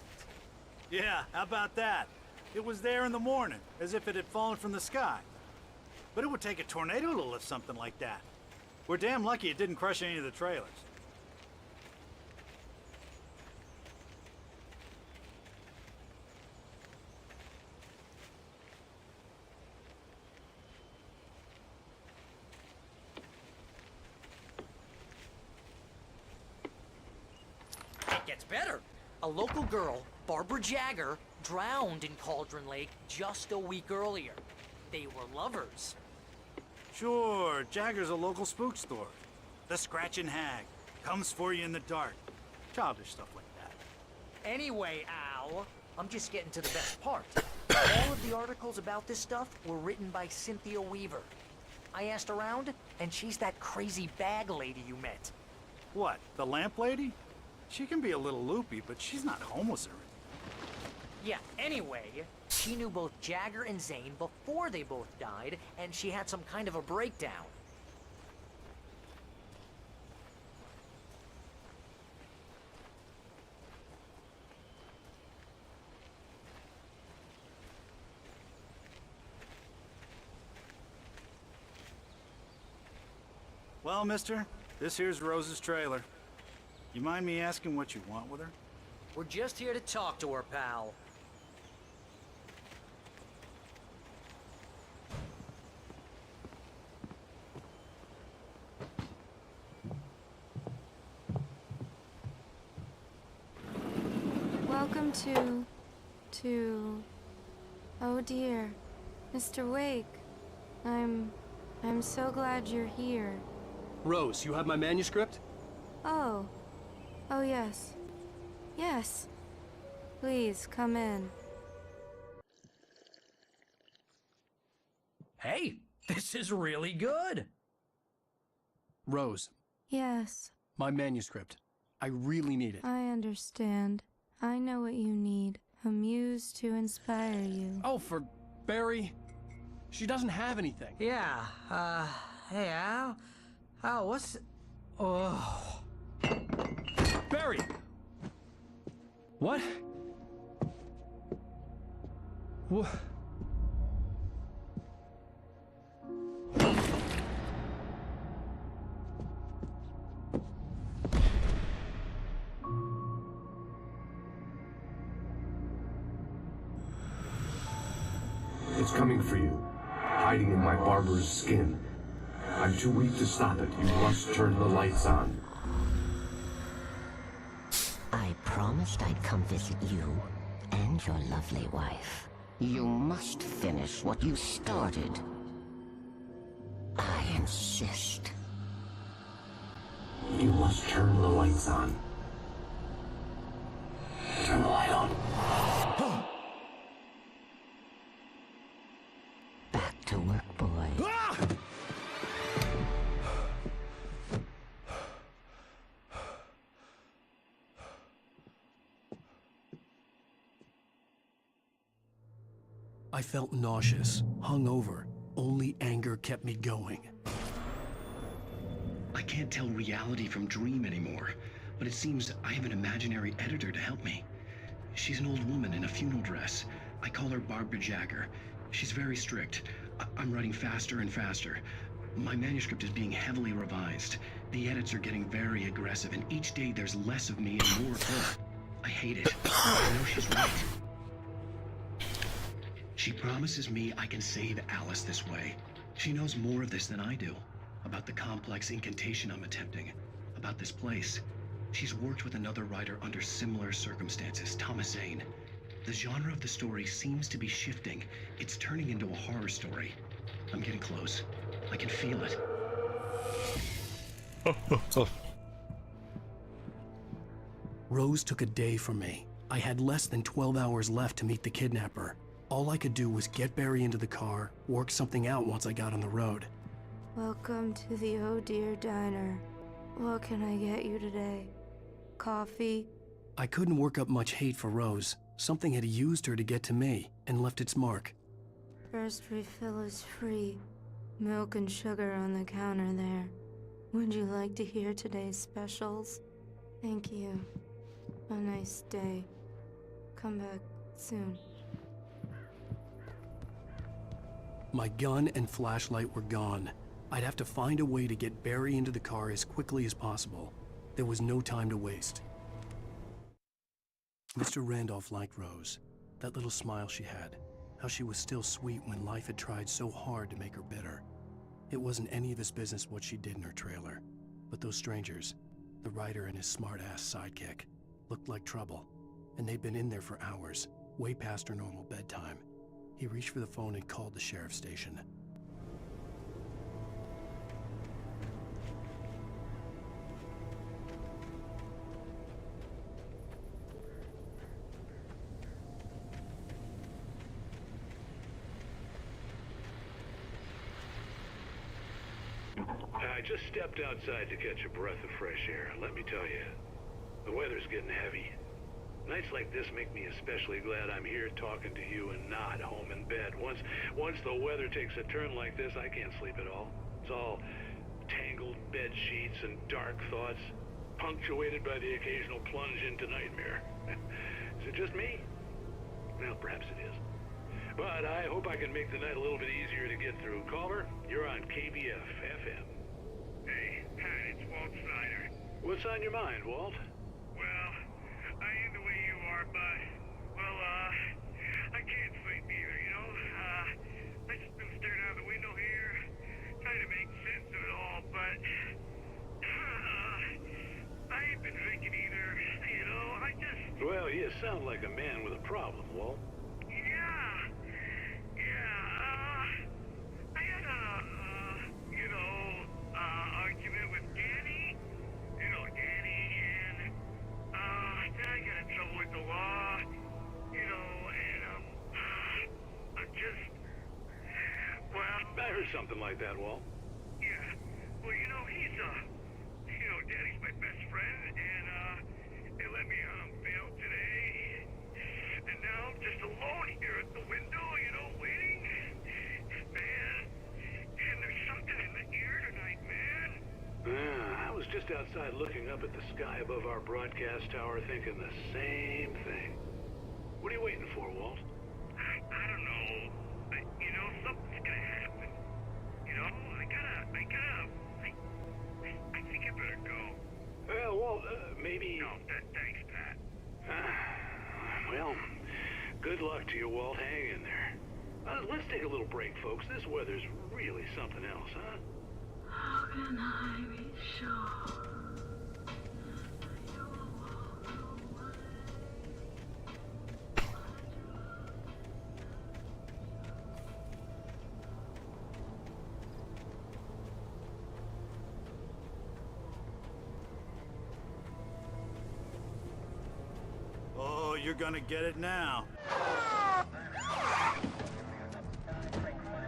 Yeah, how about that? It was there in the morning, as if it had fallen from the sky. But it would take a tornado to lift something like that. We're damn lucky it didn't crush any of the trailers. gets better. A local girl, Barbara Jagger, drowned in Cauldron Lake just a week earlier. They were lovers. Sure, Jagger's a local spook store. The Scratching Hag. Comes for you in the dark. Childish stuff like that. Anyway, Al, I'm just getting to the best part. All of the articles about this stuff were written by Cynthia Weaver. I asked around, and she's that crazy bag lady you met. What, the lamp lady? She can be a little loopy, but she's not homeless or anything. Yeah, anyway, she knew both Jagger and Zane before they both died, and she had some kind of a breakdown. Well, mister, this here's Rose's trailer. You mind me asking what you want with her? We're just here to talk to her, pal. Welcome to... Oh dear, Mr. Wake. I'm so glad you're here. Rose, you have my manuscript? Oh. Oh, yes. Yes. Please, come in. Hey, this is really good. Rose, Yes, my manuscript. I really need it. I understand. I know what you need. A muse to inspire you. Oh, for Barry? She doesn't have anything. Yeah, hey, Al? Al, what's... Oh... Barry! What? What? It's coming for you, hiding in my barber's skin. I'm too weak to stop it. You must turn the lights on. I promised I'd come visit you and your lovely wife. You must finish what you started. I insist. You must turn the lights on. Turn the light on. Back to work, boy. I felt nauseous, hungover. Only anger kept me going. I can't tell reality from dream anymore, but it seems I have an imaginary editor to help me. She's an old woman in a funeral dress. I call her Barbara Jagger. She's very strict. I'm writing faster and faster. My manuscript is being heavily revised. The edits are getting very aggressive, and each day there's less of me and more of her. I hate it. I know she's right. She promises me I can save Alice this way. She knows more of this than I do. About the complex incantation I'm attempting. About this place. She's worked with another writer under similar circumstances, Thomas Zane. The genre of the story seems to be shifting. It's turning into a horror story. I'm getting close. I can feel it. Rose took a day from me. I had less than 12 hours left to meet the kidnapper. All I could do was get Barry into the car, work something out once I got on the road. Welcome to the Oh Dear Diner. What can I get you today? Coffee? I couldn't work up much hate for Rose. Something had used her to get to me and left its mark. First refill is free. Milk and sugar on the counter there. Would you like to hear today's specials? Thank you. A nice day. Come back soon. My gun and flashlight were gone. I'd have to find a way to get Barry into the car as quickly as possible. There was no time to waste. Mr. Randolph liked Rose. That little smile she had. How she was still sweet when life had tried so hard to make her bitter. It wasn't any of his business what she did in her trailer. But those strangers, the writer and his smart-ass sidekick, looked like trouble, and they'd been in there for hours, way past her normal bedtime. He reached for the phone and called the sheriff's station. I just stepped outside to catch a breath of fresh air, and let me tell you, the weather's getting heavy. Nights like this make me especially glad I'm here talking to you and not home in bed. Once the weather takes a turn like this, I can't sleep at all. It's all tangled bed sheets and dark thoughts, punctuated by the occasional plunge into nightmare. Is it just me? Well, perhaps it is. But I hope I can make the night a little bit easier to get through. Caller, you're on KBF FM. Hey, Pat, it's Walt Snyder. What's on your mind, Walt? Well, I ain't the way you are, but, well, I can't sleep either, you know? I just been staring out the window here, trying to make sense of it all, but, I ain't been drinking either, you know? Well, you sound like a man with a problem, Walt. I had argument with Danny, and, then I got in trouble with the law, and, I'm just, well... I heard something like that, Walt. Yeah, well, he's, Danny's my best friend, and, they let me bail today, and now I'm just alone here at the window, waiting, man, and there's something in the air tonight, man. I was just outside looking up at the sky above our broadcast tower thinking the same thing. What are you waiting for, Walt? I don't know, but, something's gonna happen. I think I better go. Well, Walt, maybe... No, thanks, Pat. Well, good luck to you, Walt. Hang in there. Let's take a little break, folks. This weather's really something else, huh? How can I be sure? Oh, you're gonna get it now.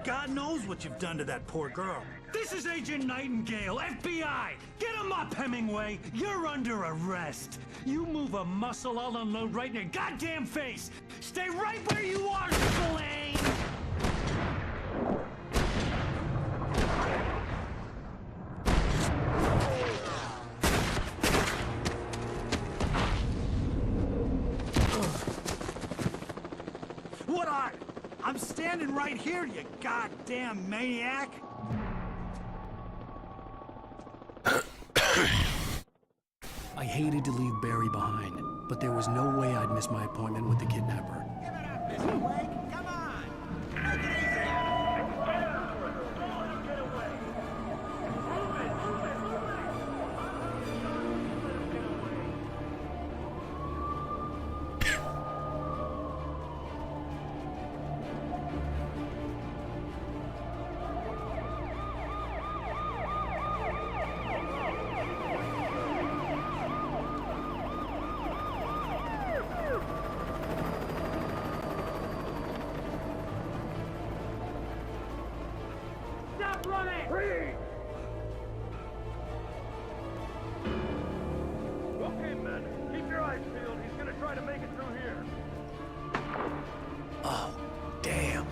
God knows what you've done to that poor girl. This is Agent Nightingale, FBI! Get him up, Hemingway! You're under arrest! You move a muscle, I'll unload right in your goddamn face! Stay right where you are, Spillane! What are? I'm standing right here, you goddamn maniac! I hated to leave Barry behind, but there was no way I'd miss my appointment with the kidnapper. Stop running! Freeze! Okay, men. Keep your eyes peeled. He's gonna try to make it through here. Oh, damn.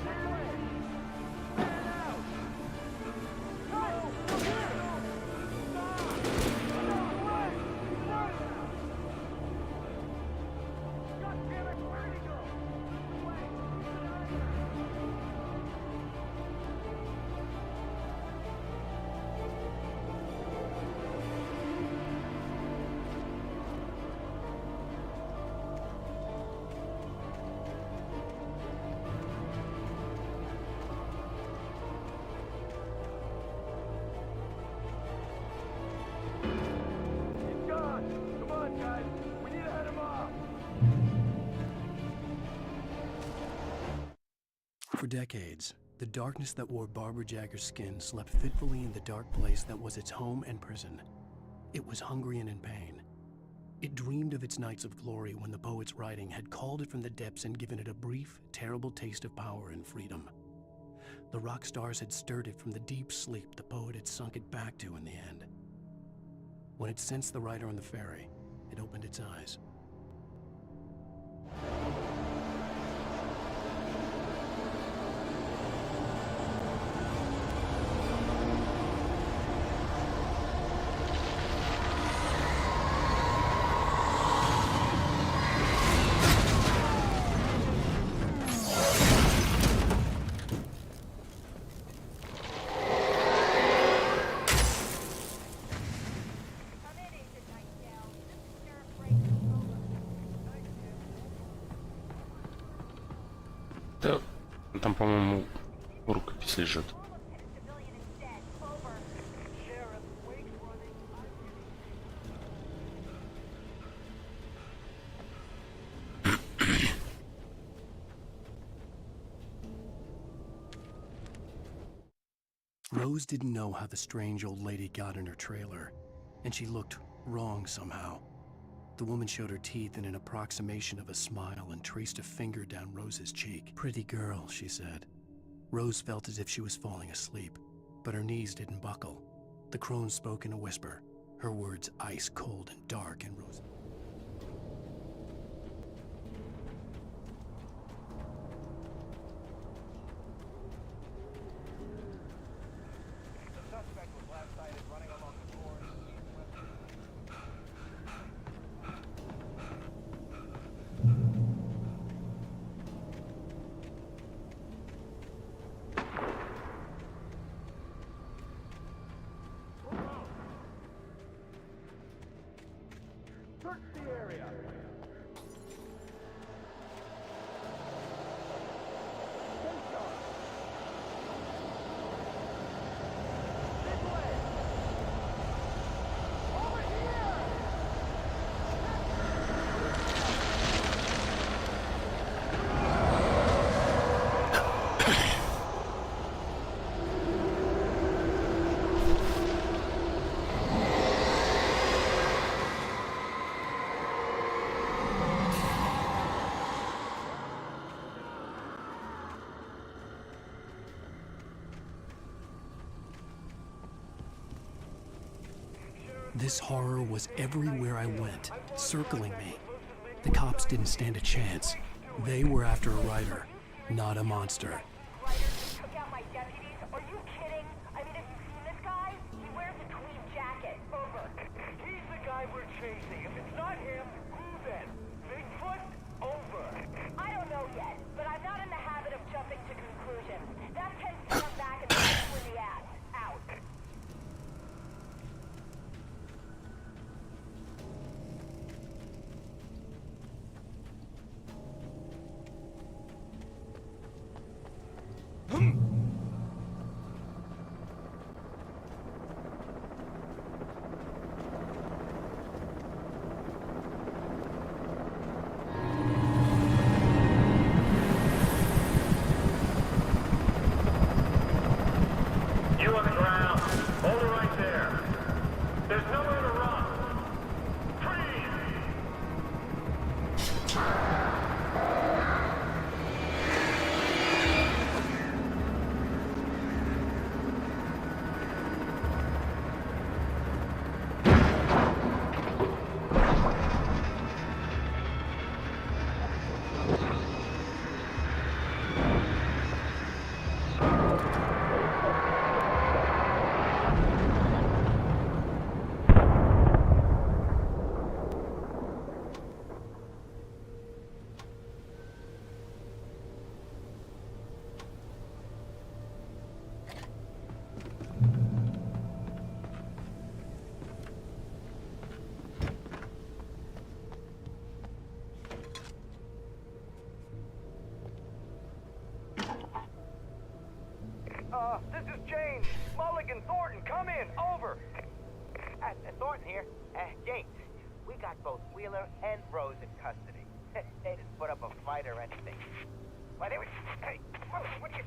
For decades, the darkness that wore Barbara Jagger's skin slept fitfully in the dark place that was its home and prison. It was hungry and in pain. It dreamed of its nights of glory when the poet's writing had called it from the depths and given it a brief, terrible taste of power and freedom. The rock stars had stirred it from the deep sleep the poet had sunk it back to in the end. When it sensed the writer on the ferry, it opened its eyes. Да, там, по-моему, рукопись лежит. Rose didn't know how the strange old lady got in her trailer, and she looked wrong somehow. The woman showed her teeth in an approximation of a smile and traced a finger down Rose's cheek. "Pretty girl," she said. Rose felt as if she was falling asleep, but her knees didn't buckle. The crone spoke in a whisper, her words ice cold and dark, and Rose... Search the area. This horror was everywhere I went, circling me. The cops didn't stand a chance. They were after a writer, not a monster. Took out my deputies? Are you kidding? I mean, have you seen this guy? He wears a tweed jacket. Over. He's the guy we're chasing. If it's not him, who then? Bigfoot? Over. I don't know yet, but I'm not in the habit of jumping to conclusions. That tends to come back and bite you in the ass. Out. You on the ground. Hold it right there. There's nowhere to run. This is James. Mulligan, Thornton, come in. Over. Thornton here. James, we got both Wheeler and Rose in custody. They didn't put up a fight or anything. Why, they were... Hey, what are you...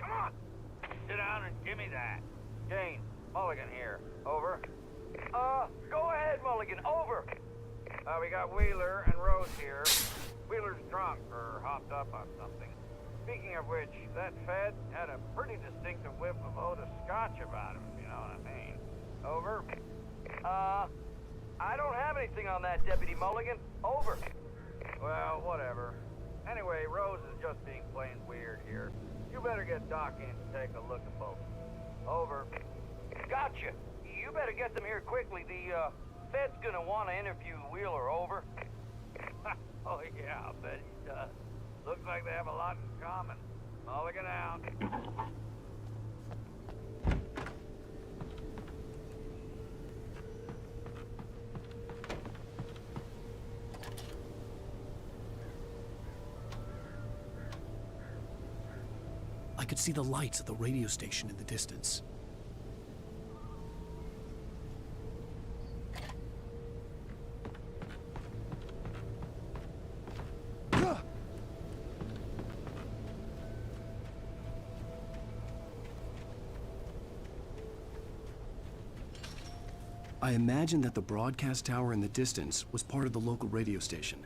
Come on! Sit down and give me that. Jane, Mulligan here. Over. Go ahead, Mulligan. Over. We got Wheeler and Rose here. Wheeler's drunk or hopped up on something. Speaking of which, that Fed had a pretty distinctive whiff of Oda Scotch about him, if you know what I mean. Over. I don't have anything on that, Deputy Mulligan. Over. Well, whatever. Anyway, Rose is just being plain weird here. You better get Doc in to take a look at both. Over. Gotcha. You better get them here quickly. The, Fed's gonna want to interview Wheeler. Over. Oh, yeah, I'll bet he does. Looks like they have a lot in common. Mulligan out. I could see the lights at the radio station in the distance. I imagined that the broadcast tower in the distance was part of the local radio station.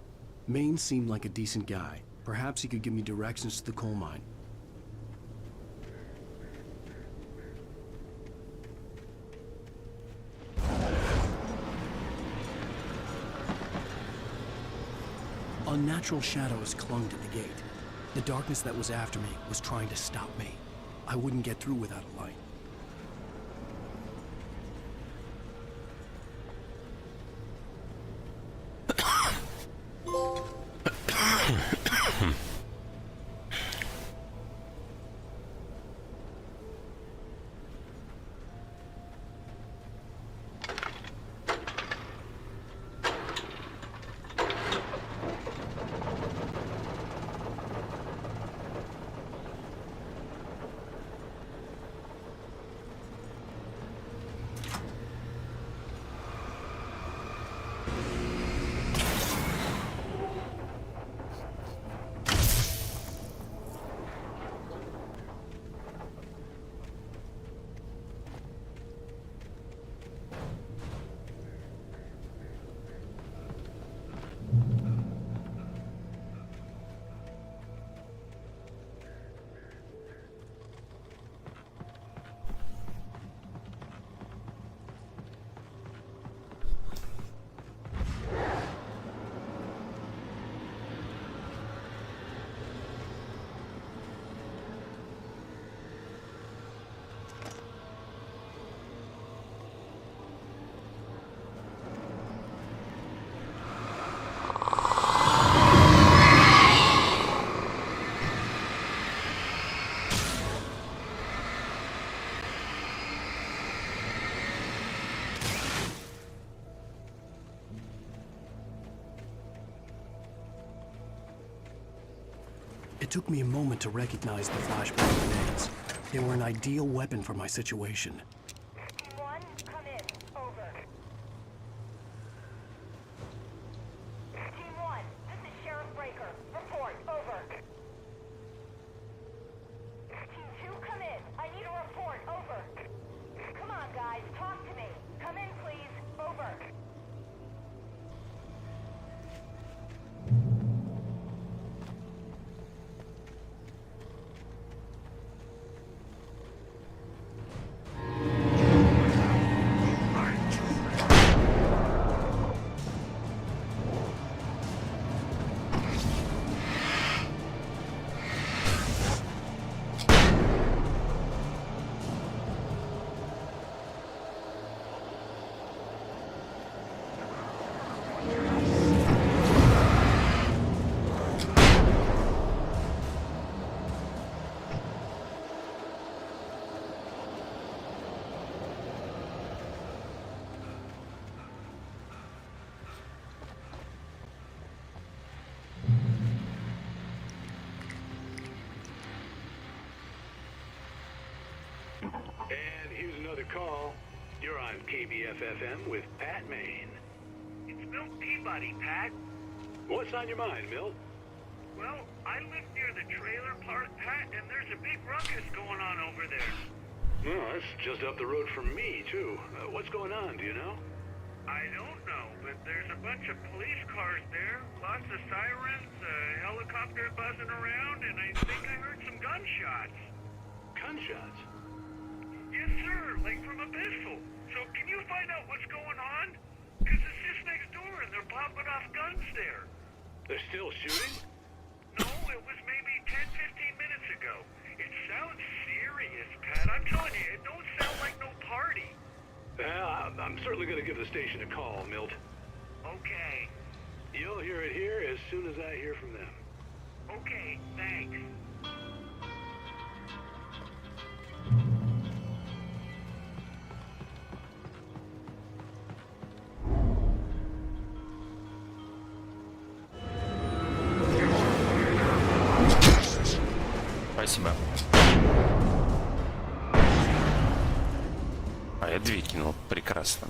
Maine seemed like a decent guy. Perhaps he could give me directions to the coal mine. Unnatural shadows clung to the gate. The darkness that was after me was trying to stop me. I wouldn't get through without a light. It took me a moment to recognize the flashbang grenades. They were an ideal weapon for my situation. Team 1, come in. Over. Team 1, this is Sheriff Breaker. Report. Over. Team 2, come in. I need a report. Over. Come on, guys. Talk to me. Come in, please. Over. And here's another call. You're on KBF-FM with Pat Maine. It's Milt Peabody, Pat. What's on your mind, Milt? Well, I live near the trailer park, Pat, and there's a big ruckus going on over there. Well, that's just up the road from me, too. What's going on, do you know? I don't know, but there's a bunch of police cars there, lots of sirens, a helicopter buzzing around, and I think I heard some gunshots. Gunshots? Yes, sir, like from a pistol. So can you find out what's going on? Because it's just next door and they're popping off guns there. They're still shooting? No, it was maybe 10, 15 minutes ago. It sounds serious, Pat. I'm telling you, it don't sound like no party. I'm certainly going to give the station a call, Milt. Okay. You'll hear it here as soon as I hear from them. Okay, thanks. Спасибо. А я дверь кинул. Прекрасно.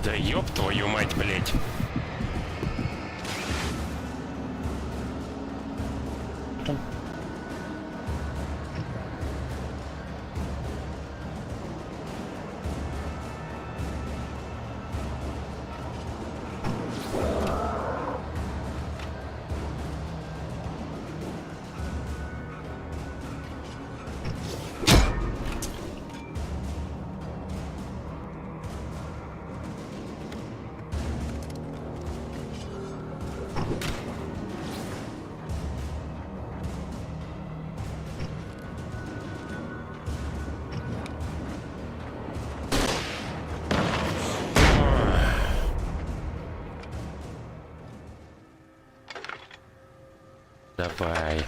Да ёб твою мать, блять. Давай.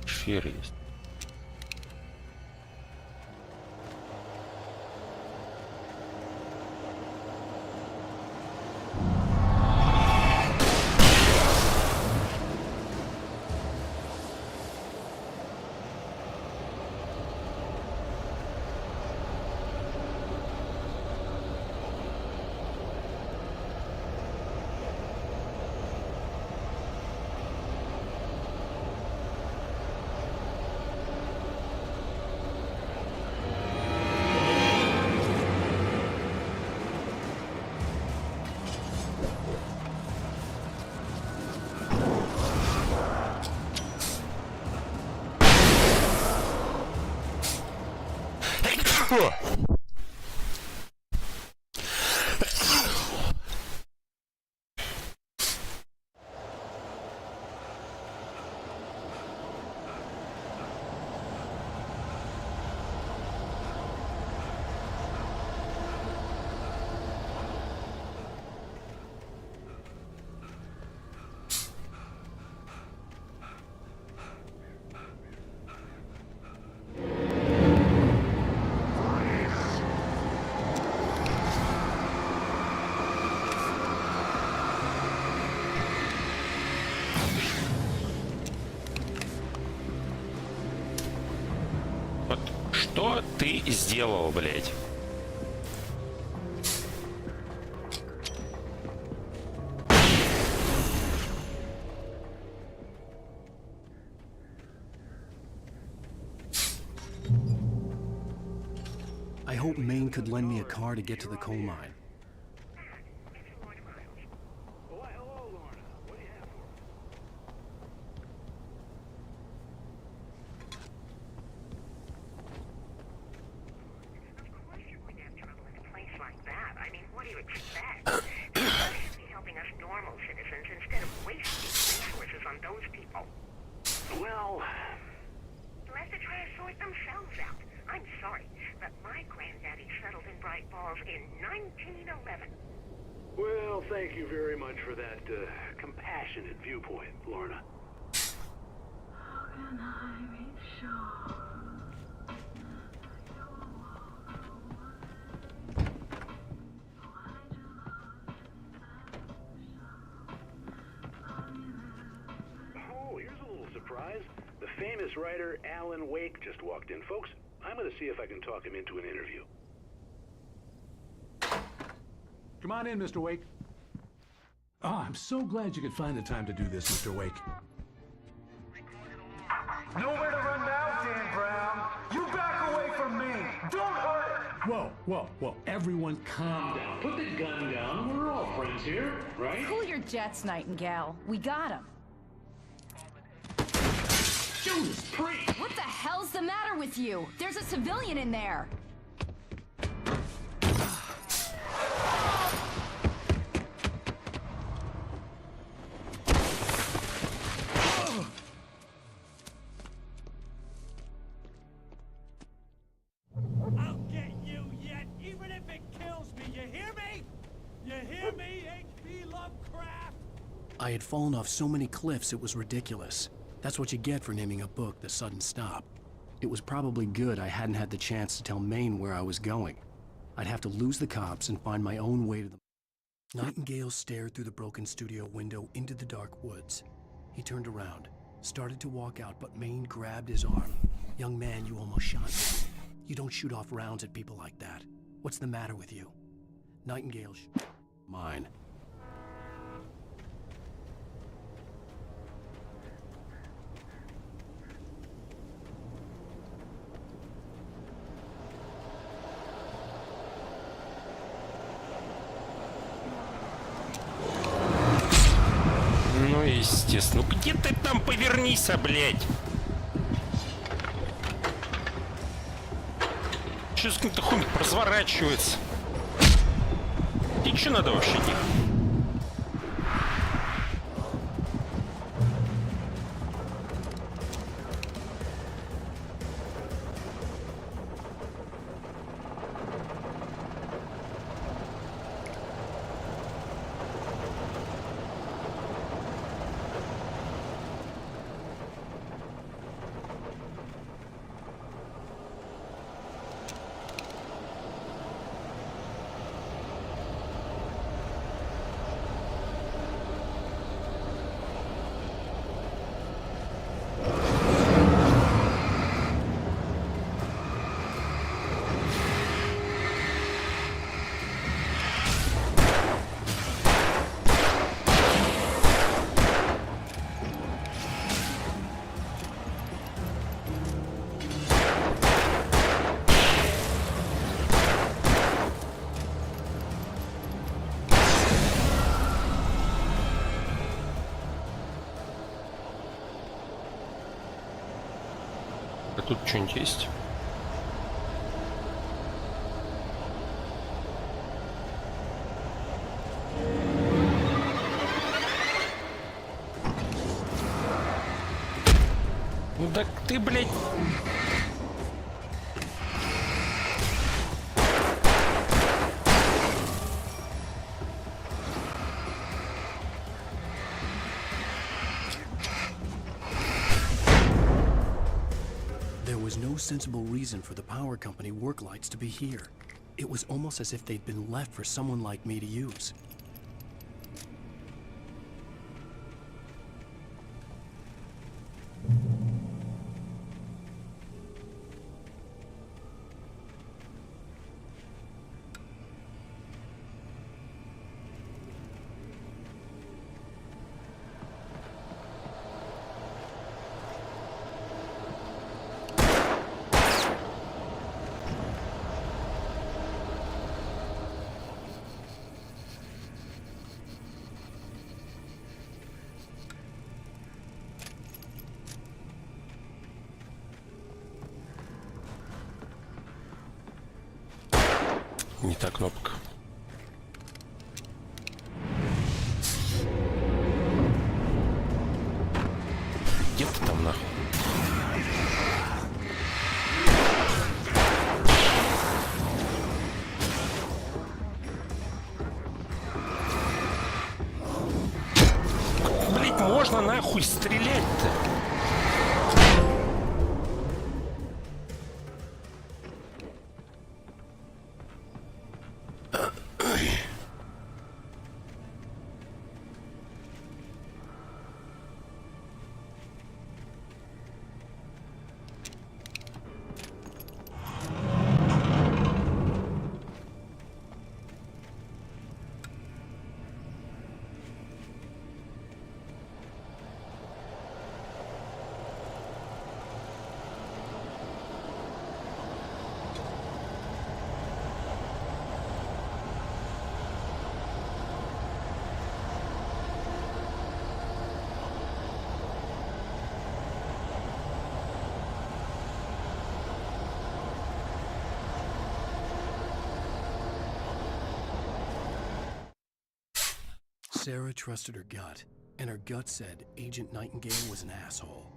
Эфир есть. Вот что ты сделал, блядь? I hope Maine could lend me a car to get to the coal mine. Well, let the try to sort themselves out. I I'm sorry, but my granddaddy settled in Bright Falls in 1911. Well, thank you very much for that compassionate viewpoint, Lorna. How can I be sure? Oh, here's a little surprise. The famous writer Alan Wake just walked in. Folks, I'm going to see if I can talk him into an interview. Come on in, Mr. Wake. Oh, I'm so glad you could find the time to do this, Mr. Wake. Nowhere to run now, Dan Brown. You back away from me. Don't hurt. Whoa, whoa, whoa. Everyone calm down. Put the gun down. We're all friends here, right? Cool your jets, Nightingale. We got him. Judas Priest! What the hell's the matter with you? There's a civilian in there. I'll get you yet, even if it kills me. You hear me? You hear me, H.P. Lovecraft? I had fallen off so many cliffs it was ridiculous. That's what you get for naming a book The Sudden Stop. It was probably good I hadn't had the chance to tell Maine where I was going. I'd have to lose the cops and find my own way to the... Nightingale stared through the broken studio window into the dark woods. He turned around, started to walk out, but Maine grabbed his arm. Young man, you almost shot me. You don't shoot off rounds at people like that. What's the matter with you? Nightingale mine. Ну, естественно. Ну, где ты там повернись, блядь? Что с каким-то хуем разворачивается? И что надо вообще делать? А тут что-нибудь есть? Ну так ты, блядь... No sensible reason for the power company work lights to be here. It was almost as if they'd been left for someone like me to use. Не та кнопка. Где ты там нахуй? можно нахуй стрелять-то? Sarah trusted her gut, and her gut said Agent Nightingale was an asshole.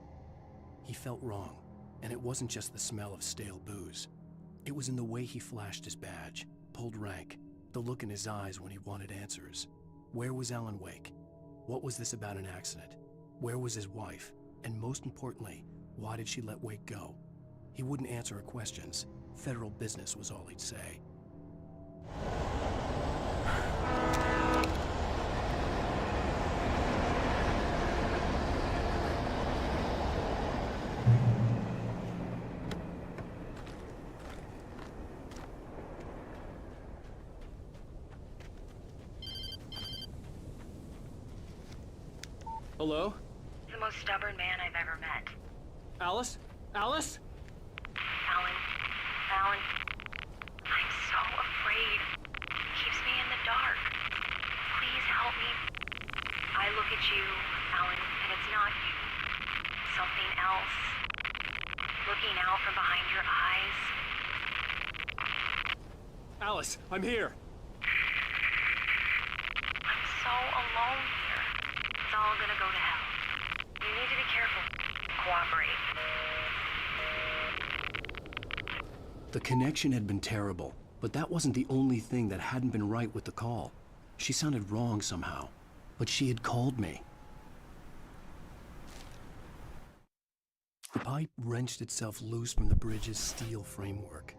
He felt wrong, and it wasn't just the smell of stale booze. It was in the way he flashed his badge, pulled rank, the look in his eyes when he wanted answers. Where was Alan Wake? What was this about an accident? Where was his wife? And most importantly, why did she let Wake go? He wouldn't answer her questions. Federal business was all he'd say. Hello? The most stubborn man I've ever met. Alice? Alice? Alan. Alan. I'm so afraid. It keeps me in the dark. Please help me. I look at you, Alan, and it's not you. Something else. Looking out from behind your eyes. Alice, I'm here. I'm so alone here. It's all gonna go to hell. You need to be careful. Cooperate. The connection had been terrible, but that wasn't the only thing that hadn't been right with the call. She sounded wrong somehow, but she had called me. The pipe wrenched itself loose from the bridge's steel framework.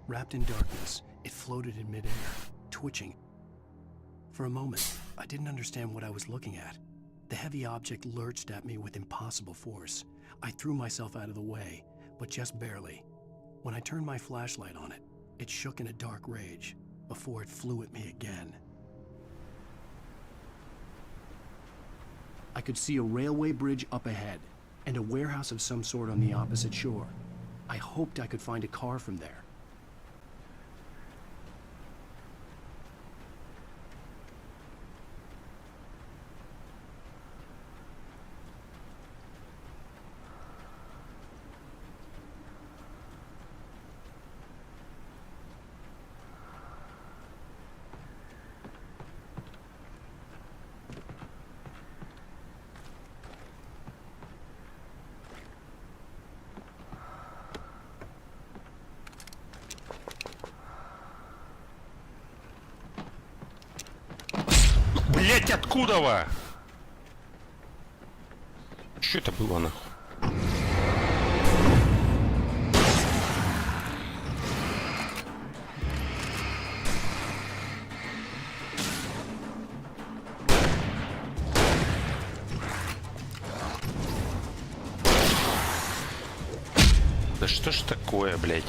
Wrapped in darkness, it floated in midair, twitching. For a moment, I didn't understand what I was looking at. The heavy object lurched at me with impossible force. I threw myself out of the way, but just barely. When I turned my flashlight on it, it shook in a dark rage before it flew at me again. I could see a railway bridge up ahead and a warehouse of some sort on the opposite shore. I hoped I could find a car from there. Блять, откуда вы? Что это было нахуй? Да что ж такое, блять?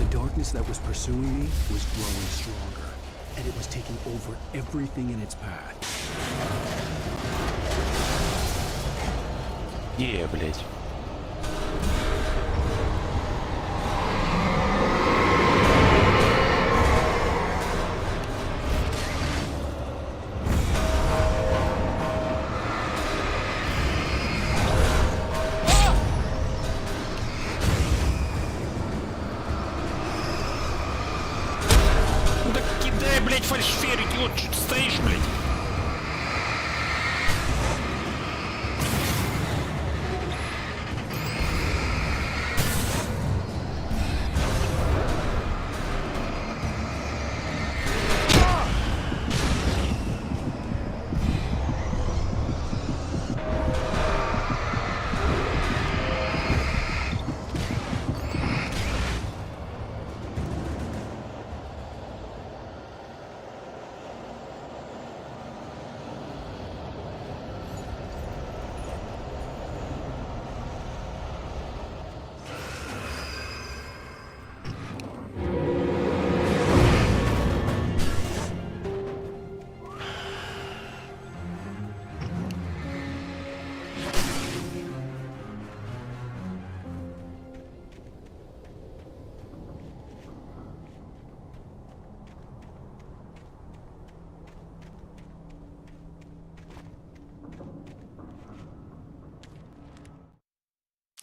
darkness that was pursuing me was growing stronger, and it was taking over everything in its path. Блять. Ну так кидай, блять, фальшфер, идиот, что ты стоишь, блять?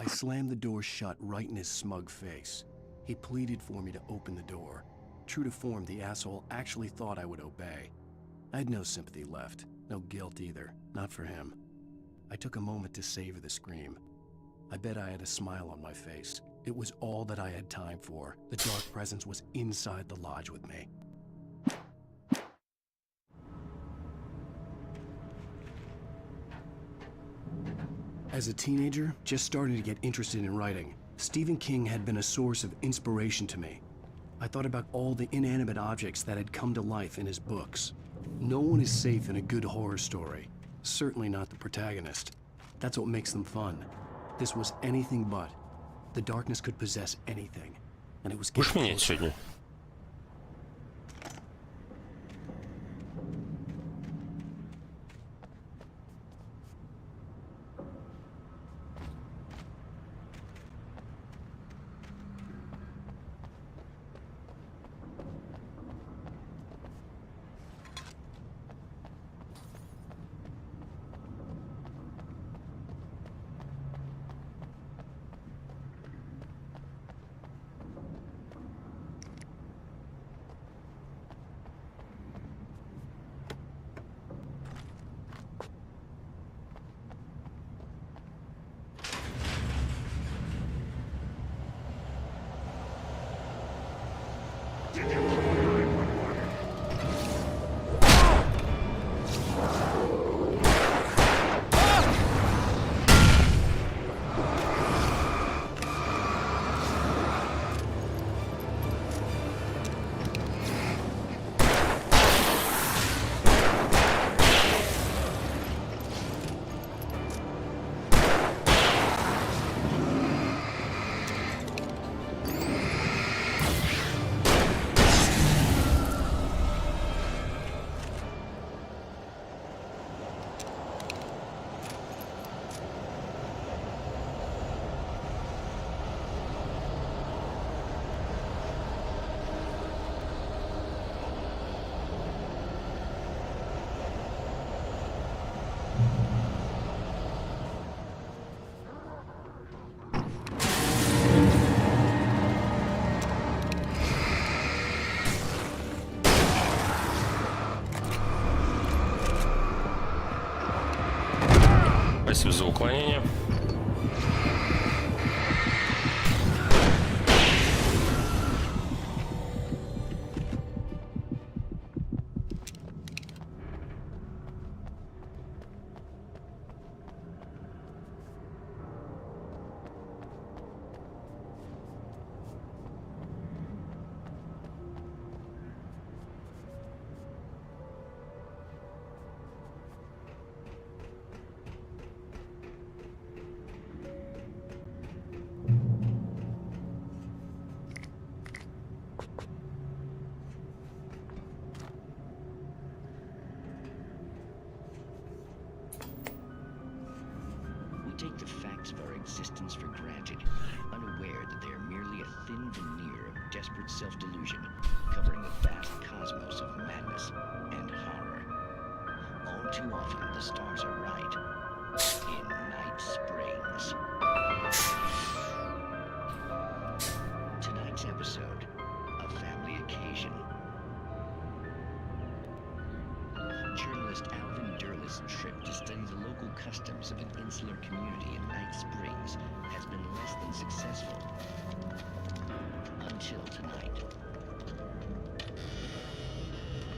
I slammed the door shut right in his smug face. He pleaded for me to open the door. True to form, the asshole actually thought I would obey. I had no sympathy left, no guilt either, not for him. I took a moment to savor the scream. I bet I had a smile on my face. It was all that I had time for. The dark presence was inside the lodge with me. As a teenager, just starting to get interested in writing, Stephen King had been a source of inspiration to me. I thought about all the inanimate objects that had come to life in his books. No one is safe in a good horror story. Certainly not the protagonist. That's what makes them fun. This was anything but. The darkness could possess anything, and it was getting closer. Спасибо за уклонение. existence for granted, unaware that they are merely a thin veneer of desperate self-delusion, covering a vast cosmos of madness and horror. All too often, the stars are right. In Night Springs. Tonight's episode, A Family Occasion. Journalist Alvin Durleth's trip to study the local customs of an insular community in Night Springs has been less than successful. Until tonight.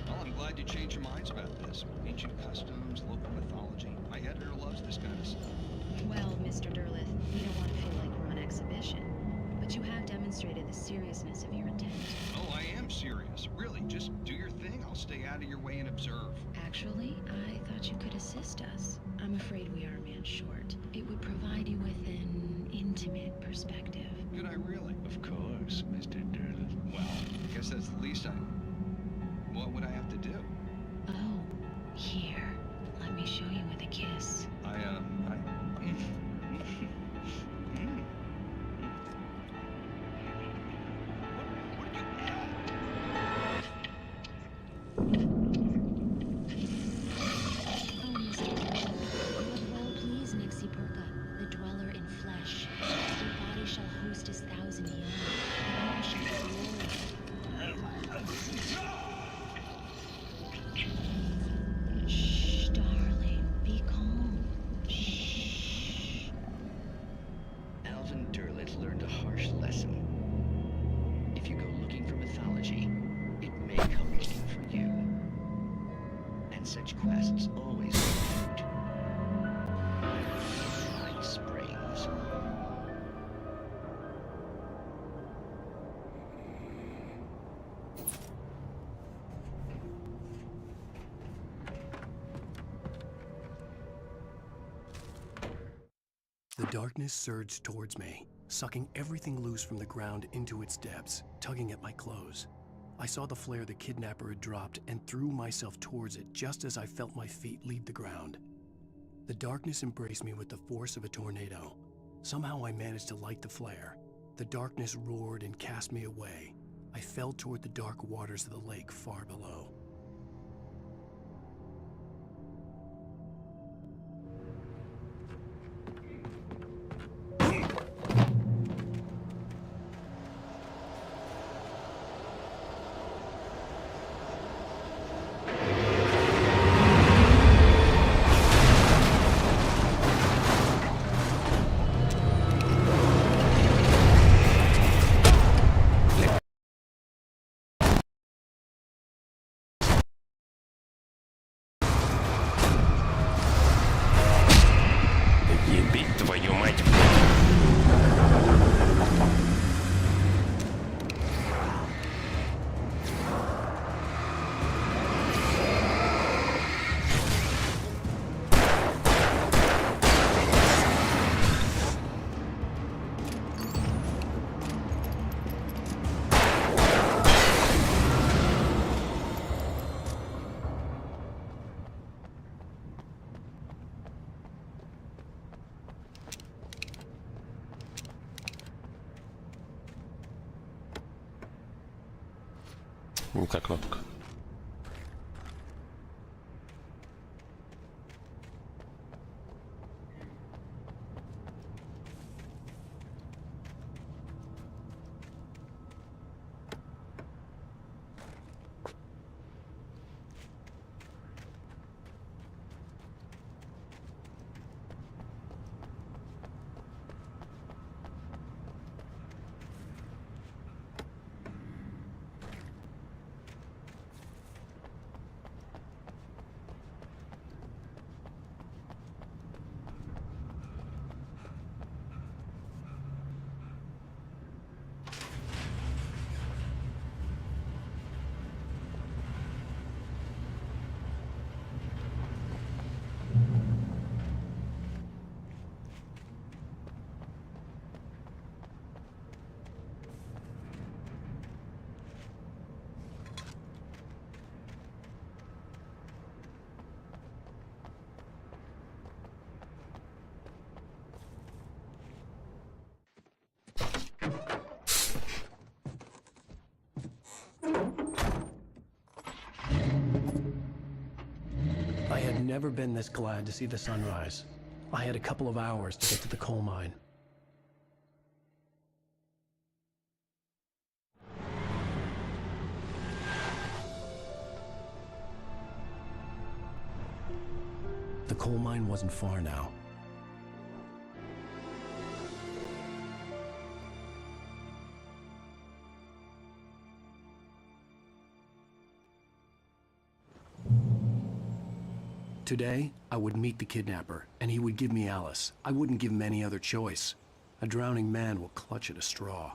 Well, I'm glad you changed your minds about this. Ancient customs, local mythology. My editor loves this kind of stuff. Well, Mr. Durleth, we don't want to feel like we're on exhibition, but you have demonstrated the seriousness of your intent. Oh, I am serious. Really, just do your thing. I'll stay out of your way and observe. Actually, I thought you could assist us. I'm afraid we are a man short. It would provide you with an intimate perspective. Could I really? Of course, Mr. Durleth. Well, I guess that's the least I... What would I have to do? Oh, here. Let me show you with a kiss. Such quests always include Night Springs. The darkness surged towards me, sucking everything loose from the ground into its depths, tugging at my clothes. I saw the flare the kidnapper had dropped and threw myself towards it just as I felt my feet leave the ground. The darkness embraced me with the force of a tornado. Somehow I managed to light the flare. The darkness roared and cast me away. I fell toward the dark waters of the lake far below. Твою мать. Не та кнопка. never been this glad to see the sunrise. I had a couple of hours to get to the coal mine. The coal mine wasn't far now. Today, I would meet the kidnapper, and he would give me Alice. I wouldn't give him any other choice. A drowning man will clutch at a straw.